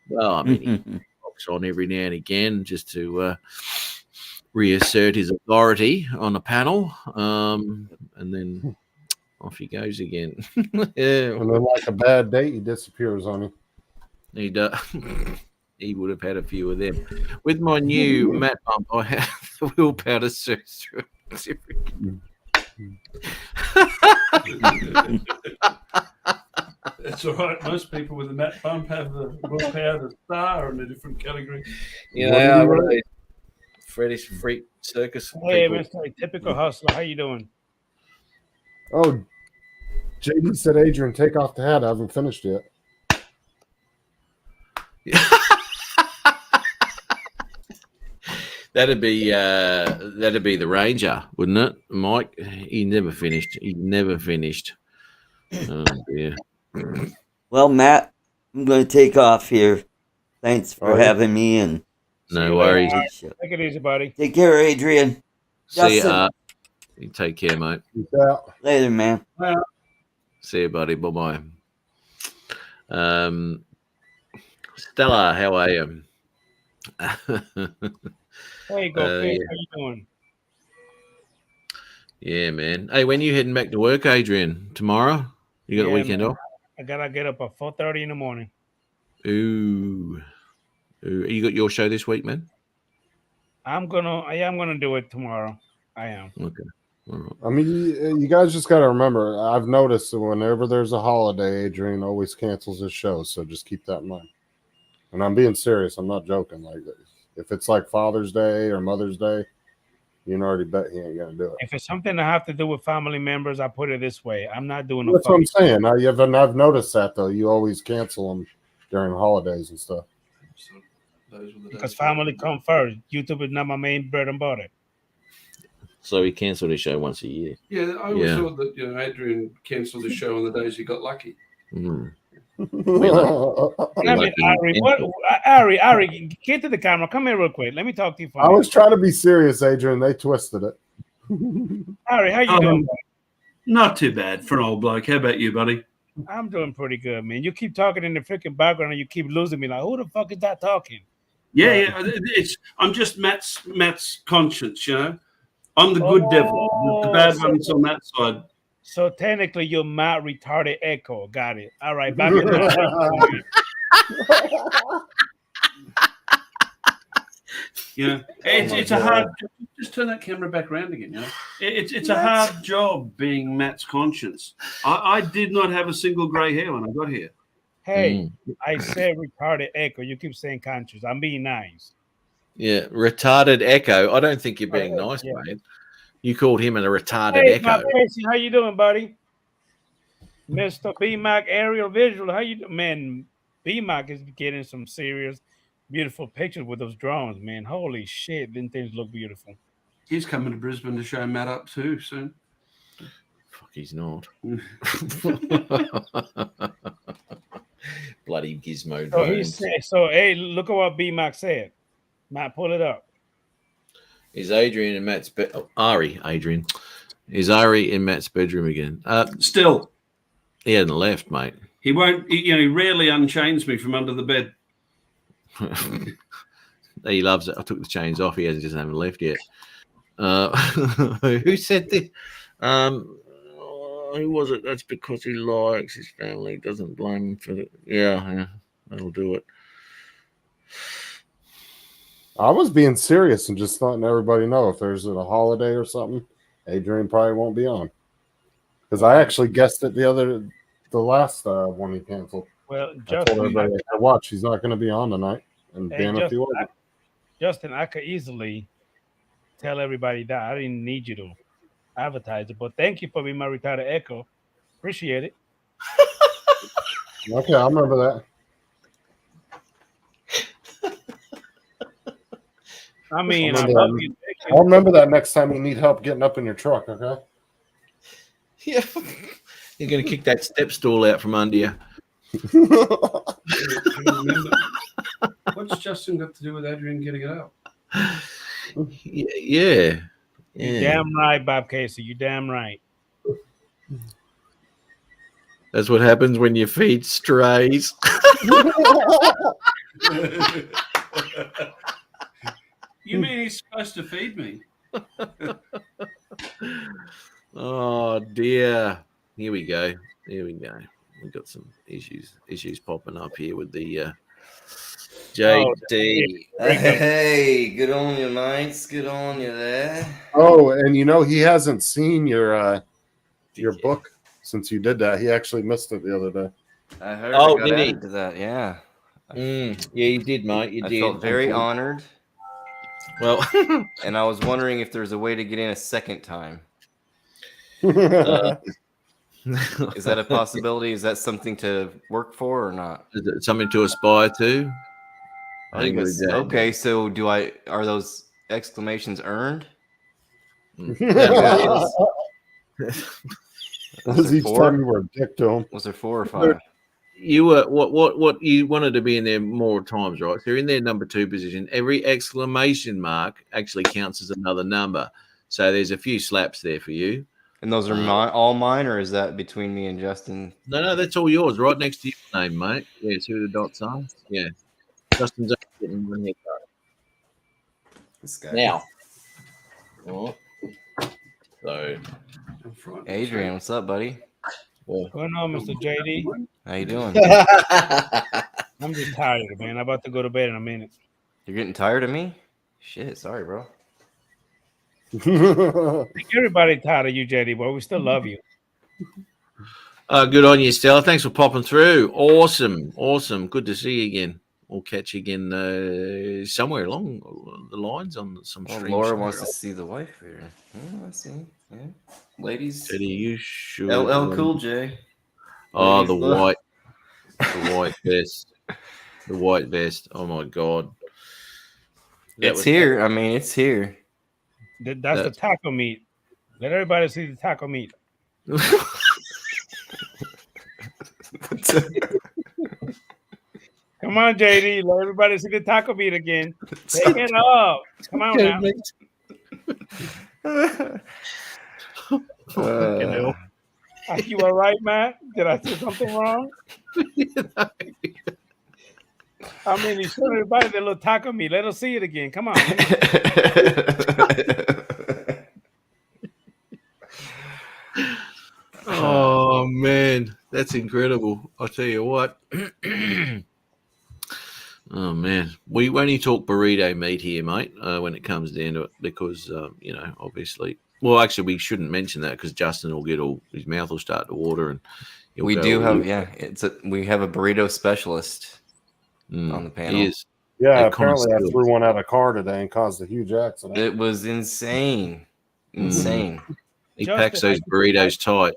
Well, I mean, he pops on every now and again just to reassert his authority on a panel, and then off he goes again. Yeah, And then, like a bad date, he disappears on you. he does. He would have had a few of them. With my new mat bump, I have the willpower search. that's all right. Most people with a mat bump have the willpower to star in a different category. You What do know, you one of rate? these Freddy's freak circus Hey, people. Mr. Typical Hustler. How you doing? Oh, JD said, Adrian, take off the hat. I haven't finished yet. That'd be the Ranger, wouldn't it, Mike? He never finished. Oh dear. Well, Matt, I'm going to take off here. Thanks for All right. having me, and No worries. Take it easy, buddy. take care, Adrian. See Justin. ya. You take care, mate. Peace out. Later, man. See you, buddy. Bye bye. Stella, how are you? Hey, go Fish. yeah. How you doing? Yeah, man. Hey, when you heading back to work, Adrian? Tomorrow? You got Yeah, the weekend man. off? I gotta get up at 4:30 in the morning. Ooh. You got your show this week, man? I am gonna do it tomorrow. I am. Okay. All right. I mean, you guys just got to remember. I've noticed that whenever there's a holiday, Adrian always cancels his show. So just keep that in mind. And I'm being serious. I'm not joking. Like, if it's like Father's Day or Mother's Day, you can already bet he ain't gonna do it. If it's something I have to do with family members, I put it this way: I'm not doing. That's what I'm saying. I've noticed that though. You always cancel them during holidays and stuff. Because family come first. YouTube is not my main bread and butter. So he cancelled his show once a year. Yeah, I always thought that Adrian cancelled his show on the days he got lucky. Mm. I mean, Ari, get to the camera. Come here real quick. Let me talk to you for a I minute. was trying to be serious, Adrian. They twisted it. Ari, how you doing? Not too bad for an old bloke. How about you, buddy? I'm doing pretty good, man. You keep talking in the freaking background and you keep losing me. Like, who the fuck is that talking? Yeah. I'm just Matt's conscience, you know. I'm the good devil. The bad one's on that side. So technically, you're Matt retarded echo. Got it. All right, back in the You know, it's a hard. Just turn that camera back around again. You know, it's a hard job being Matt's conscience. I did not have a single grey hair when I got here. Hey, I said retarded echo. You keep saying conscious. I'm being nice. Yeah, retarded echo. I don't think you're being nice, mate. You called him a retarded Hey, echo. my Casey, how you doing, buddy? Mr. B-Mac Aerial Visual, how you doing? Man, B-Mac is getting some serious, beautiful pictures with those drones, man. Holy shit, them things look beautiful. He's coming to Brisbane to show Matt up too soon. Fuck, he's not. Bloody gizmo So he drones. said, hey, look at what B-Mac said. Matt, pull it up. Is Adrian in Matt's bed? Oh, Ari, Adrian. Is Ari in Matt's bedroom again? Still. He hadn't left, mate. He won't. He rarely unchains me from under the bed. He loves it. I took the chains off. He just haven't left yet. Who said this? Who was it? That's because he likes his family. Doesn't blame him for it. Yeah, that'll do it. I was being serious and just letting everybody know if there's a holiday or something, Adrian probably won't be on. Because I actually guessed it the last one he canceled. Well, I told everybody, watch, he's not going to be on tonight. And Hey, damn if he wasn't. Justin, I could easily tell everybody that. I didn't need you to advertise it, but thank you for being my retarded echo. Appreciate it. Okay, I remember that. I mean, I'll remember that next time you need help getting up in your truck, okay? Yeah. You're going to kick that step stool out from under you. What's Justin got to do with Adrian getting it out? Yeah. You damn right, Bob Casey. You damn right. That's what happens when you feed strays. You mean he's supposed to feed me? Oh dear. Here we go. We've got some issues popping up here with the JD. Hey, good on you, mates. Good on you there. Oh, and he hasn't seen your book since you did that. He actually missed it the other day. I heard Oh, I got did he? added to that, yeah. Yeah, you did, mate. You I did. felt very honored. Well, and I was wondering if there's a way to get in a second time. Is that a possibility? Is that something to work for or not? Is it something to aspire to? I think it's, okay, so are those exclamations earned? Because each time you were a dick to him. Was there 4 or 5? You were what you wanted to be in there more times, right? So you're in their number 2 position. Every exclamation mark actually counts as another number. So there's a few slaps there for you. And those are all mine, or is that between me and Justin? No, that's all yours, right next to your name, mate. Yeah, see where the dots are? Yeah. Justin's getting one here. This guy. Now. Oh. So. Adrian, what's up, buddy? Well, Going on, Mr. JD? How you doing? I'm just tired, man. I'm about to go to bed in a minute. You're getting tired of me? Shit, sorry, bro. Everybody tired of you, JD, but we still love you. Good on you, Stella. Thanks for popping through. Awesome. Good to see you again. We'll catch you again somewhere along the lines on some Well, stream. Laura wants to see the wife here. I see. Yeah. Ladies. Eddie, you should. LL Cool J. Oh, Ladies love. the white vest. The white vest. Oh my God. It's here. I mean, it's here. That's the taco meat. Let everybody see the taco meat. Come on, JD. Let everybody see the taco meat again. Take it up. Come on now. Are you all right, Matt? Did I say something wrong? I mean, you showed everybody that little taco meat. Let us see it again. Come on. Oh man, that's incredible! I'll tell you what. Oh man, we only talk burrito meat here, mate. When it comes down to it, because obviously, well, actually, we shouldn't mention that because Justin will get his mouth will start to water, and we do have we have a burrito specialist on the panel. He is. Yeah, apparently I threw one out of a car today and caused a huge accident. It was insane. Insane. He packs those burritos tight.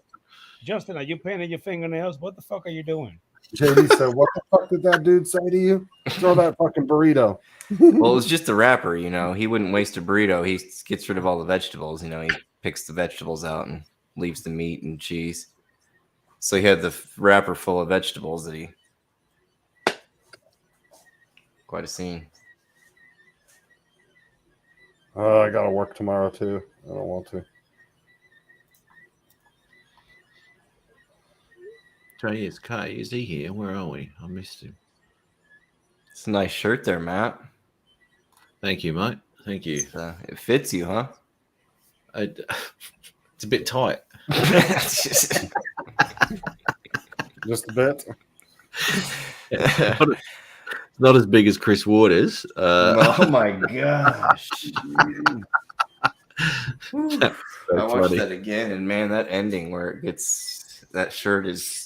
Justin, are you painting your fingernails? What the fuck are you doing? JD said, "What the fuck did that dude say to you? Throw that fucking burrito." Well, it was just the wrapper, He wouldn't waste a burrito. He gets rid of all the vegetables. He picks the vegetables out and leaves the meat and cheese. So he had the wrapper full of vegetables that he. Quite a scene. I gotta work tomorrow too. I don't want to. JSK, is he here? Where are we? I missed him. It's a nice shirt there, Matt. Thank you, mate. Thank you. It fits you, huh? It's a bit tight. Just a bit. Not as big as Chris Waters. Oh my gosh. I watched that again, and man, that ending where it gets that shirt is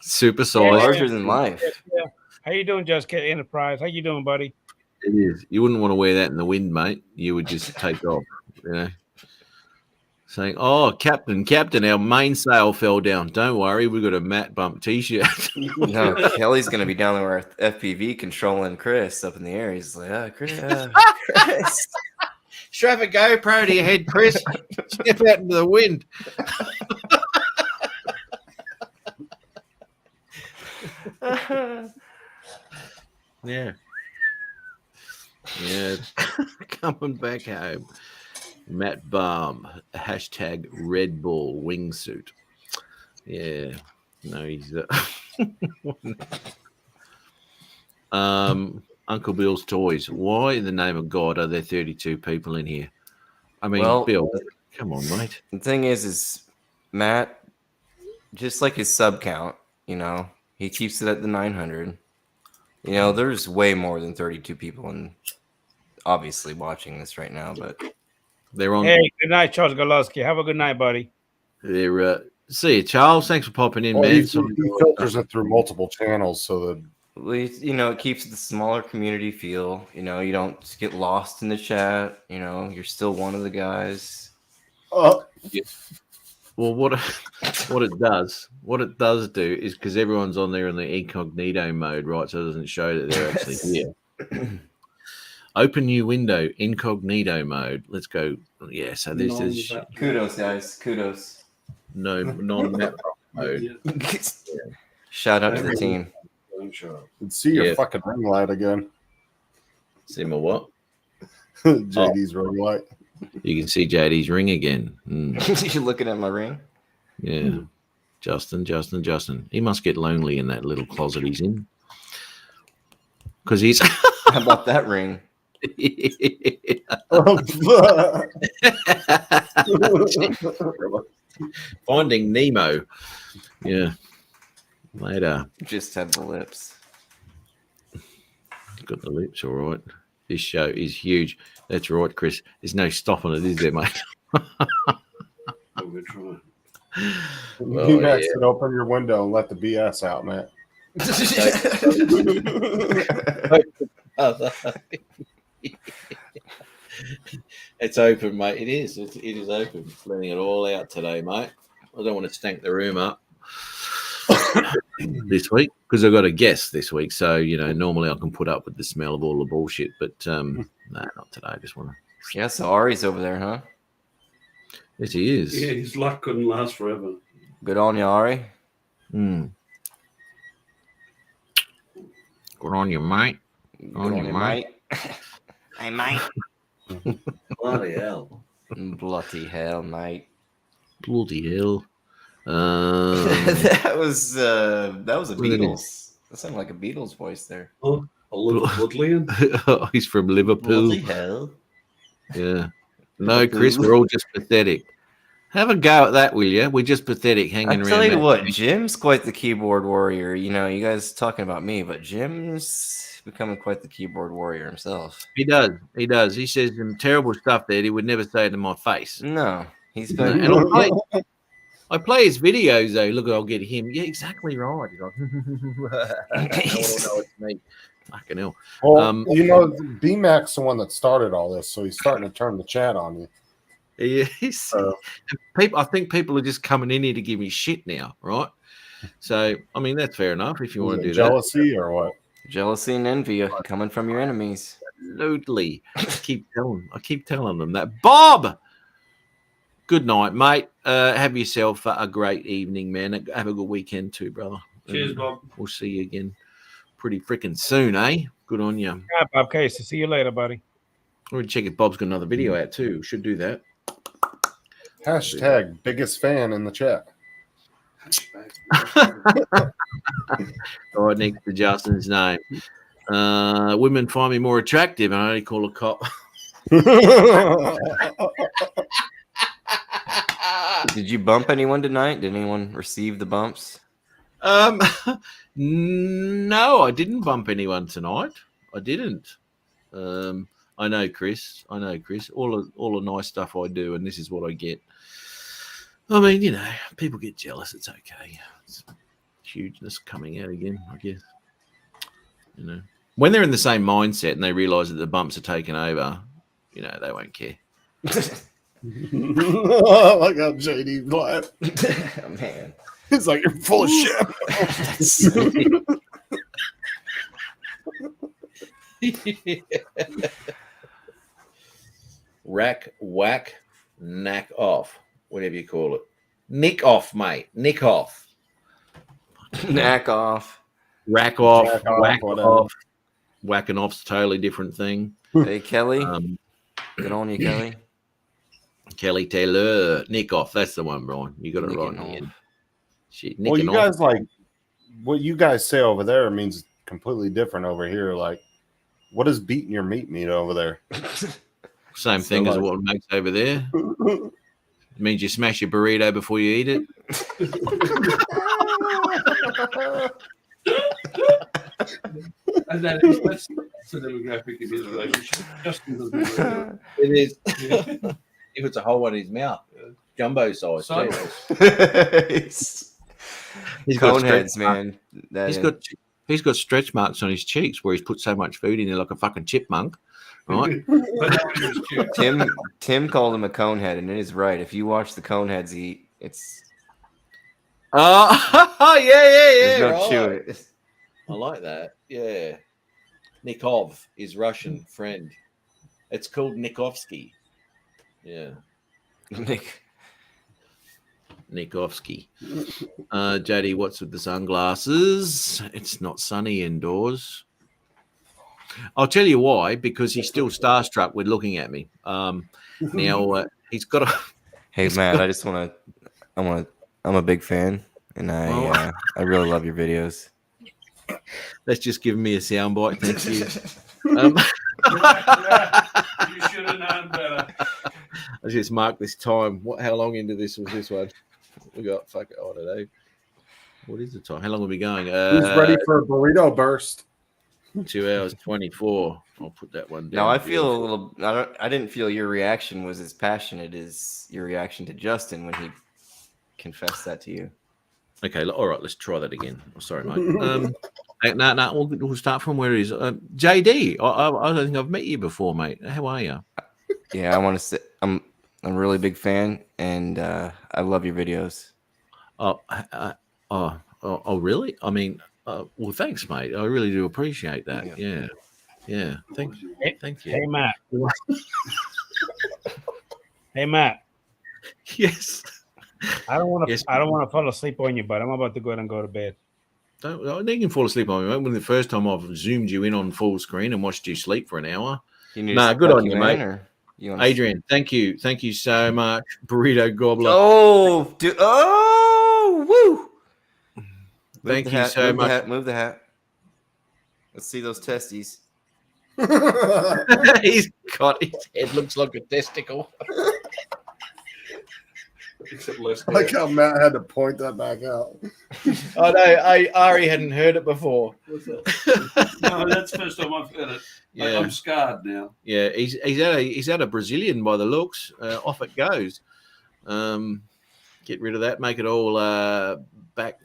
super sized, larger than life. Yeah. How you doing, Just Kid Enterprise? How you doing, buddy? It is. You wouldn't want to wear that in the wind, mate. You would just take off, Saying, "Oh, Captain, our mainsail fell down. Don't worry, we've got a Matt Bump T-shirt." No, Kelly's gonna be down there with FPV controlling Chris up in the air. He's like, Chris. Chris. Strap a GoPro to your head, Chris. Step out into the wind. Yeah. Coming back home. Matt Baum, hashtag Red Bull wingsuit. Yeah. No, he's Uncle Bill's Toys. Why in the name of God are there 32 people in here? I mean, well, Bill, come on, mate. The thing is Matt, just like his sub count, he keeps it at the 900. There's way more than 32 people obviously watching this right now, but they're on. Hey, good night, Charles Goloski. Have a good night, buddy. They're see you, Charles. Thanks for popping in, man. He filters it through multiple channels so that it keeps the smaller community feel. You don't get lost in the chat. You're still one of the guys. Yeah. Well, what it does do is because everyone's on there in the incognito mode, right? So it doesn't show that they're actually here. Open new window, incognito mode. Let's go. Yeah, so this is kudos, guys. Kudos. No non-map mode. Shout out to the team. See your fucking ring light again. See my what? JD's ring light. You can see JD's ring again. You're looking at my ring? Yeah. Justin. He must get lonely in that little closet he's in. Because he's... How about that ring? Finding Nemo. Yeah. Later. Just have the lips. Got the lips all right. This show is huge. That's right, Chris. There's no stopping it, is there, mate? We're trying. You next to open your window and let the BS out, Matt. It's open, mate. It is. It is open. Letting it all out today, mate. I don't want to stank the room up this week because I've got a guest this week. So, normally I can put up with the smell of all the bullshit, but no, not today. I just want to. Yeah, so Ari's over there, huh? Yes, he is. Yeah, his luck couldn't last forever. Good on you, Ari. Good on you, mate. Good on you, mate. Hey, mate. Bloody hell. Bloody hell, mate. Bloody hell. that was a Beatles. That sounded like a Beatles voice there. Oh, a little Woodleyan. He's from Liverpool. Bloody hell. Yeah. No, Chris, we're all just pathetic. Have a go at that, will you? We're just pathetic hanging I around. tell you that what, thing. Jim's quite the keyboard warrior. You guys talking about me, but Jim's becoming quite the keyboard warrior himself. He does. He does. He says some terrible stuff that he would never say to my face. No, he's No, been. and I play his videos though. Look, I'll get him. Yeah, exactly right. He's like, no, it's me. Fucking hell. Well, B-Mac's the one that started all this, so he's starting to turn the chat on you. Yes. I think people are just coming in here to give me shit now, right? So, I mean, that's fair enough if you want to do jealousy or what? Jealousy and envy are coming from your enemies. Absolutely. I keep telling them that. Bob, good night, mate. Have yourself a great evening, man. Have a good weekend too, brother. Cheers, Bob. We'll see you again pretty freaking soon, eh? Good on you. Yeah, Bob Casey. See you later, buddy. We're gonna check if Bob's got another video out too. Should do that. Hashtag biggest fan in the chat. Right next to Justin's name. Women find me more attractive, and I only call a cop. Did you bump anyone tonight? Did anyone receive the bumps? No, I didn't bump anyone tonight. I didn't. I know Chris. All the nice stuff I do, and this is what I get. I mean, people get jealous. It's okay. It's hugeness coming out again, I guess. When they're in the same mindset and they realise that the bumps are taken over, they won't care. I like how JD laughed. Oh, man. He's like, you're full of shit. Rack, whack, knack off. Whatever you call it. Nick off, mate. Nick off. Knack off. Rack off. Jack off, Whack whatever. off. Whacking off's a totally different thing. Hey, Kelly. Good on you, Kelly. Kelly Taylor. Nick off. That's the one, Brian. You got it right. Nicking Ian. off. Shit, Well, nicking you off. guys what you guys say over there means completely different over here. Like, what is beating your meat over there? Same thing as what it makes over there. It means you smash your burrito before you eat it. And that's the demographic of his relationship. Justin doesn't know. It is. Yeah. If it's a hole in his mouth, jumbo size. So- Jesus. He's got Coneheads, stretch man. That He's got stretch marks on his cheeks where he's put so much food in there like a fucking chipmunk, right? Tim called him a conehead, and it is right. If you watch the coneheads eat, it's yeah. there's no right. chewing. I like that. Yeah. Nikov, his Russian friend. It's called Nikovsky. Yeah. Nikovsky. JD, what's with the sunglasses? It's not sunny indoors. I'll tell you why, because he's still starstruck with looking at me. Now he's got a. Hey Matt, I just want to. I'm a big fan, and I really love your videos. That's just giving me a soundbite. Thank you. You should have known better. I just marked this time. How long into this was this one? We got fuck. I don't know. What is the time? How long are we going? Who's ready for a burrito burst? 2 hours 24. I'll put that one down. No, I feel a little. I didn't feel your reaction was as passionate as your reaction to Justin when he confessed that to you. Okay, all right. Let's try that again. Oh, sorry, mate. No. We'll start from where it is. JD, I don't think I've met you before, mate. How are you? Yeah, I want to say I'm a really big fan, and I love your videos. Oh, really? I mean, well, thanks, mate. I really do appreciate that. Yeah. Thank you. Thank you. Hey, Matt. Hey, Matt. Yes. I don't want to. I don't want to fall asleep on you, but I'm about to go ahead and go to bed. Don't you can fall asleep on me, mate. When the first time I've zoomed you in on full screen and watched you sleep for an hour. Nah, good on you, mate. Adrian, thank you so much, burrito gobbler. Oh, dude! Oh, woo! Thank you so much. Move the hat. Let's see those testes. He's got his head looks like a testicle. Like how Matt had to point that back out. I know. Ari hadn't heard it before. What's that? No, that's the first time I've heard it. Yeah. I'm scarred now. Yeah, he's had a Brazilian by the looks. Off it goes. Get rid of that. Make it all back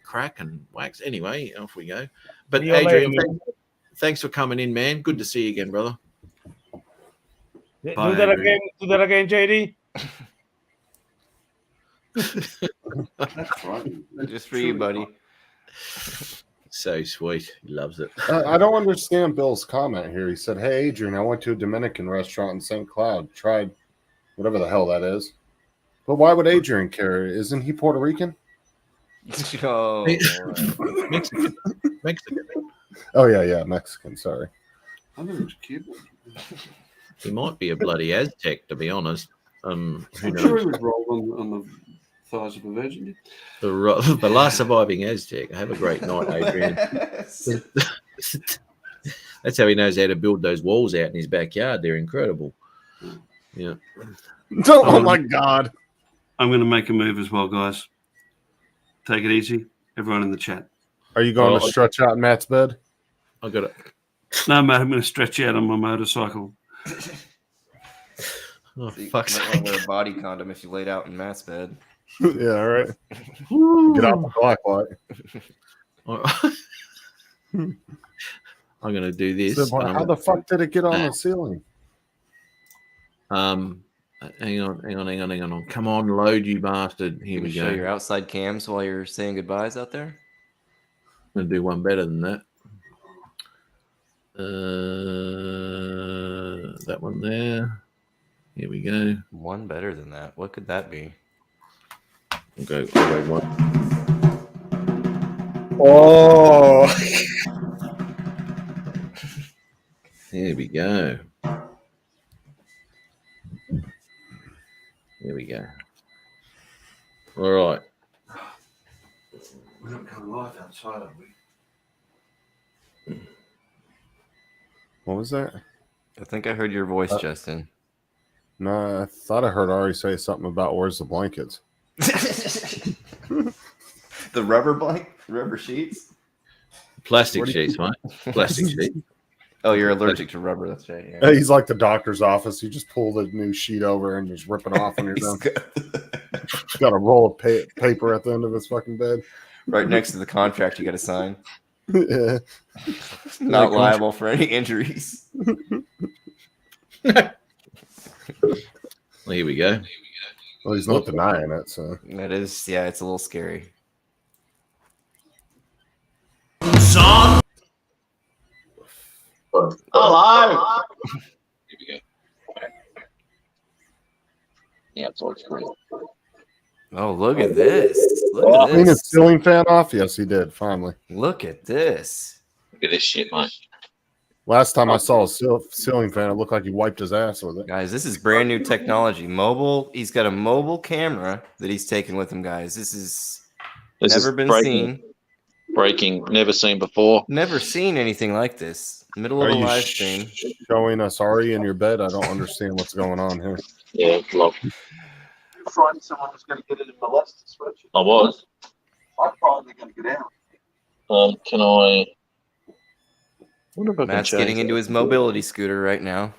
crack and wax. Anyway, off we go. But Adrian, thanks for coming in, man. Good to see you again, brother. Bye, do that again. Do that again, JD. That's right. Just for you, buddy. So sweet. He loves it. I don't understand Bill's comment here. He said, "Hey, Adrian, I went to a Dominican restaurant in St. Cloud. Tried whatever the hell that is. But why would Adrian care? Isn't he Puerto Rican?" Oh, Mexican. Oh, yeah, Mexican. Sorry. I thought it was Cuban. He might be a bloody Aztec, to be honest. Who I'm knows? sure he was rolled on the thighs of a virgin. The last surviving Aztec. Have a great night, Adrian. That's how he knows how to build those walls out in his backyard. They're incredible. Yeah. Oh my God. I'm going to make a move as well, guys. Take it easy, everyone in the chat. Are you going to stretch out in Matt's bed? I got it. No, mate, I'm going to stretch out on my motorcycle. Oh, so fuck's you might want to wear a body condom if you laid out in Matt's bed. Yeah, all right. Get out the black light. I'm going to do this. So, how the fuck did it get on the ceiling? Hang on. Come on, load, you bastard. Here we Show go. your outside cams while you're saying goodbyes out there. I'm going to do one better than that. That one there. Here we go. One better than that. What could that be? I'll go one. Oh. Here we go. Here we go. All right. We're not going live outside, are we? What was that? I think I heard your voice, Justin. No, I thought I heard Ari say something about where's the blankets. The rubber sheets? Plastic sheets, mate. Plastic sheets. Oh, you're allergic to rubber. That's right. Yeah. He's like the doctor's office. You just pull the new sheet over and just rip it off when you're done. Got a roll of paper at the end of his fucking bed. Right next to the contract you got to sign. Yeah. Not liable for any injuries. Well, here we go. Well, he's not denying it, so. That is, yeah, it's a little scary. Son. Hello. Here we go. Yeah, it's all screen. Oh, look at this. Look at Clean his this. ceiling fan off? Yes, he did, finally. Look at this. Look at this shit, mate. Last time I saw a ceiling fan, it looked like he wiped his ass with it. Guys, this is brand new technology. Mobile. He's got a mobile camera that he's taken with him, guys. This is never been seen. Breaking, never seen before. Never seen anything like this. Middle of a live stream. Showing us Ari in your bed? I don't understand what's going on here. Yeah, vlog. you frightened someone was going to get it in molested spreadsheet? I was. I'm probably going to get out. Can I? What if I can Matt's change getting that? into his mobility scooter right now.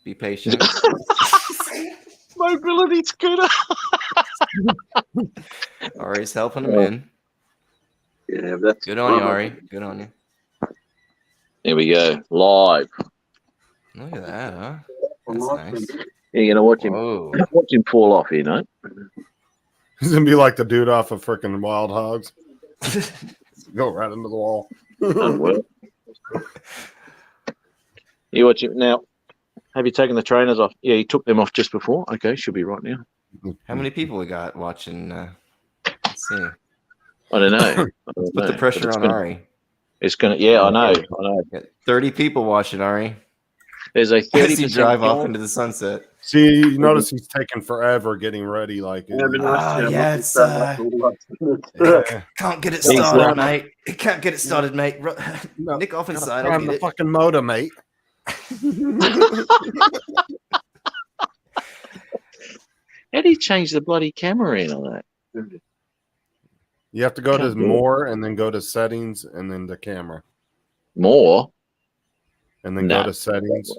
Be patient. Mobility scooter. Ari's helping him in. Yeah, that's Good on you, Ari. Good on you. There we go. Live. Look at that, huh? That's nice. Yeah, you're gonna watch him. Whoa. Watch him fall off, you know. He's gonna be like the dude off of freaking Wild Hogs. Go right into the wall. Well. You watch it now. Have you taken the trainers off? Yeah, he took them off just before. Okay, should be right now. How many people we got watching? Let's see. I don't know. Let's put the pressure on Ari. It's gonna. Yeah, I know. I know. Got 30 people watching Ari. There's a As he 30% drive off chance- into the sunset. See, you notice he's taking forever getting ready. Like, Yeah, it's can't get it He's started, not- mate. It can't get it started, mate. Nick off inside. I'll prime get the it. fucking motor, mate. How do you change the bloody camera in on that? You have to go to Can't do it. more and then go to settings and then the camera. More? And then No. go to settings.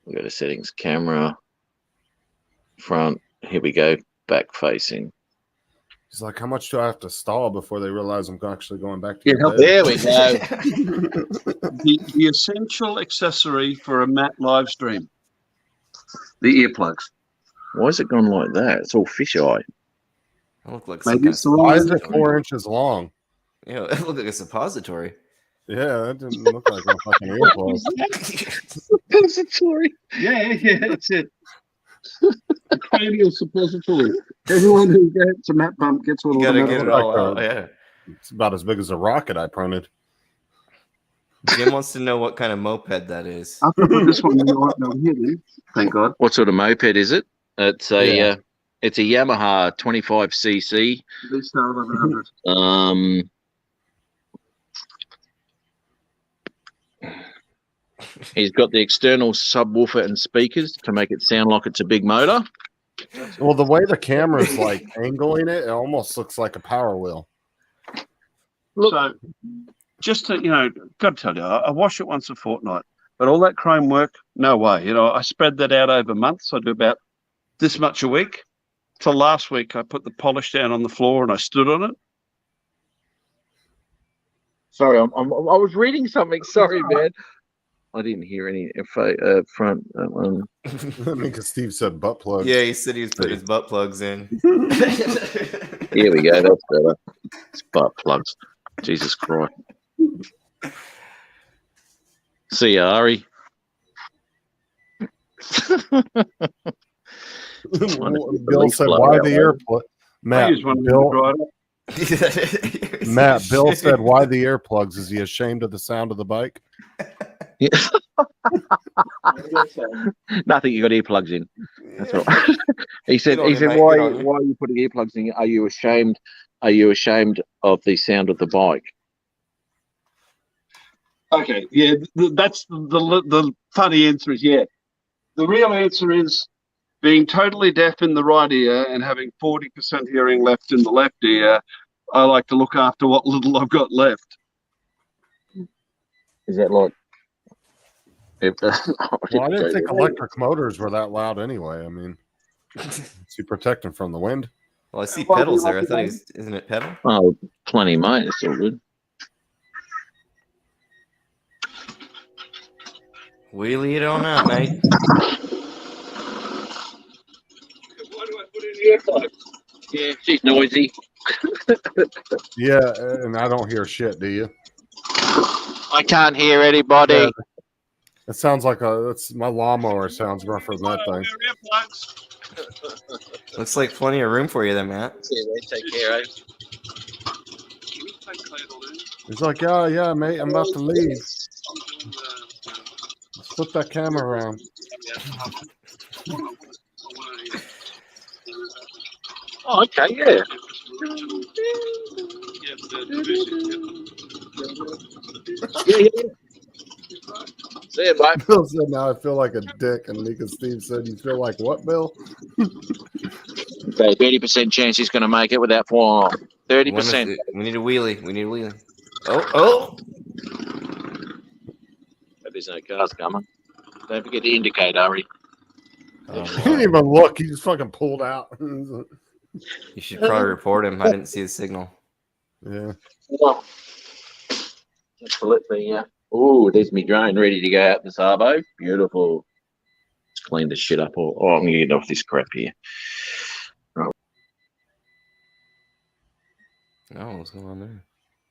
We go to settings, camera, front. Here we go. Back facing. He's like, how much do I have to stall before they realize I'm actually going back to Yeah, the bed? There we go. The essential accessory for a Matt live stream. The earplugs. Why has it gone like that? It's all fisheye. It looked like Maybe it's the wrong Why is it accessory. 4 inches long? Yeah, it looked like a suppository. Yeah, that didn't look like a fucking earplug. Suppository. Yeah, that's it. A cranial suppository. Everyone who gets a Matt bump gets one. You gotta of get them. it all out. Yeah. It's about as big as a rocket I printed. Jim wants to know what kind of moped that is. I can put this one right now here, dude. Thank God. What sort of moped is it? It's a Yeah. it's a Yamaha 25cc. V-Star 1100. He's got the external subwoofer and speakers to make it sound like it's a big motor. Well, the way the camera's like angling it, it almost looks like a power wheel. So, just to, got to tell you, I wash it once a fortnight. But all that chrome work, no way. I spread that out over months. I do about this much a week. Till last week, I put the polish down on the floor and I stood on it. Sorry, I was reading something. Sorry, man. I didn't hear any front. I think Steve said butt plug. Yeah, he said he was putting his butt plugs in. Here we go. That's better. It's butt plugs. Jesus Christ. See ya, Ari. Bill said, "Why the earplug?" Matt, use one Bill, to Matt, Bill said, "Why the earplugs? Is he ashamed of the sound of the bike?" Nothing. You got earplugs in. That's all. He said. Good on He you, said, mate. "Why? Good on you." Why are you putting earplugs in? Are you ashamed? Are you ashamed of the sound of the bike?" Okay, yeah, that's the funny answer is yeah. The real answer is being totally deaf in the right ear and having 40% hearing left in the left ear. I like to look after what little I've got left. Is that like? Well, I didn't think electric motors were that loud anyway. I mean, to protect them from the wind. Well, I see pedals there. I thought isn't it pedal? Oh, plenty, mate. It's all good. Wheelie it on out, mate. Yeah, she's noisy. Yeah, and I don't hear shit. Do you? I can't hear anybody. Yeah, it sounds like that's my lawnmower sounds rougher than that thing. Looks like plenty of room for you there, Matt. Take care, eh? He's like, yeah, mate, I'm about to leave. Let's flip that camera around. Oh, okay, yeah. Yeah. See you, mate. Bill said, now I feel like a dick. And Nick and Steve said, you feel like what, Bill? Okay, 30% chance he's going to make it without falling off. 30%. We need a wheelie. We need a wheelie. Oh. But there's no cars coming. Don't forget to indicate, Ari. Oh, He didn't even look. He just fucking pulled out. You should probably report him. I didn't see the signal. Yeah. Well, just to let the oh, there's me drone ready to go out the Sabo. Beautiful. Let's clean this shit up. Oh, I'm gonna get off this crap here. Right. Oh, what's going on there?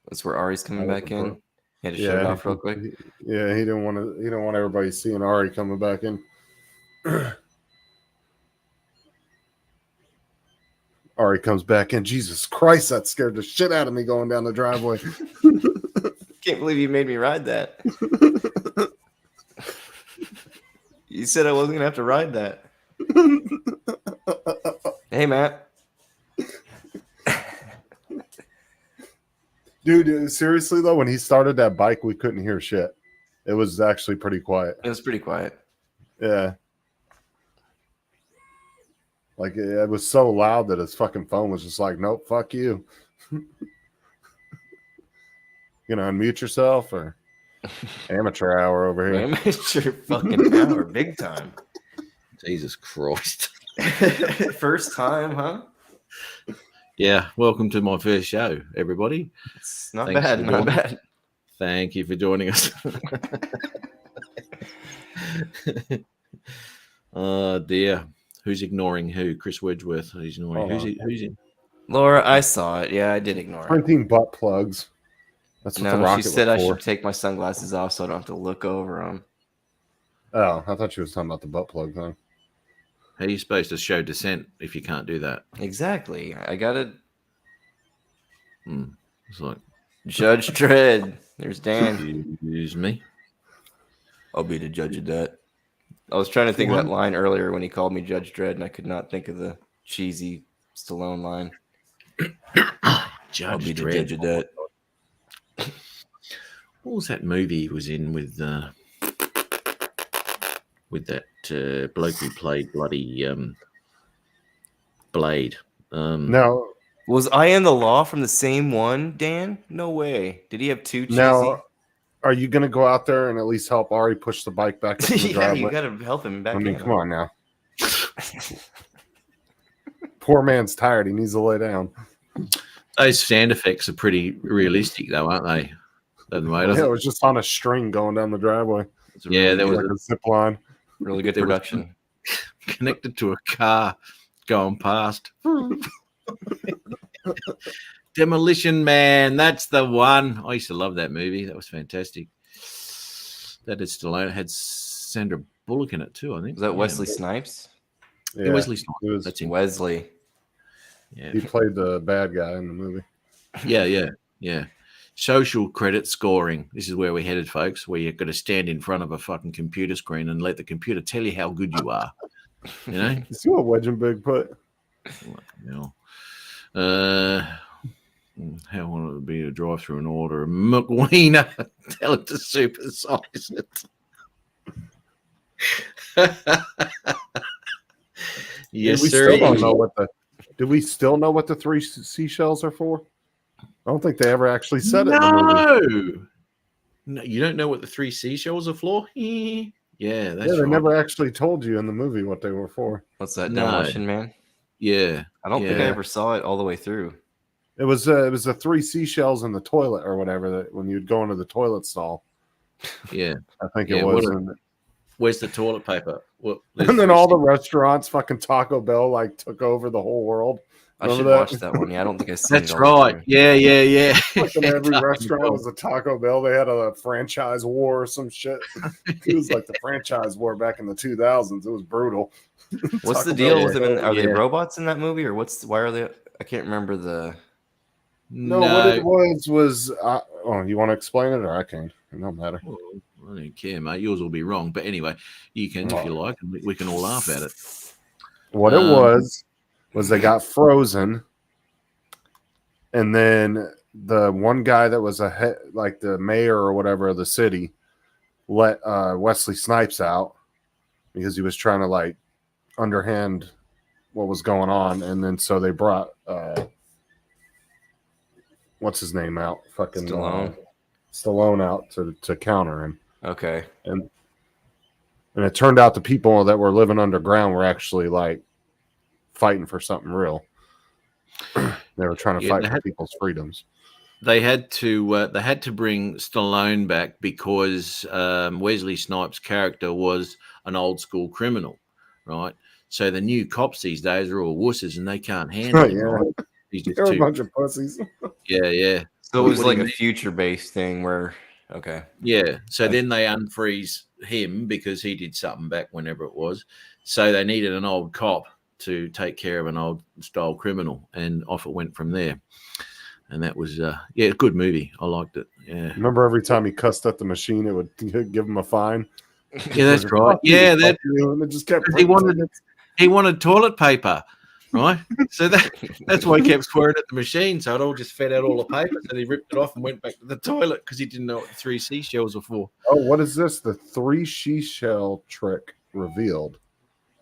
That's where Ari's coming back in. He had to shut it off real quick. Yeah, he didn't want to. He didn't want everybody seeing Ari coming back in. Ari comes back in. Jesus Christ, that scared the shit out of me going down the driveway. Can't believe you made me ride that. You said I wasn't gonna have to ride that. Hey, Matt. Dude, seriously though, when he started that bike, we couldn't hear shit. It was actually pretty quiet. It was pretty quiet. Yeah. Like it was so loud that his fucking phone was just like, nope, fuck you. You gonna unmute yourself or amateur hour over here? Amateur fucking hour, big time. Jesus Christ. First time, huh? Yeah, welcome to my first show, everybody. It's not bad, not bad. Thank you for joining us. Oh dear. Who's ignoring who? Chris Wedgeworth. He's ignoring. Who's in? Laura, I saw it. Yeah, I did ignore it. Printing butt plugs. That's what the No, rocket she said was I for. should take my sunglasses off so I don't have to look over them. Oh, I thought you was talking about the butt plug thing. How are you supposed to show dissent if you can't do that? Exactly. I gotta. It's like Judge Dredd. There's Dan. Excuse me. I'll be the judge of that. I was trying to think of that line earlier when he called me Judge Dredd, and I could not think of the cheesy Stallone line. I'll be the judge of that. What was that movie he was in with that bloke who played bloody Blade? No. Was I in the Law from the same one, Dan? No way. Did he have two cheesy? Now, are you going to go out there and at least help Ari push the bike back up the Yeah, driveway? you got to help him back. I mean, in. come on now. Poor man's tired. He needs to lay down. Those sound effects are pretty realistic, though, aren't they? Yeah, it was just on a string going down the driveway. Yeah, there was like a zip line. Really good There was- production. Connected to a car going past. Demolition Man, that's the one. I used to love that movie. That was fantastic. That is Stallone. It had Sandra Bullock in it too, I think. Was that Wesley Snipes? Yeah, Wesley Snipes. It was, That's him. Wesley. Yeah. he played the bad guy in the movie. Yeah. Social credit scoring. This is where we're headed, folks. Where you've got to stand in front of a fucking computer screen and let the computer tell you how good you are. You know? You see what Wedgenberg put? You know, how want it to be to drive through and order a McWiener? Tell it to supersize it. Yes, we sir. still don't know what the. Do we still know what the three seashells are for? I don't think they ever actually said it in the movie. No, you don't know what the three seashells are for? Yeah, that's Yeah, they right. never actually told you in the movie what they were for. What's that, No. Demolition Man? Yeah. I don't think I Yeah. ever saw it all the way through. It was the three seashells in the toilet or whatever that when you'd go into the toilet stall. Yeah. I think Yeah, it was. what a- And, Where's the toilet paper? Well, and then all the restaurants, fucking Taco Bell, like took over the whole world. I should Remember watch that one. Yeah, I don't think I've seen That's it all the right. way Yeah. Like in every Taco restaurant Bell. was a Taco Bell. They had a franchise war or some shit. It was like the franchise war back in the 2000s. It was brutal. through. What's the Taco deal Bell with them? Are they Yeah. robots in that movie, or why are they? I can't remember the. No, what it was oh, you want to explain it or I can? It don't matter. Well, I don't care, mate. Yours will be wrong. But anyway, you can if you like, and we can all laugh at it. What it was they got frozen, and then the one guy that was like the mayor or whatever of the city let Wesley Snipes out because he was trying to like underhand what was going on, and then so they brought what's his name out, fucking Stallone out to counter him. Okay. And it turned out the people that were living underground were actually like fighting for something real. They were trying to fight for people's freedoms. They had to bring Stallone back because Wesley Snipes' character was an old school criminal, right? So the new cops these days are all wusses and they can't handle it. Right? They're a bunch of pussies. Yeah. So it was like a future based thing where Yeah. So then they unfreeze him because he did something back whenever it was. So they needed an old cop to take care of an old style criminal, and off it went from there. And that was a good movie. I liked it. Yeah. Remember every time he cussed at the machine, it would give him a fine. Yeah, that's right. Yeah, that and it just kept. He wanted toilet paper, right? So that's why he kept swearing at the machine. So it all just fed out all the paper. So he ripped it off and went back to the toilet because he didn't know what the 3 seashells were for. Oh, what is this? The 3 seashell trick revealed.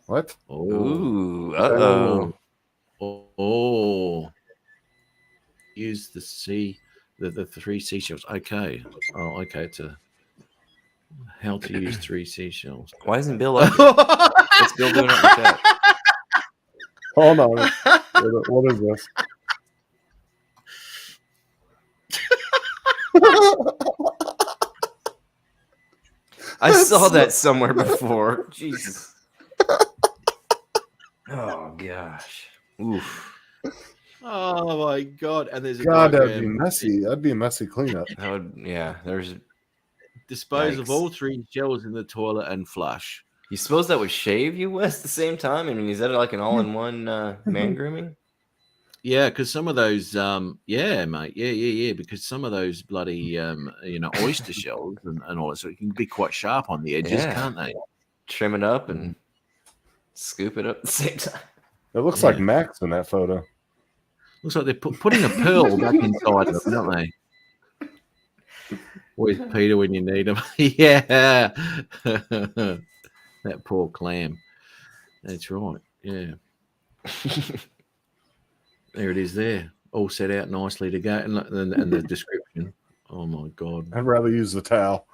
What? Ooh. Oh. Use the the 3 seashells. Okay. Oh, okay. It's how to use 3 seashells. Why isn't Bill up here? What's Bill doing up in the chat? Hold on. What is this? I saw that somewhere before. Jesus. Oh gosh. Oof. Oh my god! And there's a that'd be messy. That'd be a messy cleanup. There's dispose of all 3 shells in the toilet and flush. You suppose that would shave you, Wes, at the same time? I mean, is that like an all-in-one man grooming? Yeah, because some of those, mate, yeah, because some of those bloody, oyster shells and all that, so it can be quite sharp on the edges, can't they? Trim it up and scoop it up at the same time. It looks like Max in that photo. Looks like they're putting a pearl back inside them, don't they? Where's Peter when you need him? Yeah. That poor clam. That's right. Yeah. There it is there. All set out nicely to go. And the description. Oh, my God. I'd rather use the towel.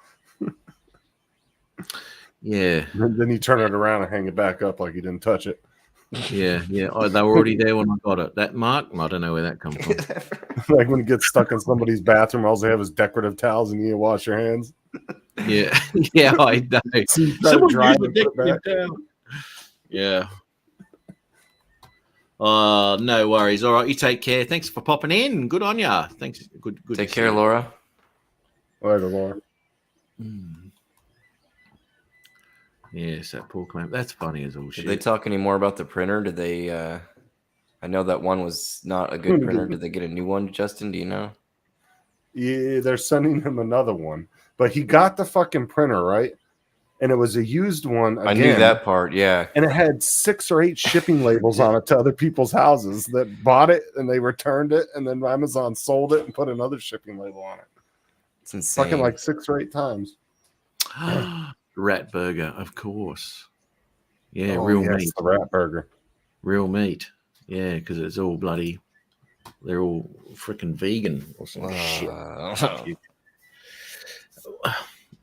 Yeah. Then you turn it around and hang it back up like you didn't touch it. Yeah. Oh, they were already there when I got it. That mark, I don't know where that comes from. Like when it gets stuck in somebody's bathroom, all they have is decorative towels and you need to wash your hands. Yeah. Yeah, I know. Someone use the decorative towel. Yeah. No worries. All right, you take care. Thanks for popping in. Good on ya. Thanks. Good. Take care, Laura. Later, Laura. Yes, that poor clamp. That's funny as all shit. Did they talk any more about the printer? Did they? I know that one was not a good printer. Did they get a new one, Justin? Do you know? Yeah, they're sending him another one, but he got the fucking printer right, and it was a used one. Again, I knew that part. Yeah, and it had 6 or 8 shipping labels on it to other people's houses that bought it and they returned it, and then Amazon sold it and put another shipping label on it. It's insane. Fucking like 6 or 8 times. Rat burger, of course. Yeah, Oh, real yes, meat. the rat burger. Real meat. Yeah, because it's all bloody. They're all freaking vegan or some shit.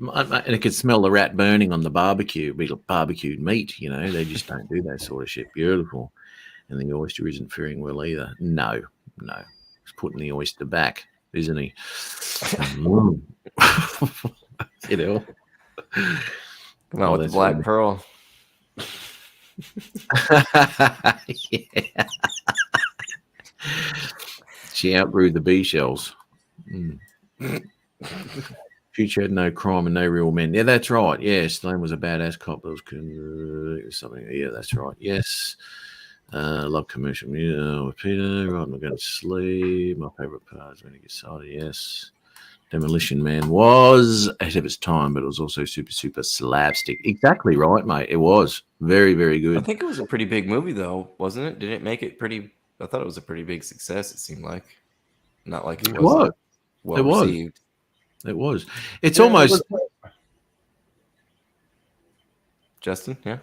And it could smell the rat burning on the barbecue. Be like barbecued meat, you know. They just don't do that sort of shit. Beautiful. And the oyster isn't faring well either. No. He's putting the oyster back, isn't he? You know. Come on with the black pearl. Yeah. She outbrewed the bee shells. Future had no crime and no real men. Yeah, that's right. Yeah, Stallone was a badass cop. That was something. Yeah, that's right. Yes. Love commercial music with Peter. Right, I'm not going to sleep. My favorite part is when he gets started. Yes. Demolition Man was ahead of its time, but it was also super slapstick. Exactly right, mate. It was very, very good. I think it was a pretty big movie, though, wasn't it? Did it make it pretty? I thought it was a pretty big success. It seemed like, not like it was well received. It was. It's almost. Justin, yeah.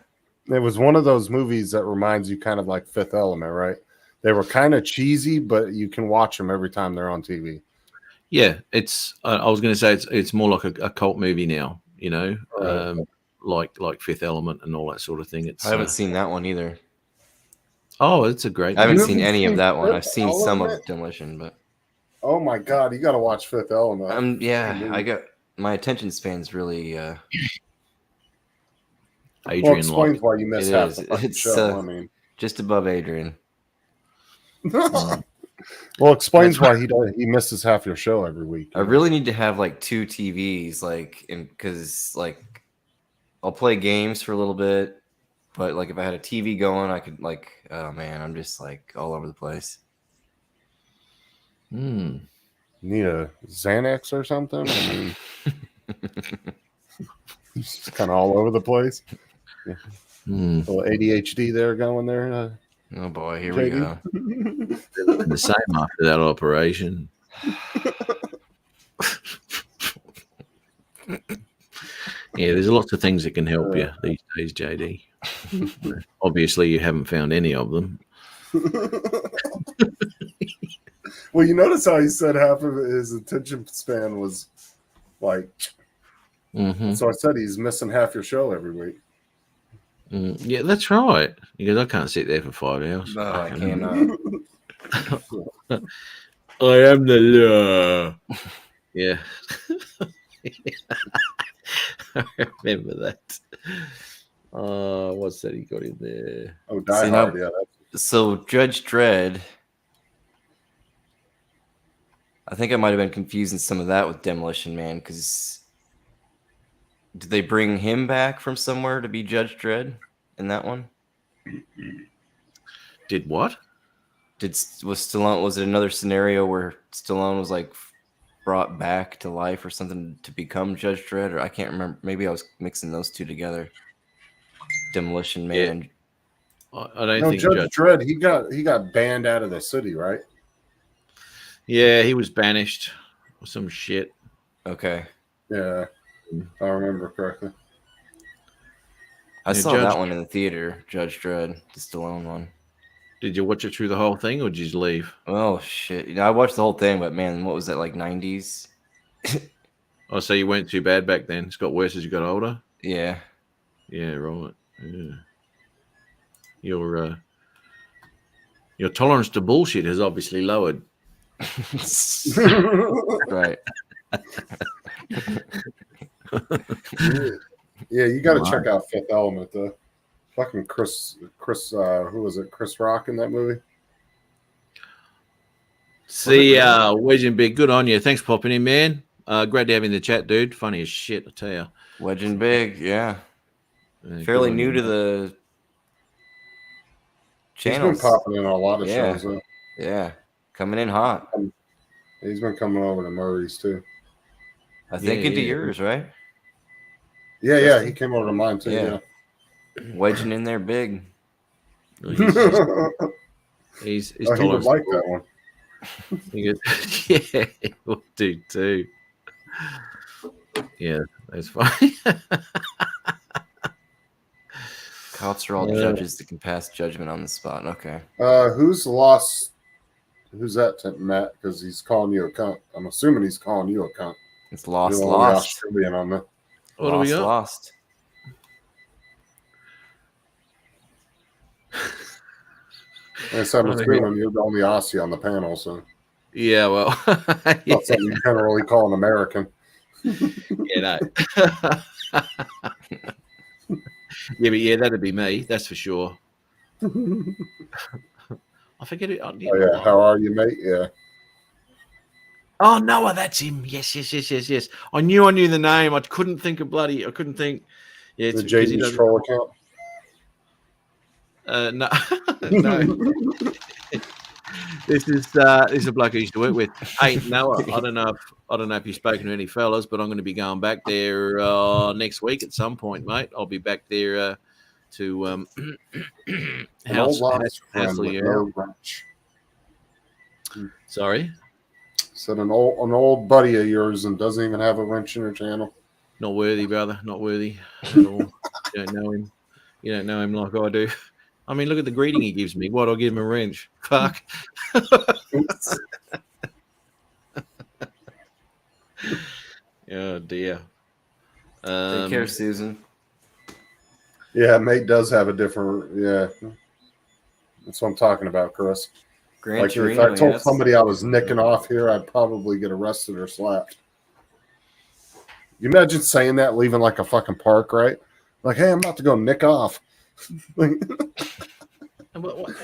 It was one of those movies that reminds you kind of like Fifth Element, right? They were kind of cheesy, but you can watch them every time they're on TV. Yeah, it's. I was going to say it's more like a cult movie now. You know, Right. like Fifth Element and all that sort of thing. It's. I haven't seen that one either. Oh, it's a great. I haven't You seen haven't any of seen that one. Fifth I've seen some of Element? Demolition, but Oh my God, you got to watch Fifth Element. yeah, I got my attention span's really Well, Adrian explains Locke. why you miss it half is. the fucking It's show. I mean, just above Adrian. well, explains why he misses half your show every week. I really need to have like 2 TVs, like, because like I'll play games for a little bit, but like if I had a TV going, I could like, oh man, I'm just like all over the place. Need a Xanax or something? I mean, just kind of all over the place. Yeah. Little ADHD there going there. Oh boy, here we go. The same after that operation. Yeah, there's lots of things that can help you these days, JD. Obviously, you haven't found any of them. Well, you notice how he said half of his attention span was like. So I said he's missing half your show every week. Yeah, that's right. Because I can't sit there for 5 hours. No, I cannot. I am the law. Yeah. I remember that. What's that he got in there? Oh, See, Die now- Hard, yeah. So Judge Dredd, I think I might have been confusing some of that with Demolition Man, because did they bring him back from somewhere to be Judge Dredd in that one? Did what? Was it another scenario where Stallone was like brought back to life or something to become Judge Dredd? Or I can't remember. Maybe I was mixing those two together. Demolition Man. I don't No, think Judge Dredd. He got banned out of the city, right? Yeah, he was banished or some shit. Okay. Yeah, if I remember correctly. I Yeah, saw Judge- that one in the theater, Judge Dredd, the Stallone one. Did you watch it through the whole thing or did you just leave? Oh shit! I watched the whole thing, but man, what was that, like 90s? Oh, so you weren't too bad back then. It's got worse as you got older. Yeah. Yeah, right. Yeah. Your tolerance to bullshit has obviously lowered. Right. Yeah, you got to Wow. check out Fifth Element, though. Fucking Chris, who was it? Chris Rock in that movie? See, Wedge and Big, good on you. Thanks for popping in, man. Great to have you in the chat, dude. Funny as shit, I tell you. Wedge and Big, yeah. Good Fairly on new you, to mate. the He's been channels. popping in a lot of Yeah. shows, though. Yeah, coming in hot. He's been coming over to Murray's, too. I think Yeah, into yeah. yours, right? Yeah, he came over to mine, too. Yeah. Yeah. Wedging in there big. He's Oh, he would tolerance. like that one. He goes, yeah, we'll do too. Yeah, that's fine. Cops are all judges that can pass judgment on the spot. Okay. Who's lost? Who's that, Matt? Because he's calling you a cunt. I'm assuming he's calling you a cunt. It's lost, You're the only lost. Australian on that. What do we got? Lost. And so I'm assuming you're the only Aussie on the panel, so Yeah, well, not something you kind of really call an American. yeah, no. Yeah, but yeah, that'd be me. That's for sure. I forget it. Oh yeah, how are you, mate? Yeah. Oh, Noah, that's him. Yes. I knew the name. I couldn't think. Yeah, The it's 'cause he JD's doesn't- troll account. No, no. This is a bloke I used to work with. Hey, Noah, I don't know if you've spoken to any fellas, but I'm going to be going back there next week at some point, mate. I'll be back there to An old lost friend with no wrench. Sorry, Said an old buddy of yours and doesn't even have a wrench in her channel. not worthy, brother. Not worthy at all. Don't know him. You don't know him like I do. I mean, look at the greeting he gives me. What, I'll give him a wrench. Fuck. Oh, dear. Take care, Susan. Yeah, mate does have a different. Yeah, that's what I'm talking about, Chris. Gran Like if Torino, I told yes. somebody I was nicking off here, I'd probably get arrested or slapped. You imagine saying that, leaving like a fucking park, right? Like, hey, I'm about to go nick off. In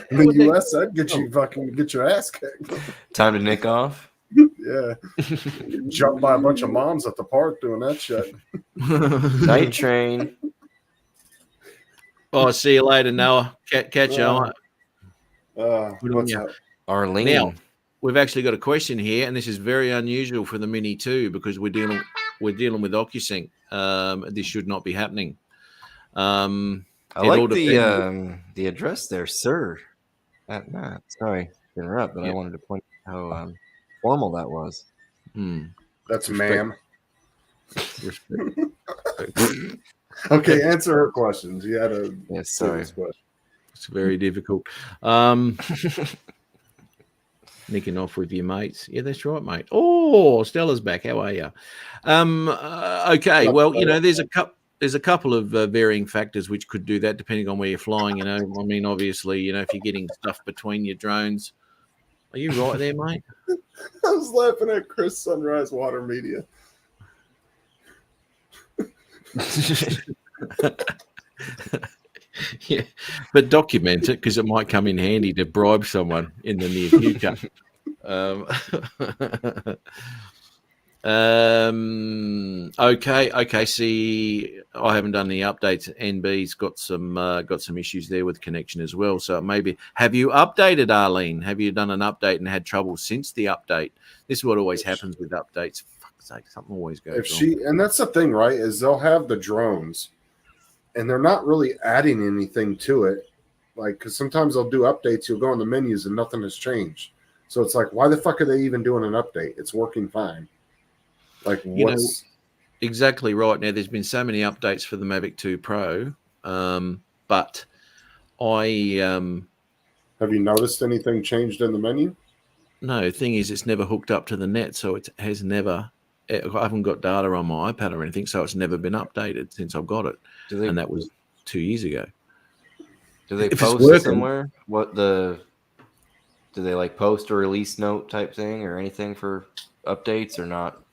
the U.S., I'd get you fucking get your ass kicked. Time to nick off. Yeah, jump by a bunch of moms at the park doing that shit. Night train. Oh, see you later, Noah. Catch you on. What's up? Arlene. Now, we've actually got a question here, and this is very unusual for the Mini 2 because we're dealing with OcuSync. This should not be happening. I It all like depends. the address there, sir. Matt. Sorry to interrupt, but I wanted to point out how formal that was. That's Respect. ma'am. Okay, answer her questions. You had a sorry. It's very difficult. Nicking off with your mates. Yeah, that's right, mate. Oh, Stella's back. How are you? Okay. Well, you know, there's a couple of varying factors which could do that depending on where you're flying. You know, I mean, obviously, you know, if you're getting stuff between your drones. Are you right there, mate? I was laughing at Chris Sunrise Water Media. Yeah, but document it because it might come in handy to bribe someone in the near future. Okay. See, I haven't done any updates. NB's got some issues there with connection as well. So maybe have you updated, Arlene? Have you done an update and had trouble since the update? This is what always happens with updates. Fuck's sake, something always goes wrong. And that's the thing, right? Is they'll have the drones, and they're not really adding anything to it. Like, because sometimes they'll do updates. You'll go in the menus and nothing has changed. So it's like, why the fuck are they even doing an update? It's working fine. Like, You know, what's exactly right. Now, there's been so many updates for the Mavic 2 Pro, but I have you noticed anything changed in the menu? No, the thing is, it's never hooked up to the net, so it has never. I haven't got data on my iPad or anything, so it's never been updated since I've got it, and that was 2 years ago. Do they If it's post working- somewhere? Do they like post a release note type thing or anything for updates or not?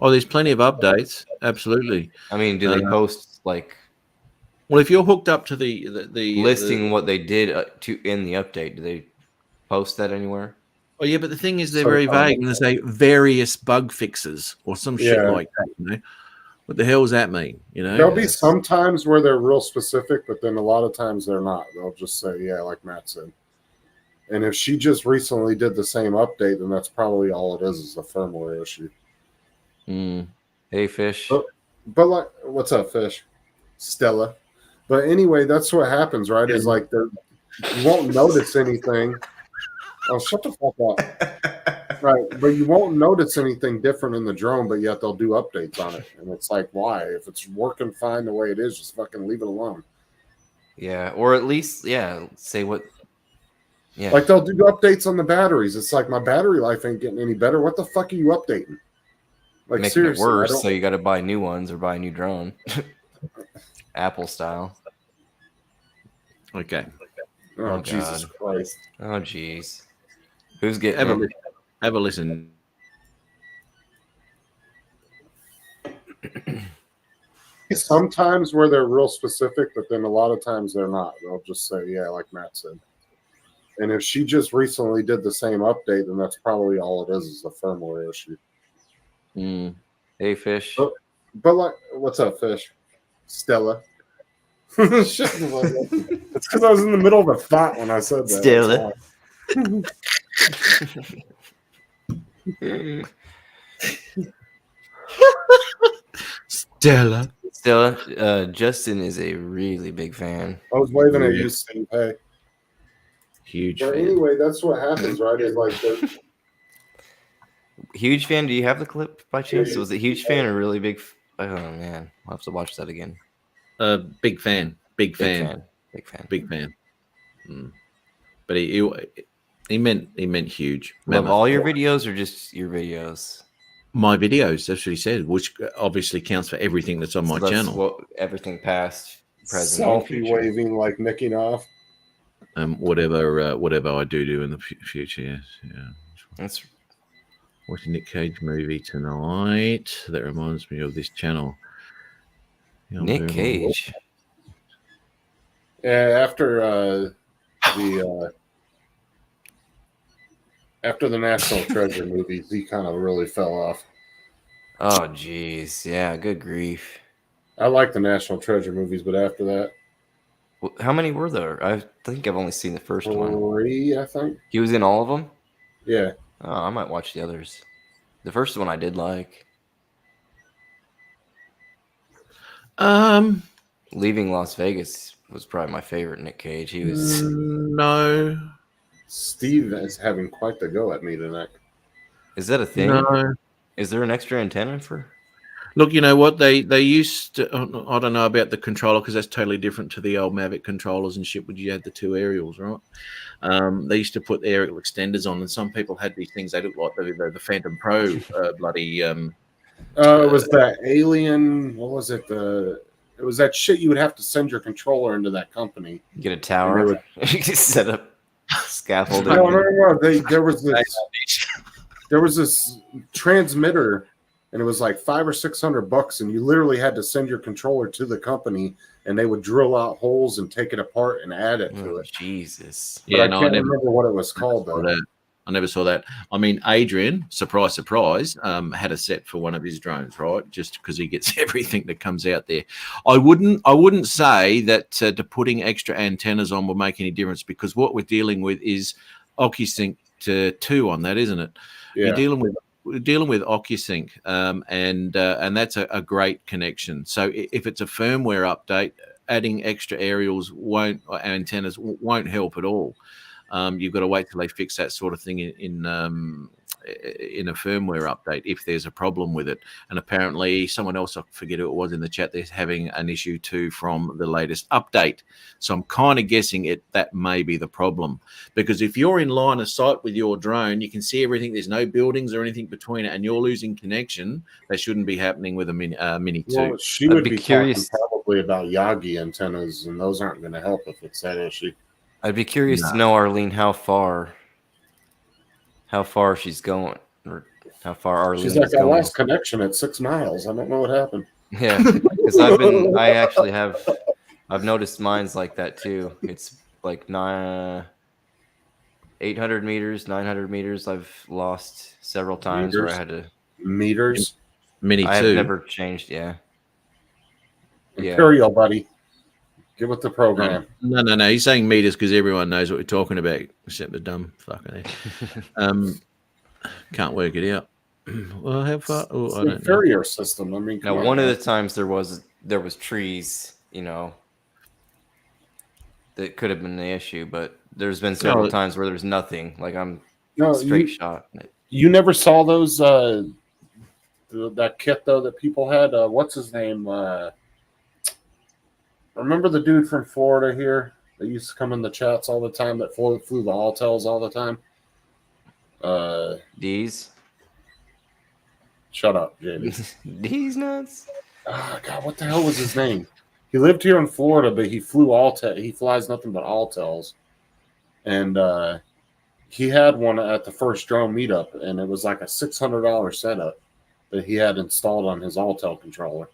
Oh, there's plenty of updates. Absolutely. I mean, do they post like? Well, if you're hooked up to the listing what they did in the update, do they post that anywhere? Oh yeah, but the thing is, they're very vague, and they say various bug fixes or some shit Yeah. like that. You know, what the hell does that mean? You know, There'll be some times where they're real specific, but then a lot of times they're not. They'll just say, yeah, like Matt said. And if she just recently did the same update, then that's probably all it is a firmware issue. Hey, Fish. But like, what's up, Fish? Stella. But anyway, that's what happens, right? Is like you won't notice anything. Oh, shut the fuck up. Right. But you won't notice anything different in the drone, but yet they'll do updates on it. And it's like, why? If it's working fine the way it is, just fucking leave it alone. Yeah, or at least, say what. Yeah, Like they'll do updates on the batteries. It's like my battery life ain't getting any better. What the fuck are you updating? Like making seriously, it I worse. don't- So you got to buy new ones or buy a new drone, Apple style. Okay. Oh, Jesus God. Christ. Oh jeez. Who's getting Have a, it? li- have a listen. Sometimes where they're real specific, but then a lot of times they're not. They'll just say, yeah, like Matt said. And if she just recently did the same update, then that's probably all it is a firmware issue. Hey, Fish. But like, what's up, Fish? Stella. It's because I was in the middle of a thought when I said that. Stella. Stella. Justin is a really big fan. I was waving at you, Steve. Hey. Huge But fan. anyway, that's what happens, right? Is like Huge fan. Do you have the clip by chance? Was it huge fan or really big? Oh man, I'll have to watch that again. Big fan. Big fan. Big fan. Big fan. Mm. But he meant huge. Love Mammoth. all your videos or just your videos? My videos, that's what he said, which obviously counts for everything that's on my that's channel. What, everything past, present, and Selfie future. waving like Mickey off. Whatever I do in the future. Yes, yeah. That's watching Nick Cage movie tonight. That reminds me of this channel. Yeah, Nick Cage. Yeah, after the National Treasure movies, he kind of really fell off. Oh, jeez. Yeah, good grief. I like the National Treasure movies, but after that, How many were there? I think I've only seen the first one. 3, I think. He was in all of them? Yeah. Oh, I might watch the others. The first one I did like. Leaving Las Vegas was probably my favorite Nick Cage. He was no. Steve is having quite the go at me tonight. Is that a thing? No. Is there an extra antenna for? Look, you know what they used to. I don't know about the controller because that's totally different to the old Mavic controllers and shit. Where you had the 2 aerials, right? They used to put the aerial extenders on, and some people had these things. They looked like the Phantom Pro bloody. It was that alien. What was it? It was that shit you would have to send your controller into that company. Get a tower. You can set up scaffolding. No. There was this transmitter, and it was like $500 or $600, and you literally had to send your controller to the company, and they would drill out holes and take it apart and add it to it. Jesus. But I can't remember what it was called though. I never saw that. I mean, Adrian, surprise, had a set for one of his drones, right? Just because he gets everything that comes out there. I wouldn't say that to putting extra antennas on will make any difference because what we're dealing with is OcuSync 2 on that, isn't it? Yeah. We're dealing with OcuSync, and that's a great connection. So if it's a firmware update, adding extra antennas won't help at all. You've got to wait till they fix that sort of thing in a firmware update if there's a problem with it. And apparently someone else, I forget who it was in the chat, they're having an issue too from the latest update. So I'm kind of guessing that may be the problem. Because if you're in line of sight with your drone, you can see everything. There's no buildings or anything between it, and you're losing connection. That shouldn't be happening with a Mini 2. Well, she would be curious probably about Yagi antennas, and those aren't going to help if it's that issue. I'd be curious to know, Arlene, how far she's going, or how far Arlene She's like, is I going. lost connection at 6 miles. I don't know what happened. Yeah, because I've noticed mine's like that too. It's like 800 meters, 900 meters. I've lost several times where I had to meters. Mini 2. I have never changed. Yeah. Imperial, buddy. Get with the program. No. He's saying meters because everyone knows what we're talking about, except the dumb fucker there. Can't work it out. Well, how far? Oh, I don't know. Inferior system. I mean, Now, one of the times there was trees, that could have been the issue, but there's been several times where there's nothing. Like I'm straight shot. You never saw those that kit though that people had. What's his name? Remember the dude from Florida here that used to come in the chats all the time that flew the Altels all the time? D's. Shut up, Jamie. D's nuts. Oh, God, what the hell was his name? He lived here in Florida, but he flew he flies nothing but Altels. And he had one at the first drone meetup, and it was like a $600 setup that he had installed on his Altel controller.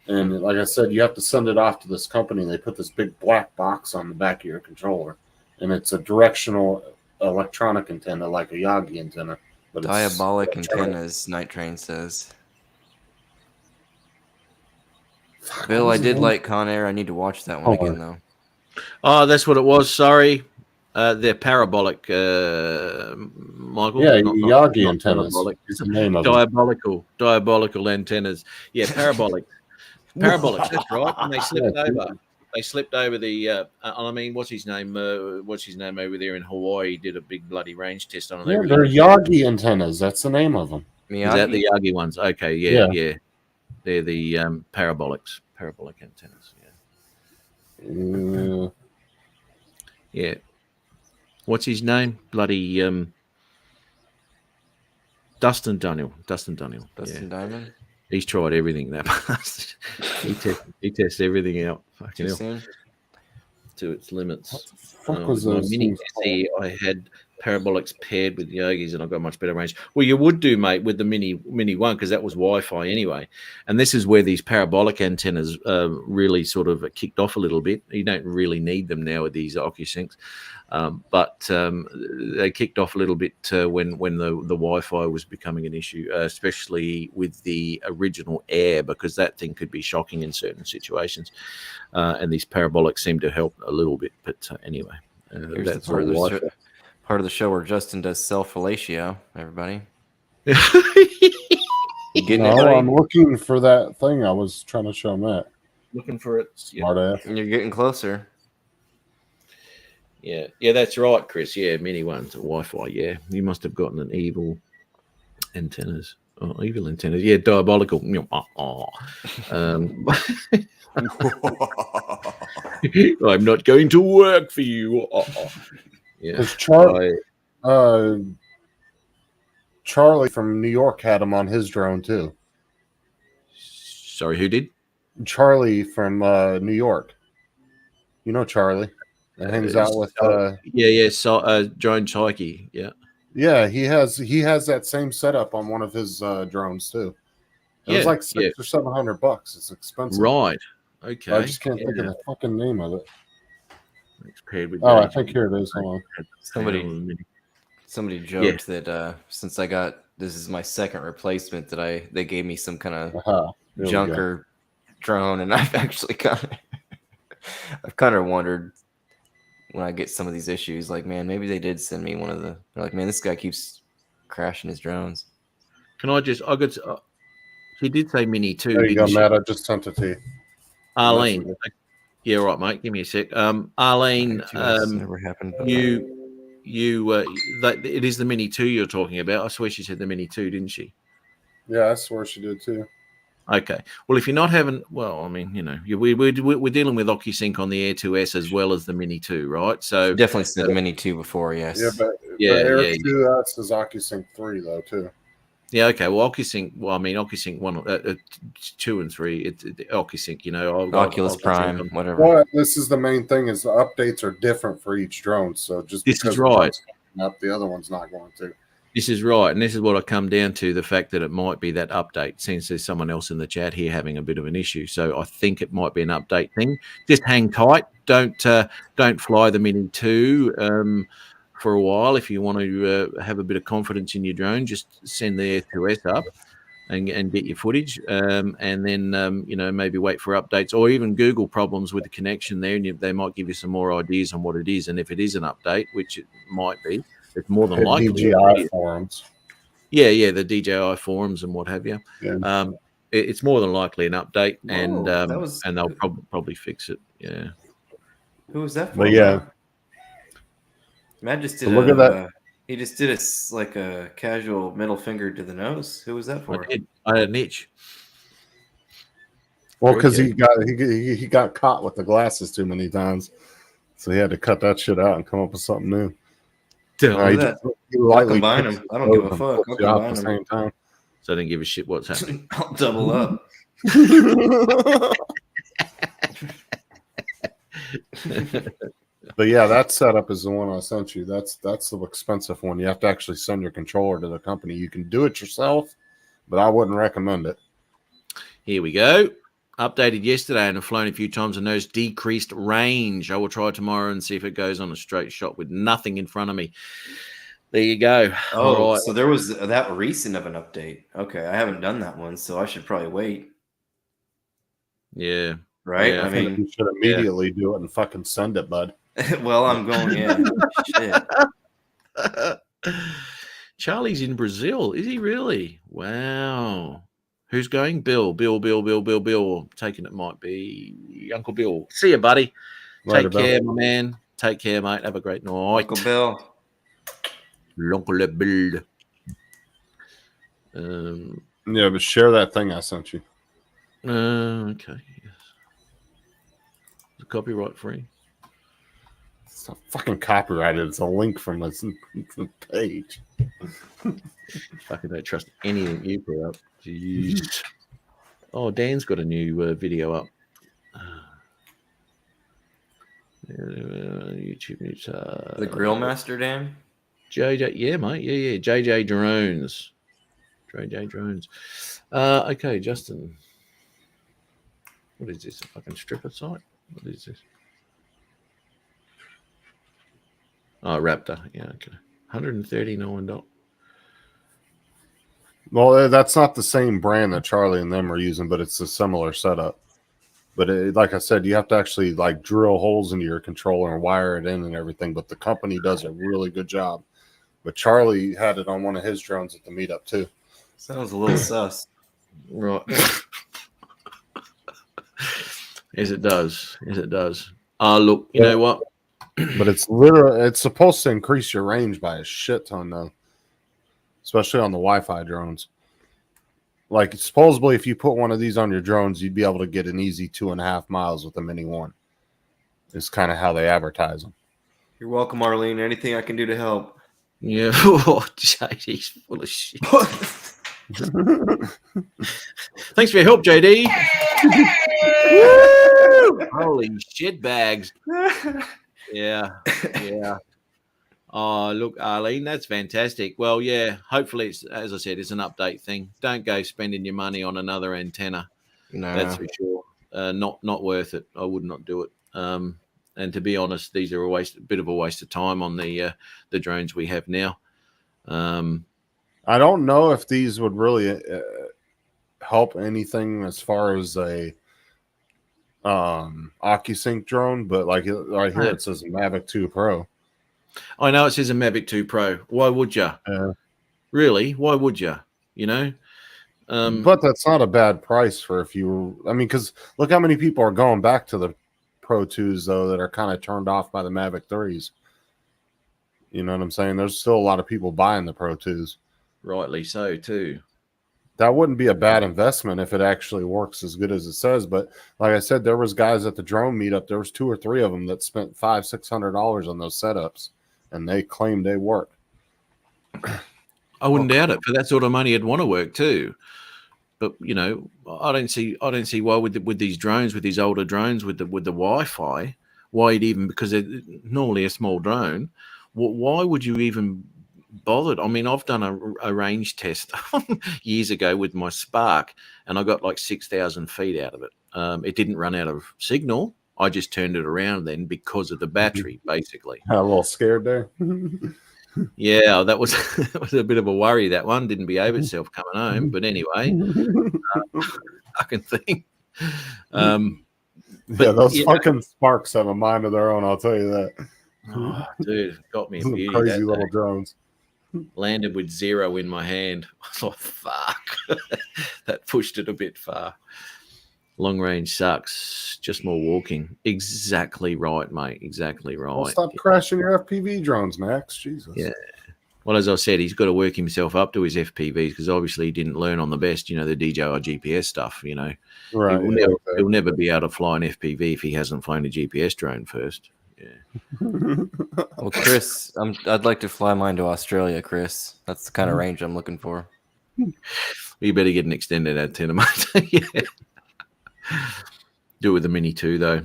And like I said, you have to send it off to this company. They put this big black box on the back of your controller, and it's a directional electronic antenna like a Yagi antenna. But Diabolic antennas, Night Train says. Bill, I did like Con Air. I need to watch that one again, though. Oh, that's what it was. Sorry. They're parabolic, Michael. Yeah, not Yagi antennas. Parabolic. It's the name of it. Diabolical antennas. Yeah, parabolic. Parabolic, that's right. And they slipped over. They slipped over the. I mean, what's his name? What's his name over there in Hawaii? He did a big bloody range test on it. Yeah, they're Yagi antennas. That's the name of them. Is that the Yagi ones? Okay, yeah. They're the parabolic antennas. Yeah. Yeah. What's his name? Bloody Dustin Daniel. Dustin Diamond. He's tried everything. That bastard. He tests everything out. Fucking Too hell. soon. To its limits. Fuck was With my those mini things SE, I had parabolics paired with Yogis, and I got much better range. Well, you would do, mate, with the mini one, because that was Wi-Fi anyway. And this is where these parabolic antennas really sort of kicked off a little bit. You don't really need them now with these OcuSyncs, but they kicked off a little bit when the Wi-Fi was becoming an issue, especially with the original Air, because that thing could be shocking in certain situations. And these parabolics seem to help a little bit. But anyway, Here's that's the part all of the Wi-Fi. part of the show where Justin does self-fellatio. Everybody. No, I'm looking for that thing I was trying to show Matt. Looking for it. Smart ass. You're getting closer. Yeah, that's right, Chris. Yeah, mini ones, Wi-Fi. Yeah, you must have gotten an evil antennas. Oh, evil antennas. Yeah, diabolical. I'm not going to work for you. Yeah, Because Charlie from New York had him on his drone too. Sorry, who did? Charlie from New York. You know Charlie. That hangs out with. So, Joan Chaiki. Yeah. Yeah, he has that same setup on one of his drones too. It was like $600 or $700. It's expensive. Right. Okay. I just can't think of the fucking name of it. It's paired with. I think here it is. Hold on. Somebody joked that since I got this is my second replacement that they gave me some kind of junker drone, and I've actually I've kind of wondered when I get some of these issues, like, man, maybe they did send me one of the. They're like, man, this guy keeps crashing his drones. Can I just? He did say Mini 2. There you go, Matt. I just sent it to you. Arlene. Yeah, right, mate. Give me a sec. Arlene, never happened. it is the Mini 2 you're talking about. I swear she said the Mini 2, didn't she? Yeah, I swear she did too. Okay. Well, if you're not having, well, I mean, we're dealing with OcuSync on the Air 2S as well as the Mini 2, right? So definitely said Mini 2 before, yes. Yeah, but Air 2S is OcuSync 3 though too. Yeah, okay. Well, OcuSync. Well, I mean, OcuSync 1, 2, and 3. It's OcuSync. Oculus Prime, whatever. Well, this is the main thing: is the updates are different for each drone. So just this is right. Up, the other one's not going to. This is right, and this is what I come down to: the fact that it might be that update. Since there's someone else in the chat here having a bit of an issue, so I think it might be an update thing. Just hang tight. Don't fly the Mini 2. For a while, if you want to have a bit of confidence in your drone, just send the Air 2S up and get your footage, and then maybe wait for updates, or even Google problems with the connection there, and they might give you some more ideas on what it is. And if it is an update, which it might be, it's more than likely. DJI forums. Yeah, the DJI forums and what have you. Yeah. It's more than likely an update, Whoa, and they'll probably fix it. Yeah. Who was that for? But yeah. Matt just did look at that. He just did a casual middle finger to the nose. Who was that for? I had an itch. Well, because he got caught with the glasses too many times, so he had to cut that shit out and come up with something new. I'll combine them. I don't give a fuck. I'll combine at the same time. So I didn't give a shit what's happening. I'll double up. But yeah, that setup is the one I sent you. That's the expensive one. You have to actually send your controller to the company. You can do it yourself, but I wouldn't recommend it. Here we go. Updated yesterday and have flown a few times and knows decreased range. I will try tomorrow and see if it goes on a straight shot with nothing in front of me. There you go. Oh, all right. So there was that recent of an update. Okay, I haven't done that one, so I should probably wait. Yeah. Right? Yeah, I mean, you should immediately do it and fucking send it, bud. Well, I'm going, yeah. Shit. Charlie's in Brazil. Is he really? Wow. Who's going? Bill. Taking it might be Uncle Bill. See you, buddy. Later, Take care, my man. Take care, mate. Have a great night. Uncle Bill. Uncle Bill. Yeah, but share that thing I sent you. Okay. Yes. copyright free. It's not fucking copyrighted. It's a link from a page. Fucking don't trust anything you put up. Jeez. Oh, Dan's got a new video up. YouTube news. The Grill Master, Dan? JJ, yeah, mate. Yeah. JJ Drones. JJ Drones. Okay, Justin. What is this? A fucking stripper site? What is this? Oh, Raptor. Yeah, okay. $139. Well, that's not the same brand that Charlie and them are using, but it's a similar setup. But like I said, you have to actually like drill holes into your controller and wire it in and everything. But the company does a really good job. But Charlie had it on one of his drones at the meetup too. Sounds a little sus. Right. Yes, it does. Yes, it does. Look, you know what? But it's supposed to increase your range by a shit ton though, especially on the Wi-Fi drones. Like supposedly, if you put one of these on your drones, you'd be able to get an easy 2.5 miles with a Mini One. It's kind of how they advertise them. You're welcome, Arlene. Anything I can do to help. Yeah. Oh, JD's full of shit. Thanks for your help, JD. Woo! Holy shit bags. Yeah. Oh, look, Arlene, that's fantastic. Well, yeah, hopefully it's, as I said, it's an update thing. Don't go spending your money on another antenna. No. That's for sure. Not worth it. I would not do it. And to be honest, these are a bit of a waste of time on the drones we have now. I don't know if these would really help anything as far as a OcuSync drone, but like right here it says Mavic 2 Pro. I know it says a Mavic 2 Pro. Why would you? Really? Why would you? You know? But that's not a bad price for if you. I mean, because look how many people are going back to the Pro 2s though that are kind of turned off by the Mavic 3s. You know what I'm saying? There's still a lot of people buying the Pro 2s. Rightly so too. That wouldn't be a bad investment if it actually works as good as it says. But like I said, there was guys at the drone meetup. There was 2 or 3 of them that spent $500-$600 on those setups, and they claimed they work. I wouldn't doubt it. For that sort of money, I'd want to work too. But you know, I don't see why with these drones, with these older drones, with the Wi-Fi, why you'd even, because they're normally a small drone. Why would you even bothered? I mean, I've done a range test years ago with my Spark, and I got like 6,000 feet out of it. It didn't run out of signal. I just turned it around then because of the battery, basically. A little scared there. Yeah, that was a bit of a worry. That one didn't behave itself coming home, but anyway, fucking thing. Yeah, those fucking Sparks have a mind of their own. I'll tell you that. Oh, dude, got me a Some beauty. crazy little drones. Landed with 0 in my hand. I thought, fuck, that pushed it a bit far. Long range sucks. Just more walking. Exactly right, mate. Exactly right. Well, stop crashing your FPV drones, Max. Jesus. Yeah. Well, as I said, he's got to work himself up to his FPVs because obviously he didn't learn on the best, you know, the DJI GPS stuff, you know. Right. He'll never be able to fly an FPV if he hasn't flown a GPS drone first. Yeah. Well, Chris, I'd like to fly mine to Australia, Chris. That's the kind of range I'm looking for. You better get an extended antenna, mate. Yeah. Do it with the Mini 2, though.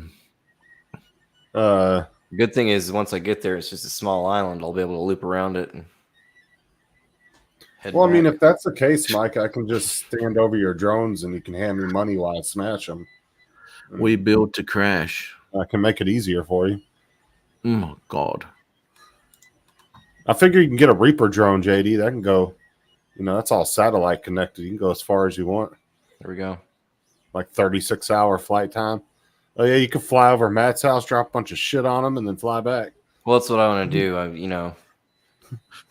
The good thing is once I get there, it's just a small island. I'll be able to loop around it. And head well, I mean, back. if that's the case, Mike, I can just stand over your drones and you can hand me money while I smash them. We build to crash. I can make it easier for you. Oh, my God. I figure you can get a Reaper drone, JD. That can go, you know, that's all satellite connected. You can go as far as you want. There we go. Like 36-hour flight time. Oh, yeah, you can fly over Matt's house, drop a bunch of shit on him, and then fly back. Well, that's what I want to do. You know,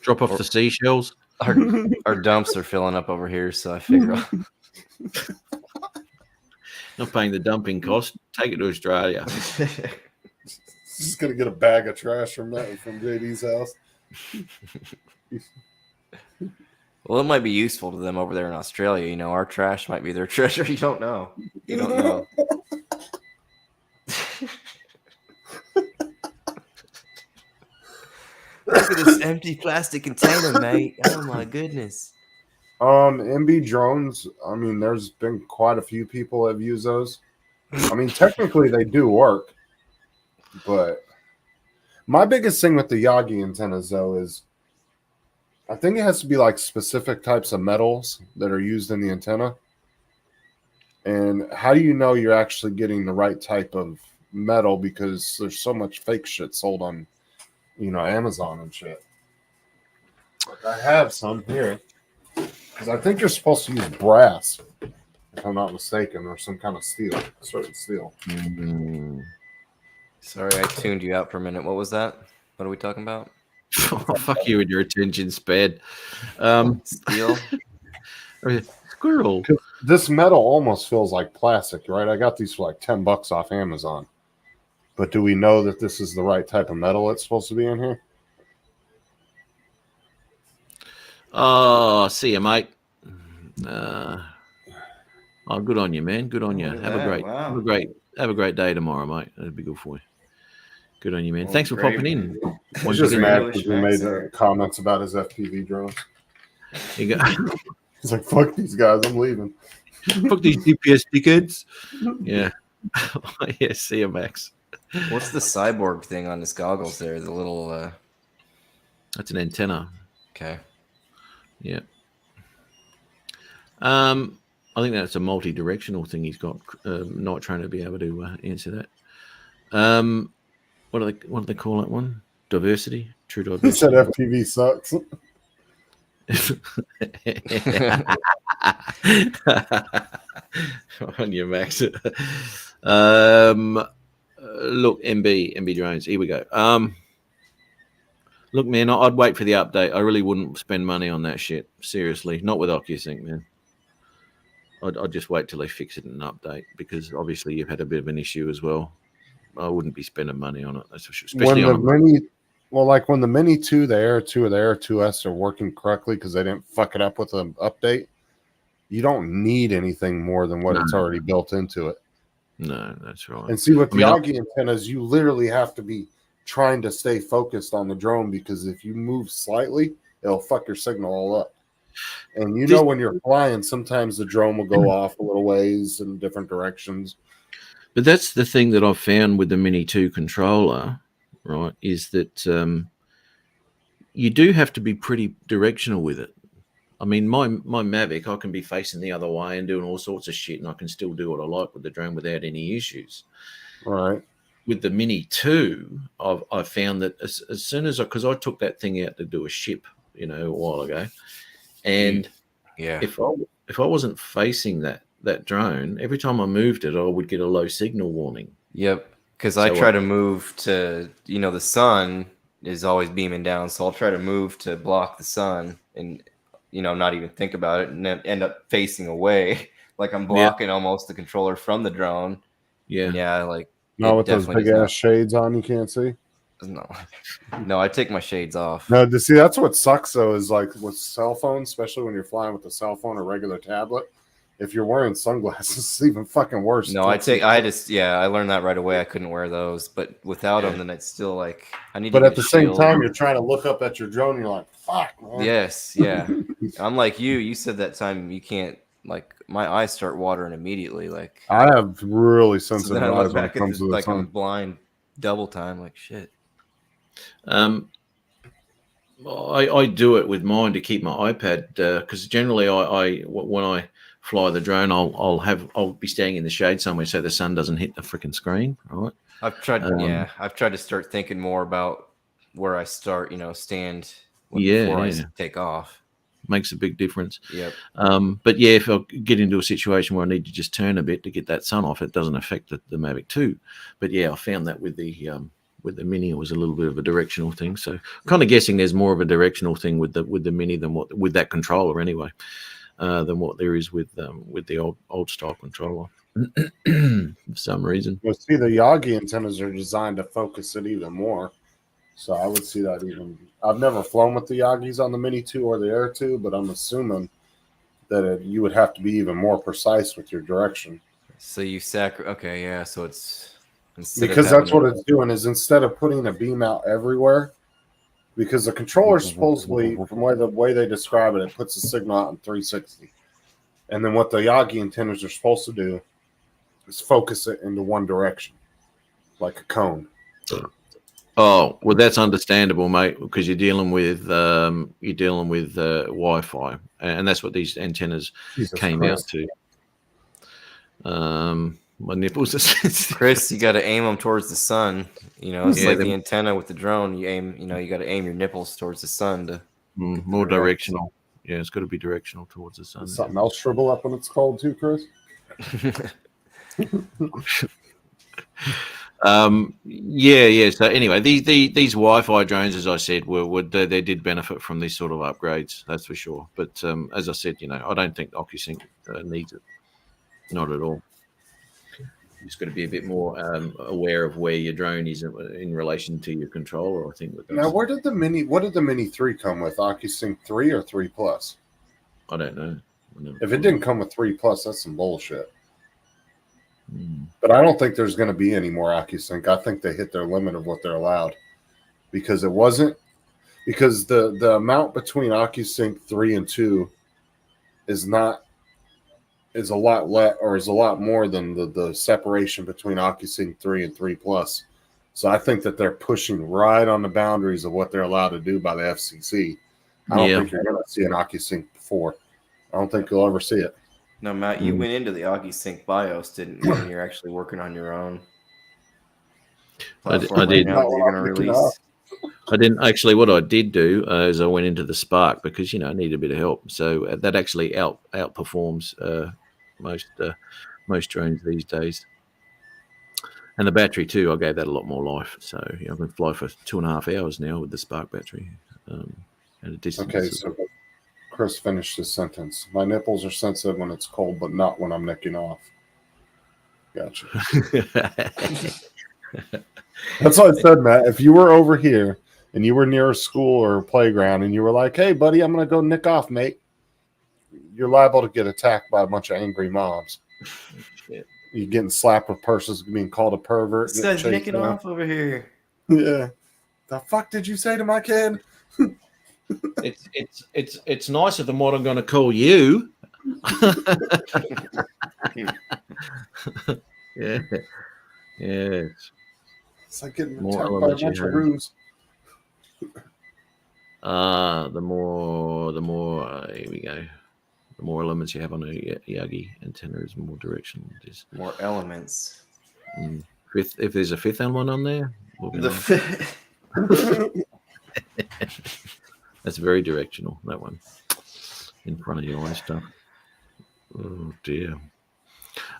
drop off the seashells. Our dumps are filling up over here, so I figure Not paying the dumping cost. Take it to Australia. Just gonna get a bag of trash from JD's house. Well, it might be useful to them over there in Australia. You know, our trash might be their treasure. You don't know. You don't know. Look at this empty plastic container, mate. Oh my goodness. MB drones. I mean, there's been quite a few people have used those. I mean, technically they do work, but my biggest thing with the Yagi antennas though is I think it has to be like specific types of metals that are used in the antenna. And how do you know you're actually getting the right type of metal? Because there's so much fake shit sold on, Amazon and shit. Like I have some here. Because I think you're supposed to use brass, if I'm not mistaken, or some kind of steel, certain steel. Sorry, I tuned you out for a minute. What was that? What are we talking about? Oh, fuck you and your attention span. Steel. Squirrel. This metal almost feels like plastic, right? I got these for like $10 off Amazon. But do we know that this is the right type of metal it's supposed to be in here? Oh, see you, mate. Good on you, man. Good on you. Look at Have a that. great, Wow. have a great day tomorrow, mate. That'd be good for you. Good on you, man. Well, Thanks for great. popping in. He's just mad because we made comments about his FPV drones. You go. He's like, fuck these guys, I'm leaving. Fuck these GPS tickets. Yeah. Yeah, see you, Max. What's the cyborg thing on his goggles there? The little. That's an antenna. Okay. Yeah. I think that's a multi-directional thing he's got. Not trying to be able to answer that. What do they call that one? Diversity. True diversity. He said FPV sucks. On your Max. Look, MB drones. Here we go. Look, man, I'd wait for the update. I really wouldn't spend money on that shit. Seriously, not with OcuSync, man. I'd just wait till they fix it in an update because obviously you've had a bit of an issue as well. I wouldn't be spending money on it. That's for sure. Especially when the Mini 2, the Air 2, or the Air 2S are working correctly because they didn't fuck it up with an update, you don't need anything more than what it's already built into it. No, that's right. And see, with the Yagi antennas, you literally have to be trying to stay focused on the drone because if you move slightly, it'll fuck your signal all up. And when you're flying, sometimes the drone will go off a little ways in different directions. But that's the thing that I've found with the Mini 2 controller, right, is that you do have to be pretty directional with it. I mean, my Mavic, I can be facing the other way and doing all sorts of shit, and I can still do what I like with the drone without any issues. Right. With the Mini 2, I've found that as soon as because I took that thing out to do a ship, a while ago, and if I wasn't facing that drone, every time I moved it, I would get a low signal warning. Yep, because I try to move to, the sun is always beaming down, so I'll try to move to block the sun and, not even think about it and then end up facing away, like I'm blocking almost the controller from the drone. Yeah. Yeah, like. No, with those big ass shades on, you can't see. No, I take my shades off. No, to see, that's what sucks though, is like with cell phones, especially when you're flying with a cell phone or regular tablet. If you're wearing sunglasses, it's even fucking worse. No, I learned that right away. I couldn't wear those, but without them, then it's still like I need. But to at the same time, you're trying to look up at your drone. And you're like, "Fuck, man." Yes, yeah. I'm like you. You said that time you can't. Like my eyes start watering immediately. Like I have really sensitive then I look eyes when it back at comes to the like sun. I'm blind double time. Like shit. I do it with mine to keep my iPad because generally I when I fly the drone I'll be staying in the shade somewhere so the sun doesn't hit the freaking screen. Right. I've tried to start thinking more about where I start. Stand before I take off. Makes a big difference. Yep. But yeah, if I get into a situation where I need to just turn a bit to get that sun off, it doesn't affect the Mavic 2. But yeah, I found that with the Mini, it was a little bit of a directional thing. So kind of guessing there's more of a directional thing with the Mini than what with that controller anyway, than what there is with the old style controller. For some reason. Well, see, the Yagi antennas are designed to focus it even more. So I would see that even. I've never flown with the Yagis on the Mini 2 or the Air 2, but I'm assuming that you would have to be even more precise with your direction. So you okay, yeah. So it's because that's what it's doing is instead of putting a beam out everywhere, because the controller supposedly, from the way they describe it, it puts the signal out in 360. And then what the Yagi antennas are supposed to do is focus it into one direction, like a cone. Oh, well, that's understandable, mate, because you're dealing with Wi-Fi, and that's what these antennas came out to. My nipples are Chris, you got to aim them towards the sun. You know, it's Yeah, like they- the antenna with the drone. You aim, you got to aim your nipples towards the sun to. more directional. Yeah, it's got to be directional towards the sun. Does something else shrivel up when it's cold too, Chris? Yeah. So anyway, these Wi-Fi drones, as I said, they did benefit from these sort of upgrades. That's for sure. But as I said, I don't think OcuSync needs it. Not at all. You've just got to be a bit more aware of where your drone is in relation to your controller. I think. Now, what did the Mini 3 come with? OcuSync 3 or 3 Plus? I don't know. If it didn't come with 3 Plus, that's some bullshit. But I don't think there's going to be any more OcuSync. I think they hit their limit of what they're allowed, because it wasn't because the amount between OcuSync 3 and 2 is a lot more than the separation between OcuSync 3 and 3 Plus. So I think that they're pushing right on the boundaries of what they're allowed to do by the FCC. I don't think you're going to see an OcuSync 4. I don't think you'll ever see it. No, Matt, you went into the OcuSync BIOS, didn't you? When you're actually working on your own. I platform did. right now that you're going to release. I didn't actually. What I did do is I went into the Spark because I needed a bit of help. So that actually outperforms most drones these days. And the battery too, I gave that a lot more life. So I can fly for 2.5 hours now with the Spark battery at a distance. Okay, so Chris finished his sentence. My nipples are sensitive when it's cold, but not when I'm nicking off. Gotcha. That's what I said, Matt. If you were over here and you were near a school or a playground and you were like, hey, buddy, I'm going to go nick off, mate, you're liable to get attacked by a bunch of angry mobs. You're getting slapped with purses, being called a pervert. This guy's nicking off over here. Yeah. The fuck did you say to my kid? It's nicer than what I'm going to call you. Yeah. It's like getting More attacked by a elements you bunch of have. ruse. The more here we go. The more elements you have on a Yagi antenna is more directional. More elements. If there's a fifth element on there, we'll be nice. That's very directional, that one. In front of your eye stuff. Oh dear.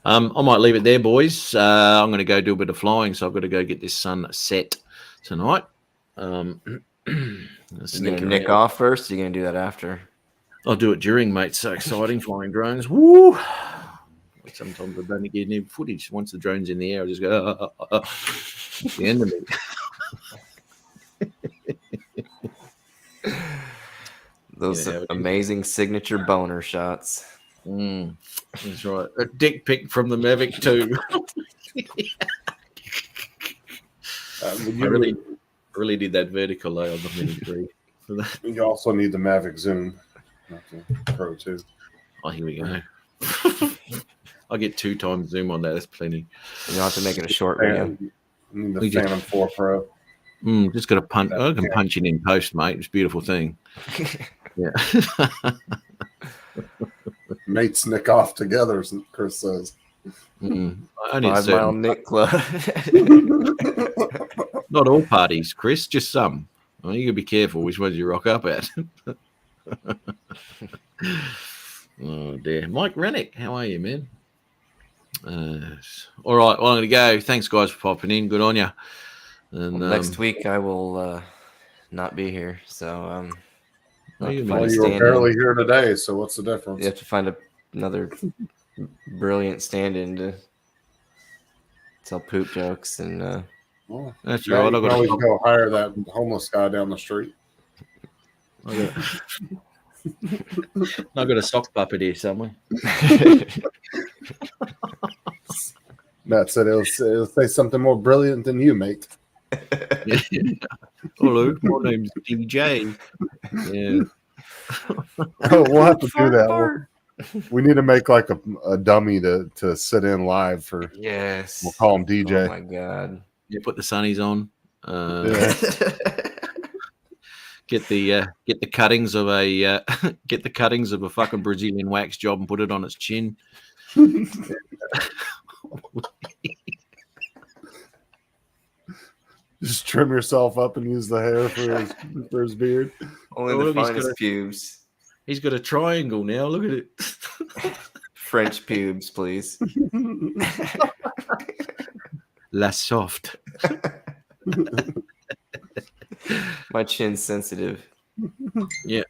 I might leave it there, boys. I'm going to go do a bit of flying, so I've got to go get this sun set tonight. You're going to nick off first? Or you're going to do that after? I'll do it during, mate. So exciting, flying drones. Woo! Sometimes I don't get any footage. Once the drone's in the air, I just go, It's the end of me. Those amazing signature boner shots. That's right. A dick pic from the Mavic 2. I really did that vertical though on the Mini 3. You also need the Mavic Zoom, not the Pro 2. Oh, here we go. I'll get 2 times zoom on that. That's plenty. You don't have to make it a short video. The Phantom 4 Pro. Just got to punch. I can punch it in post, mate. It's a beautiful thing. Yeah. Mates nick off together, as Chris says. Only 5 Mile certain- Nick Club. Not all parties, Chris. Just some. Well, you gotta be careful which ones you rock up at. Oh dear, Mike Rennick, how are you, man? All right, well I'm gonna go. Thanks, guys, for popping in. Good on you. And Next week I will not be here, so Well, you Well, you were barely here today, so what's the difference? You have to find another brilliant stand-in to tell poop jokes and. That's Yeah, right. you I've can got always to go hire that homeless guy down the street. I've got a sock puppet here somewhere. Matt said it'll say something more brilliant than you, mate. Hello, my name's DJ. Yeah. We'll have to do that. We need to make like a dummy to sit in live for. Yes. We'll call him DJ. Oh my god. You put the sunnies on. Yeah. Get the cuttings of a get the cuttings of a fucking Brazilian wax job and put it on its chin. Just trim yourself up and use the hair for his beard. Only Oh, the look, he's finest got a- pubes. He's got a triangle now. Look at it. French pubes, please. La soft. My chin's sensitive. Yeah,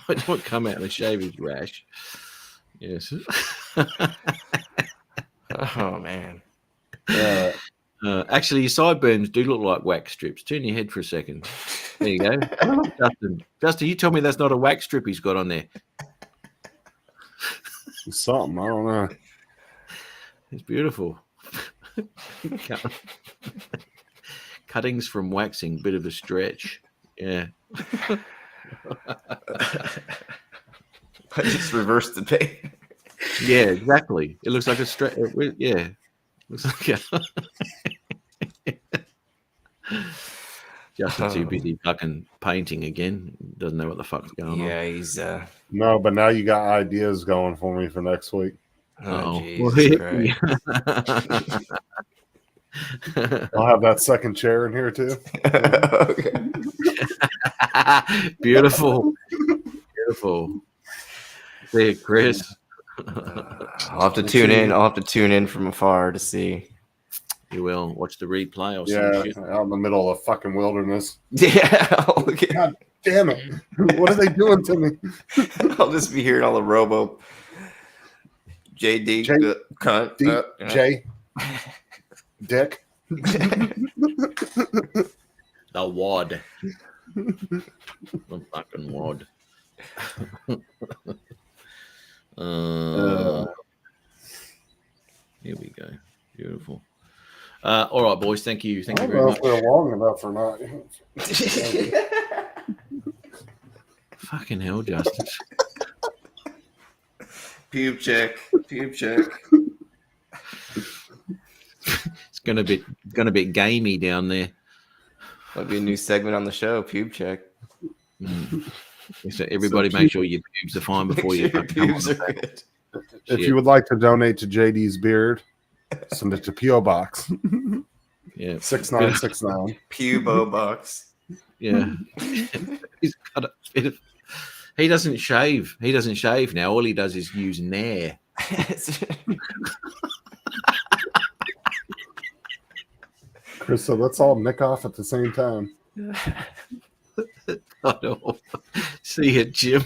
I don't come out and shave his rash. Yes. Oh man. Actually, your sideburns do look like wax strips. Turn your head for a second. There you go. Justin, you tell me that's not a wax strip he's got on there. Something, I don't know. It's beautiful. Cuttings from waxing, bit of a stretch. Yeah. I just reversed the pain. Yeah, exactly. It looks like a stretch. Yeah. Looks like Justin's too busy fucking painting again. Doesn't know what the fuck's going on. Yeah, he's No, but now you got ideas going for me for next week. oh, Well, Jesus Christ. I'll have that second chair in here too. Beautiful. Beautiful. There, Chris. I'll have to tune in. I'll have to tune in from afar to see. You will watch the replay or some Yeah, shit. out in the middle of the fucking wilderness. Yeah, I'll get- God damn it! What are they doing to me? I'll just be hearing all the robo. JD, cunt, yeah. J, Dick. The wad. The fucking wad. Here we go. Beautiful. All right, boys. Thank you. Thank I you don't very know much. if they're long enough or not. Fucking hell, Justin. Pube check. Pube check. It's gonna be gamey down there. Might be a new segment on the show. Pube check. So everybody, make sure your pubes are fine before you. Make sure your pubes are good. If you would like to donate to JD's beard, send it to PO Box. Yeah, 6969. Pubo box. Yeah. He's got a bit of. He doesn't shave. He doesn't shave now. All he does is use Nair. Chris, so let's all nick off at the same time. I know. See it, Jim.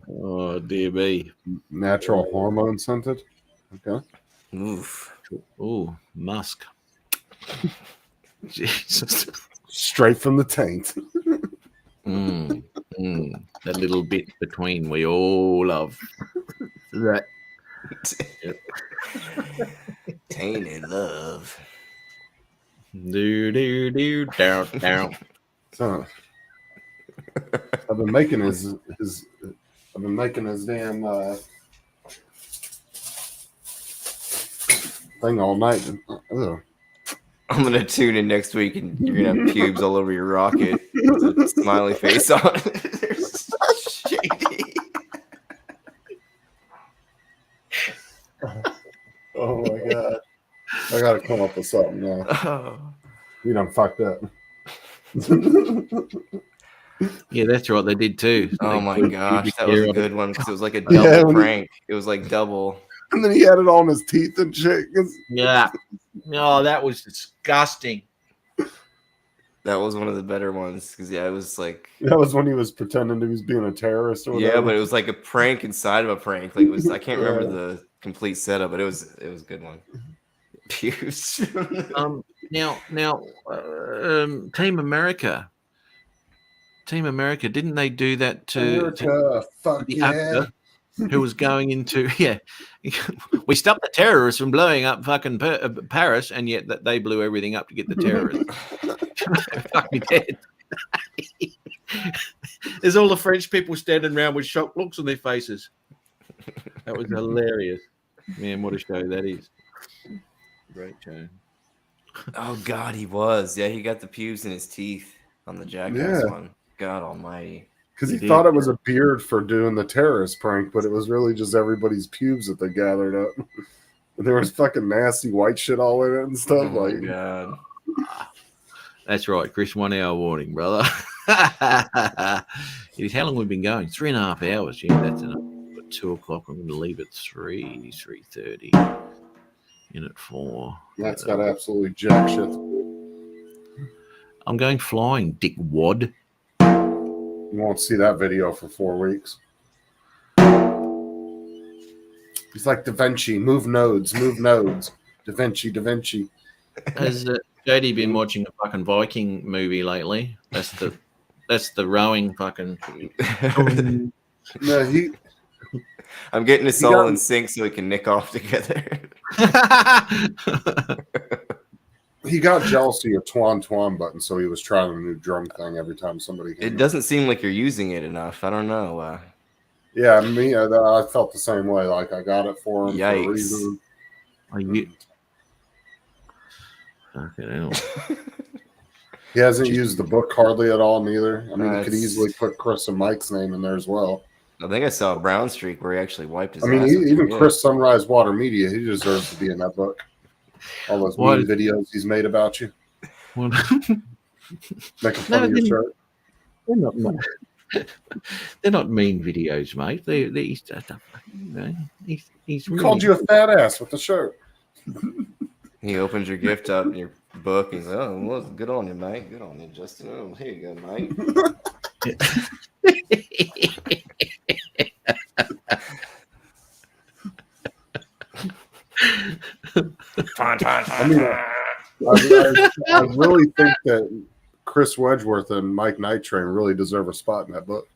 Oh dear me. Natural hormone scented. Okay. Oof. Oh, musk. Jesus. Straight from the taint. That little bit between we all love. That. Yep. Tainted love. Do down. So I've been making his damn thing all night. Ugh. I'm gonna tune in next week, and you're gonna have pubes all over your rocket. With a smiley face on. There's shady. Oh my god! I gotta come up with something now. Oh. You done fucked up. Yeah, that's right. They did too. Oh They my put gosh, pubic that was hair a on good it. one because it was like a double Yeah, when- prank. It was like double. And then he had it on his teeth and shit. Yeah. No, that was disgusting. That was one of the better ones because it was like That was when he was pretending he was being a terrorist or whatever. yeah, but it was like a prank inside of a prank. Like it was I can't remember Yeah. the complete setup, but it was a good one. Pubes. Now, Team America. Team America, didn't they do that to America, fuck the yeah. actor? who was going into we stopped the terrorists from blowing up fucking Paris, and yet that they blew everything up to get the terrorists. Fuck me dead. There's all the French people standing around with shocked looks on their faces. That was hilarious. Man, what a show that is. Great show. Oh God, he was. Yeah, he got the pubes in his teeth on the Jackass one. God Almighty. Because he thought it was a beard for doing the terrorist prank, but it was really just everybody's pubes that they gathered up. There was fucking nasty white shit all in it and stuff. Oh my God. That's right, Chris. 1 hour warning, brother. It is how long we've been going? 3.5 hours. Yeah, that's enough. At 2 o'clock, I'm going to leave at 3:30. In at 4. That's got absolutely jack shit. I'm going flying, Dick Wad. You won't see that video for 4 weeks. He's like Da Vinci. Move nodes. Da Vinci. Has JD been watching a fucking Viking movie lately? That's the rowing fucking. No, I'm getting us all in sync so we can nick off together. He got jealous of your Twan button, so he was trying a new drum thing every time somebody came. It doesn't seem like you're using it enough. I don't know. Yeah, me, I felt the same way. Like I got it for him for a reason. Are you? Fucking hell. He hasn't used the book hardly at all, neither. I mean, you could easily put Chris and Mike's name in there as well. I think I saw a Brown streak where he actually wiped his. I mean, even Chris Sunrise Water Media, he deserves to be in that book. All those mean videos he's made about you. Making fun of your shirt. They're not mean videos, mate. He's really... called you a fat ass with the shirt. He opens your gift up in your book. He's like, "Oh, well, good on you, mate. Good on you, Justin. Oh, here you go, mate." I mean, I really think that Chris Wedgeworth and Mike Night Train really deserve a spot in that book.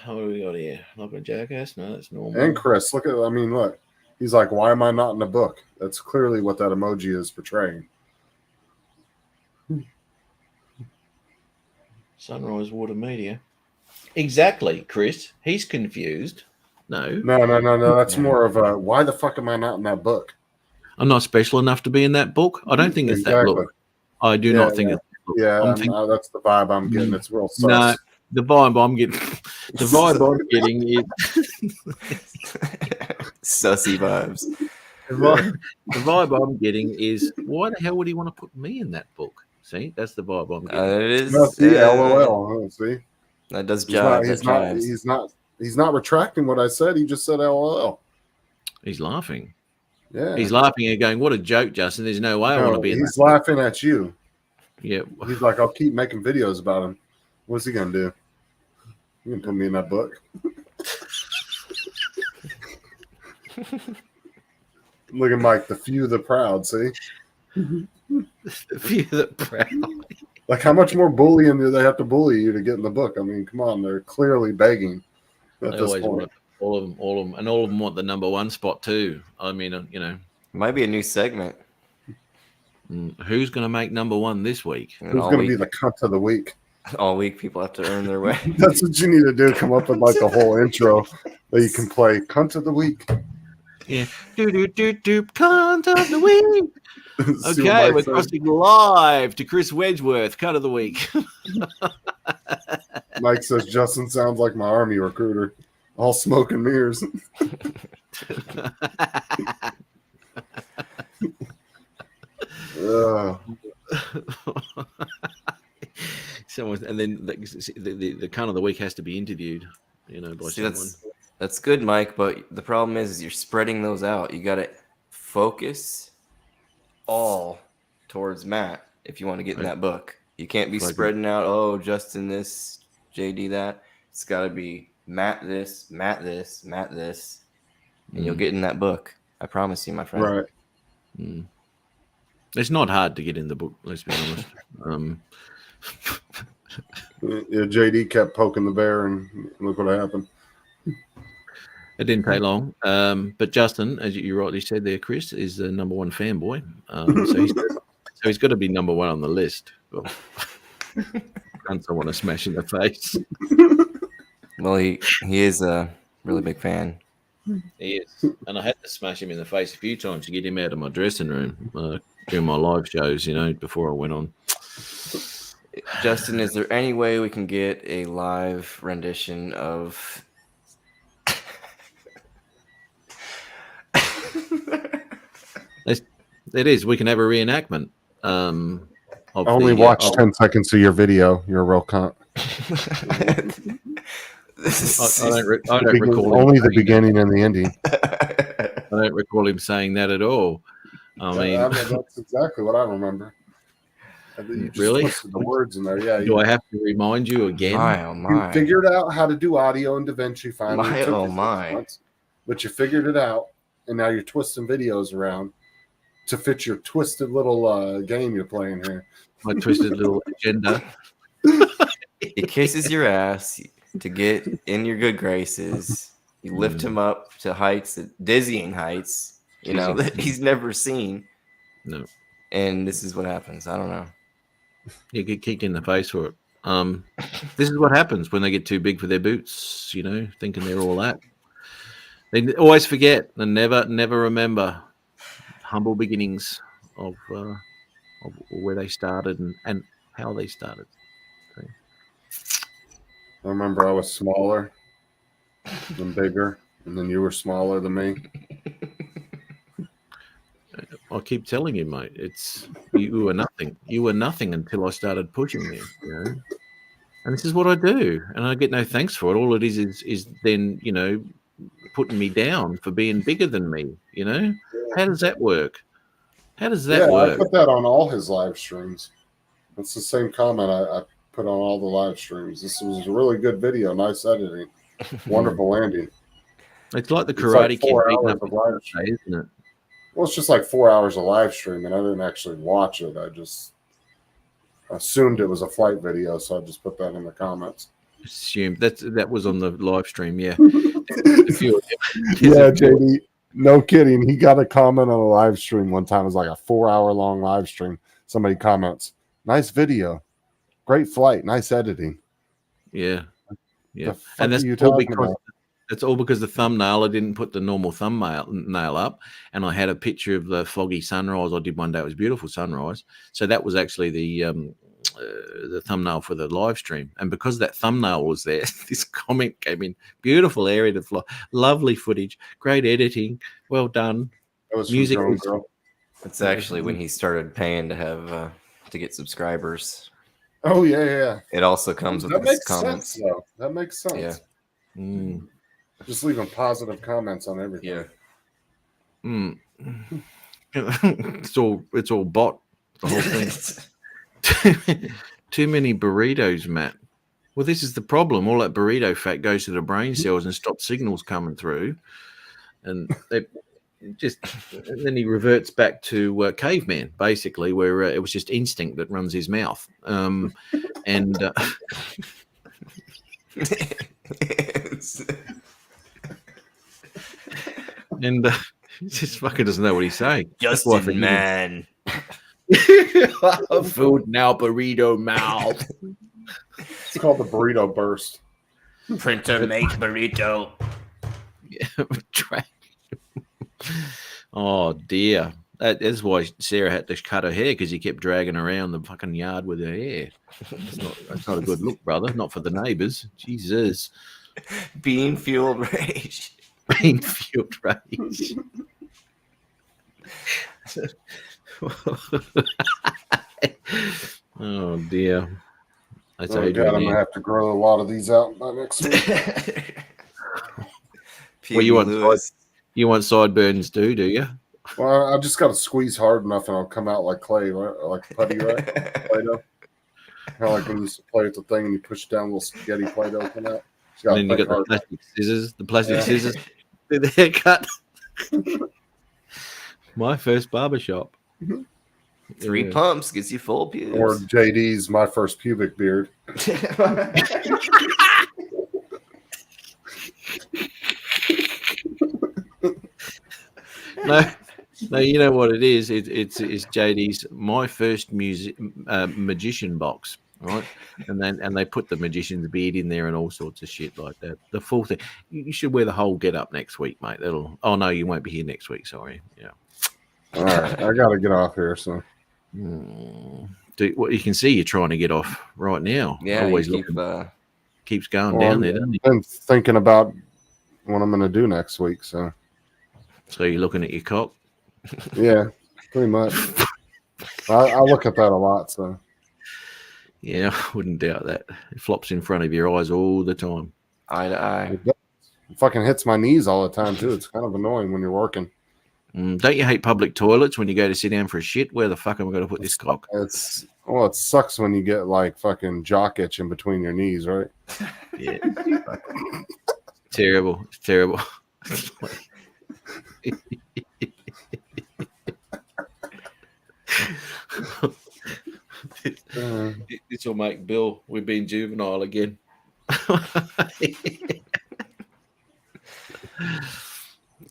What do we got here? Like a Jackass? No, that's normal. And Chris, look. He's like, why am I not in the book? That's clearly what that emoji is portraying. Sunrise Water Media. Exactly, Chris. He's confused. No. That's more of a, why the fuck am I not in that book? I'm not special enough to be in that book. I don't think it's that book. I do not think it's that book. Yeah, that's the vibe I'm getting. It's real sus. No, the vibe I'm getting is sussy vibes. The vibe I'm getting is, why the hell would he want to put me in that book? See, that's the vibe I'm getting. It is. No, see, LOL. See, that does jive. He's not retracting what I said. He just said LOL. He's laughing. Yeah, he's laughing and going, "What a joke, Justin! There's no way I want to be in that." He's laughing at you. Yeah, he's like, "I'll keep making videos about him." What's he gonna do? You can put me in that book. Look at Mike, the few, the proud. See, the few, the proud. Like, how much more bullying do they have to bully you to get in the book? I mean, come on, they're clearly begging at this point. All of them, and all of them want the number one spot too. I mean, might be a new segment. Who's going to make number one this week? Who's going to be the cunt of the week? All week, people have to earn their way. That's what you need to do. Come up with like a whole intro that you can play. Cunt of the week. Yeah. Cunt of the week. Okay, we're crossing live to Chris Wedgeworth, cunt of the week. Mike says Justin sounds like my army recruiter. All smoke and mirrors. Someone, and then the cunt of the week has to be interviewed, by someone. That's good, Mike. But the problem is you're spreading those out. You got to focus all towards Matt if you want to get in that book. You can't be spreading out. Oh, Justin this, JD that. It's got to be Matt this, Matt this, Matt this, and you'll get in that book. I promise you, my friend. Right. It's not hard to get in the book. Let's be honest. Yeah, JD kept poking the bear, and look what happened. It didn't take long. But Justin, as you rightly said there, Chris, is the number one fanboy. So he's got to be number one on the list. Well, I want to smash in the face. Well, he is a really big fan. He is. And I had to smash him in the face a few times to get him out of my dressing room during my live shows, before I went on. Justin, is there any way we can get a live rendition of It is. We can have a reenactment. Only watch 10 seconds of your video. You're a real cunt. I don't recall only the beginning and the ending. I don't recall him saying that at all. I mean, that's exactly what I remember. You just really? twisted the words in there. Yeah. Do I have to remind you again? You figured out how to do audio in DaVinci finally. My, oh my. Months, but you figured it out, and now you're twisting videos around to fit your twisted little game you're playing here. My twisted little agenda. He kisses your ass to get in your good graces. You lift him up to heights, dizzying heights, that he's never seen. No. And this is what happens. I don't know. You get kicked in the face for it. This is what happens when they get too big for their boots, thinking they're all that. They always forget and never remember humble beginnings of where they started and how they started. So. I remember I was smaller and bigger, and then you were smaller than me. I keep telling you, mate, you were nothing. You were nothing until I started pushing you, And this is what I do, and I get no thanks for it. All it is then, putting me down for being bigger than me, How does that work? How does that work? I put that on all his live streams. That's the same comment I put on all the live streams. This was a really good video, nice editing, wonderful landing. It's like the Karate Kid beating up of live stream, isn't it? Well, it's just like 4 hours of live stream, and I didn't actually watch it. I just assumed it was a flight video, so I just put that in the comments. Assumed that was on the live stream, yeah. Yeah, JD. No kidding. He got a comment on a live stream one time. It was like a 4 hour long live stream. Somebody comments, "Nice video, great flight, nice editing." Yeah, and that's all because the thumbnail. I didn't put the normal thumbnail up, and I had a picture of the foggy sunrise I did one day. It was a beautiful sunrise. So that was actually the thumbnail for the live stream, and because that thumbnail was there, this comment came in. Beautiful area to fly, lovely footage, great editing, well done. That was music. It's actually when he started paying to have to get subscribers. Oh yeah. It also comes with that his makes comments. sense, though. That makes sense. Yeah. Just leaving positive comments on everything. Yeah. It's all bot. The whole thing. Too many burritos, Matt. Well, this is the problem. All that burrito fat goes to the brain cells and stops signals coming through, and then he reverts back to caveman, basically, where it was just instinct that runs his mouth. And he just fucking doesn't know what he's saying. Justin, man. Food now, burrito mouth. It's called the burrito burst. Printer make burrito. Oh dear. That's why Sarah had to cut her hair, because he kept dragging around the fucking yard with her hair. That's not a good look, brother. Not for the neighbours. Jesus. Bean fueled rage. Bean fueled rage. Oh dear. That's I'm gonna have to grow a lot of these out by next week. Well, you want sideburns too, do you? Well, I just got to squeeze hard enough, and I'll come out like clay, right? Like putty, right? Play-Doh. Kind of like when you used to play with the thing and you push down, little spaghetti Play-Doh come out. And then you got the plastic scissors. The plastic scissors. Do the haircut. My first barbershop. 3 Yeah. pumps gets you full pubes. Or JD's my first pubic beard. No, no, you know what it is? It's JD's my first magician box, right? And they put the magician's beard in there and all sorts of shit like that. The full thing. You should wear the whole get up next week, mate. That'll. Oh no, you won't be here next week. Sorry. Yeah. All right, I gotta get off here. So, Well, you can see you're trying to get off right now. Yeah, Always you keep, looking, keeps going well, down there, doesn't he? I've been thinking about what I'm gonna do next week. So you're looking at your cock. yeah, pretty much. I look at that a lot. So yeah, I wouldn't doubt that. It flops in front of your eyes all the time. Eye to eye. It fucking hits my knees all the time too. It's kind of annoying when you're working. Don't you hate public toilets when you go to sit down for a shit? Where the fuck am I going to put this cock? It sucks when you get like fucking jock itch in between your knees, right? Yeah. Terrible. It's terrible. This will make Bill. We've been juvenile again.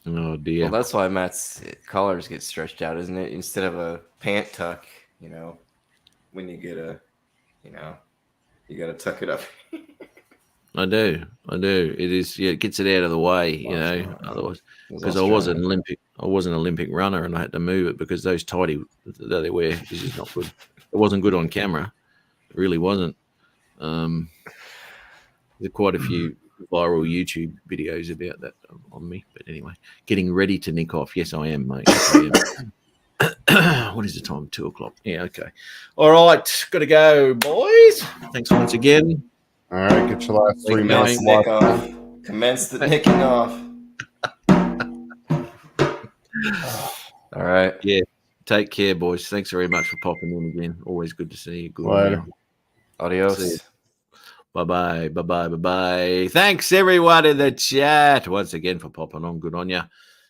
Oh dear. Well, that's why Matt's collars get stretched out, isn't it? Instead of a pant tuck, when you get you got to tuck it up. I do. It is. Yeah, it gets it out of the way, Otherwise, because I was an Olympic runner, and I had to move it because those tighty that they wear is just not good. It wasn't good on camera. It really wasn't. There's quite a few viral YouTube videos about that on me. But anyway, getting ready to nick off. Yes, I am, mate. Yes, I am. What is the time? 2:00. Yeah, okay. All right, got to go, boys. Thanks once again. All right, get your last 3 minutes. Commence the nicking off. All right. Yeah. Take care, boys. Thanks very much for popping in again. Always good to see you. Good Later. Adios. Bye-bye. Bye-bye. Bye-bye. Thanks, everyone in the chat once again for popping on. Good on you.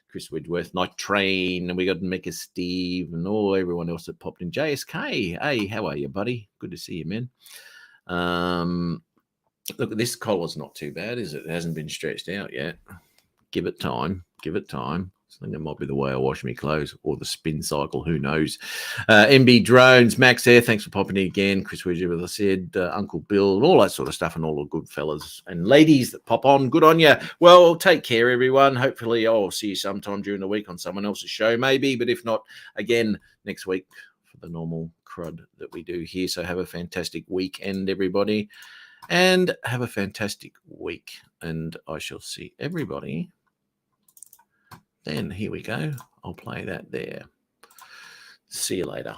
Chris Widworth, Night Train, and we got Mecca Steve and everyone else that popped in. JSK. Hey, how are you, buddy? Good to see you, man. Look, this collar's not too bad, is it? It hasn't been stretched out yet. Give it time. Give it time. I think it might be the way I wash my clothes or the spin cycle. Who knows? MB Drones, Max Air, thanks for popping in again. Chris Widget, as I said, Uncle Bill, and all that sort of stuff, and all the good fellas and ladies that pop on. Good on you. Well, take care, everyone. Hopefully, I'll see you sometime during the week on someone else's show, maybe. But if not, again, next week for the normal crud that we do here. So have a fantastic weekend, everybody. And have a fantastic week. And I shall see everybody. Then here we go. I'll play that there. See you later.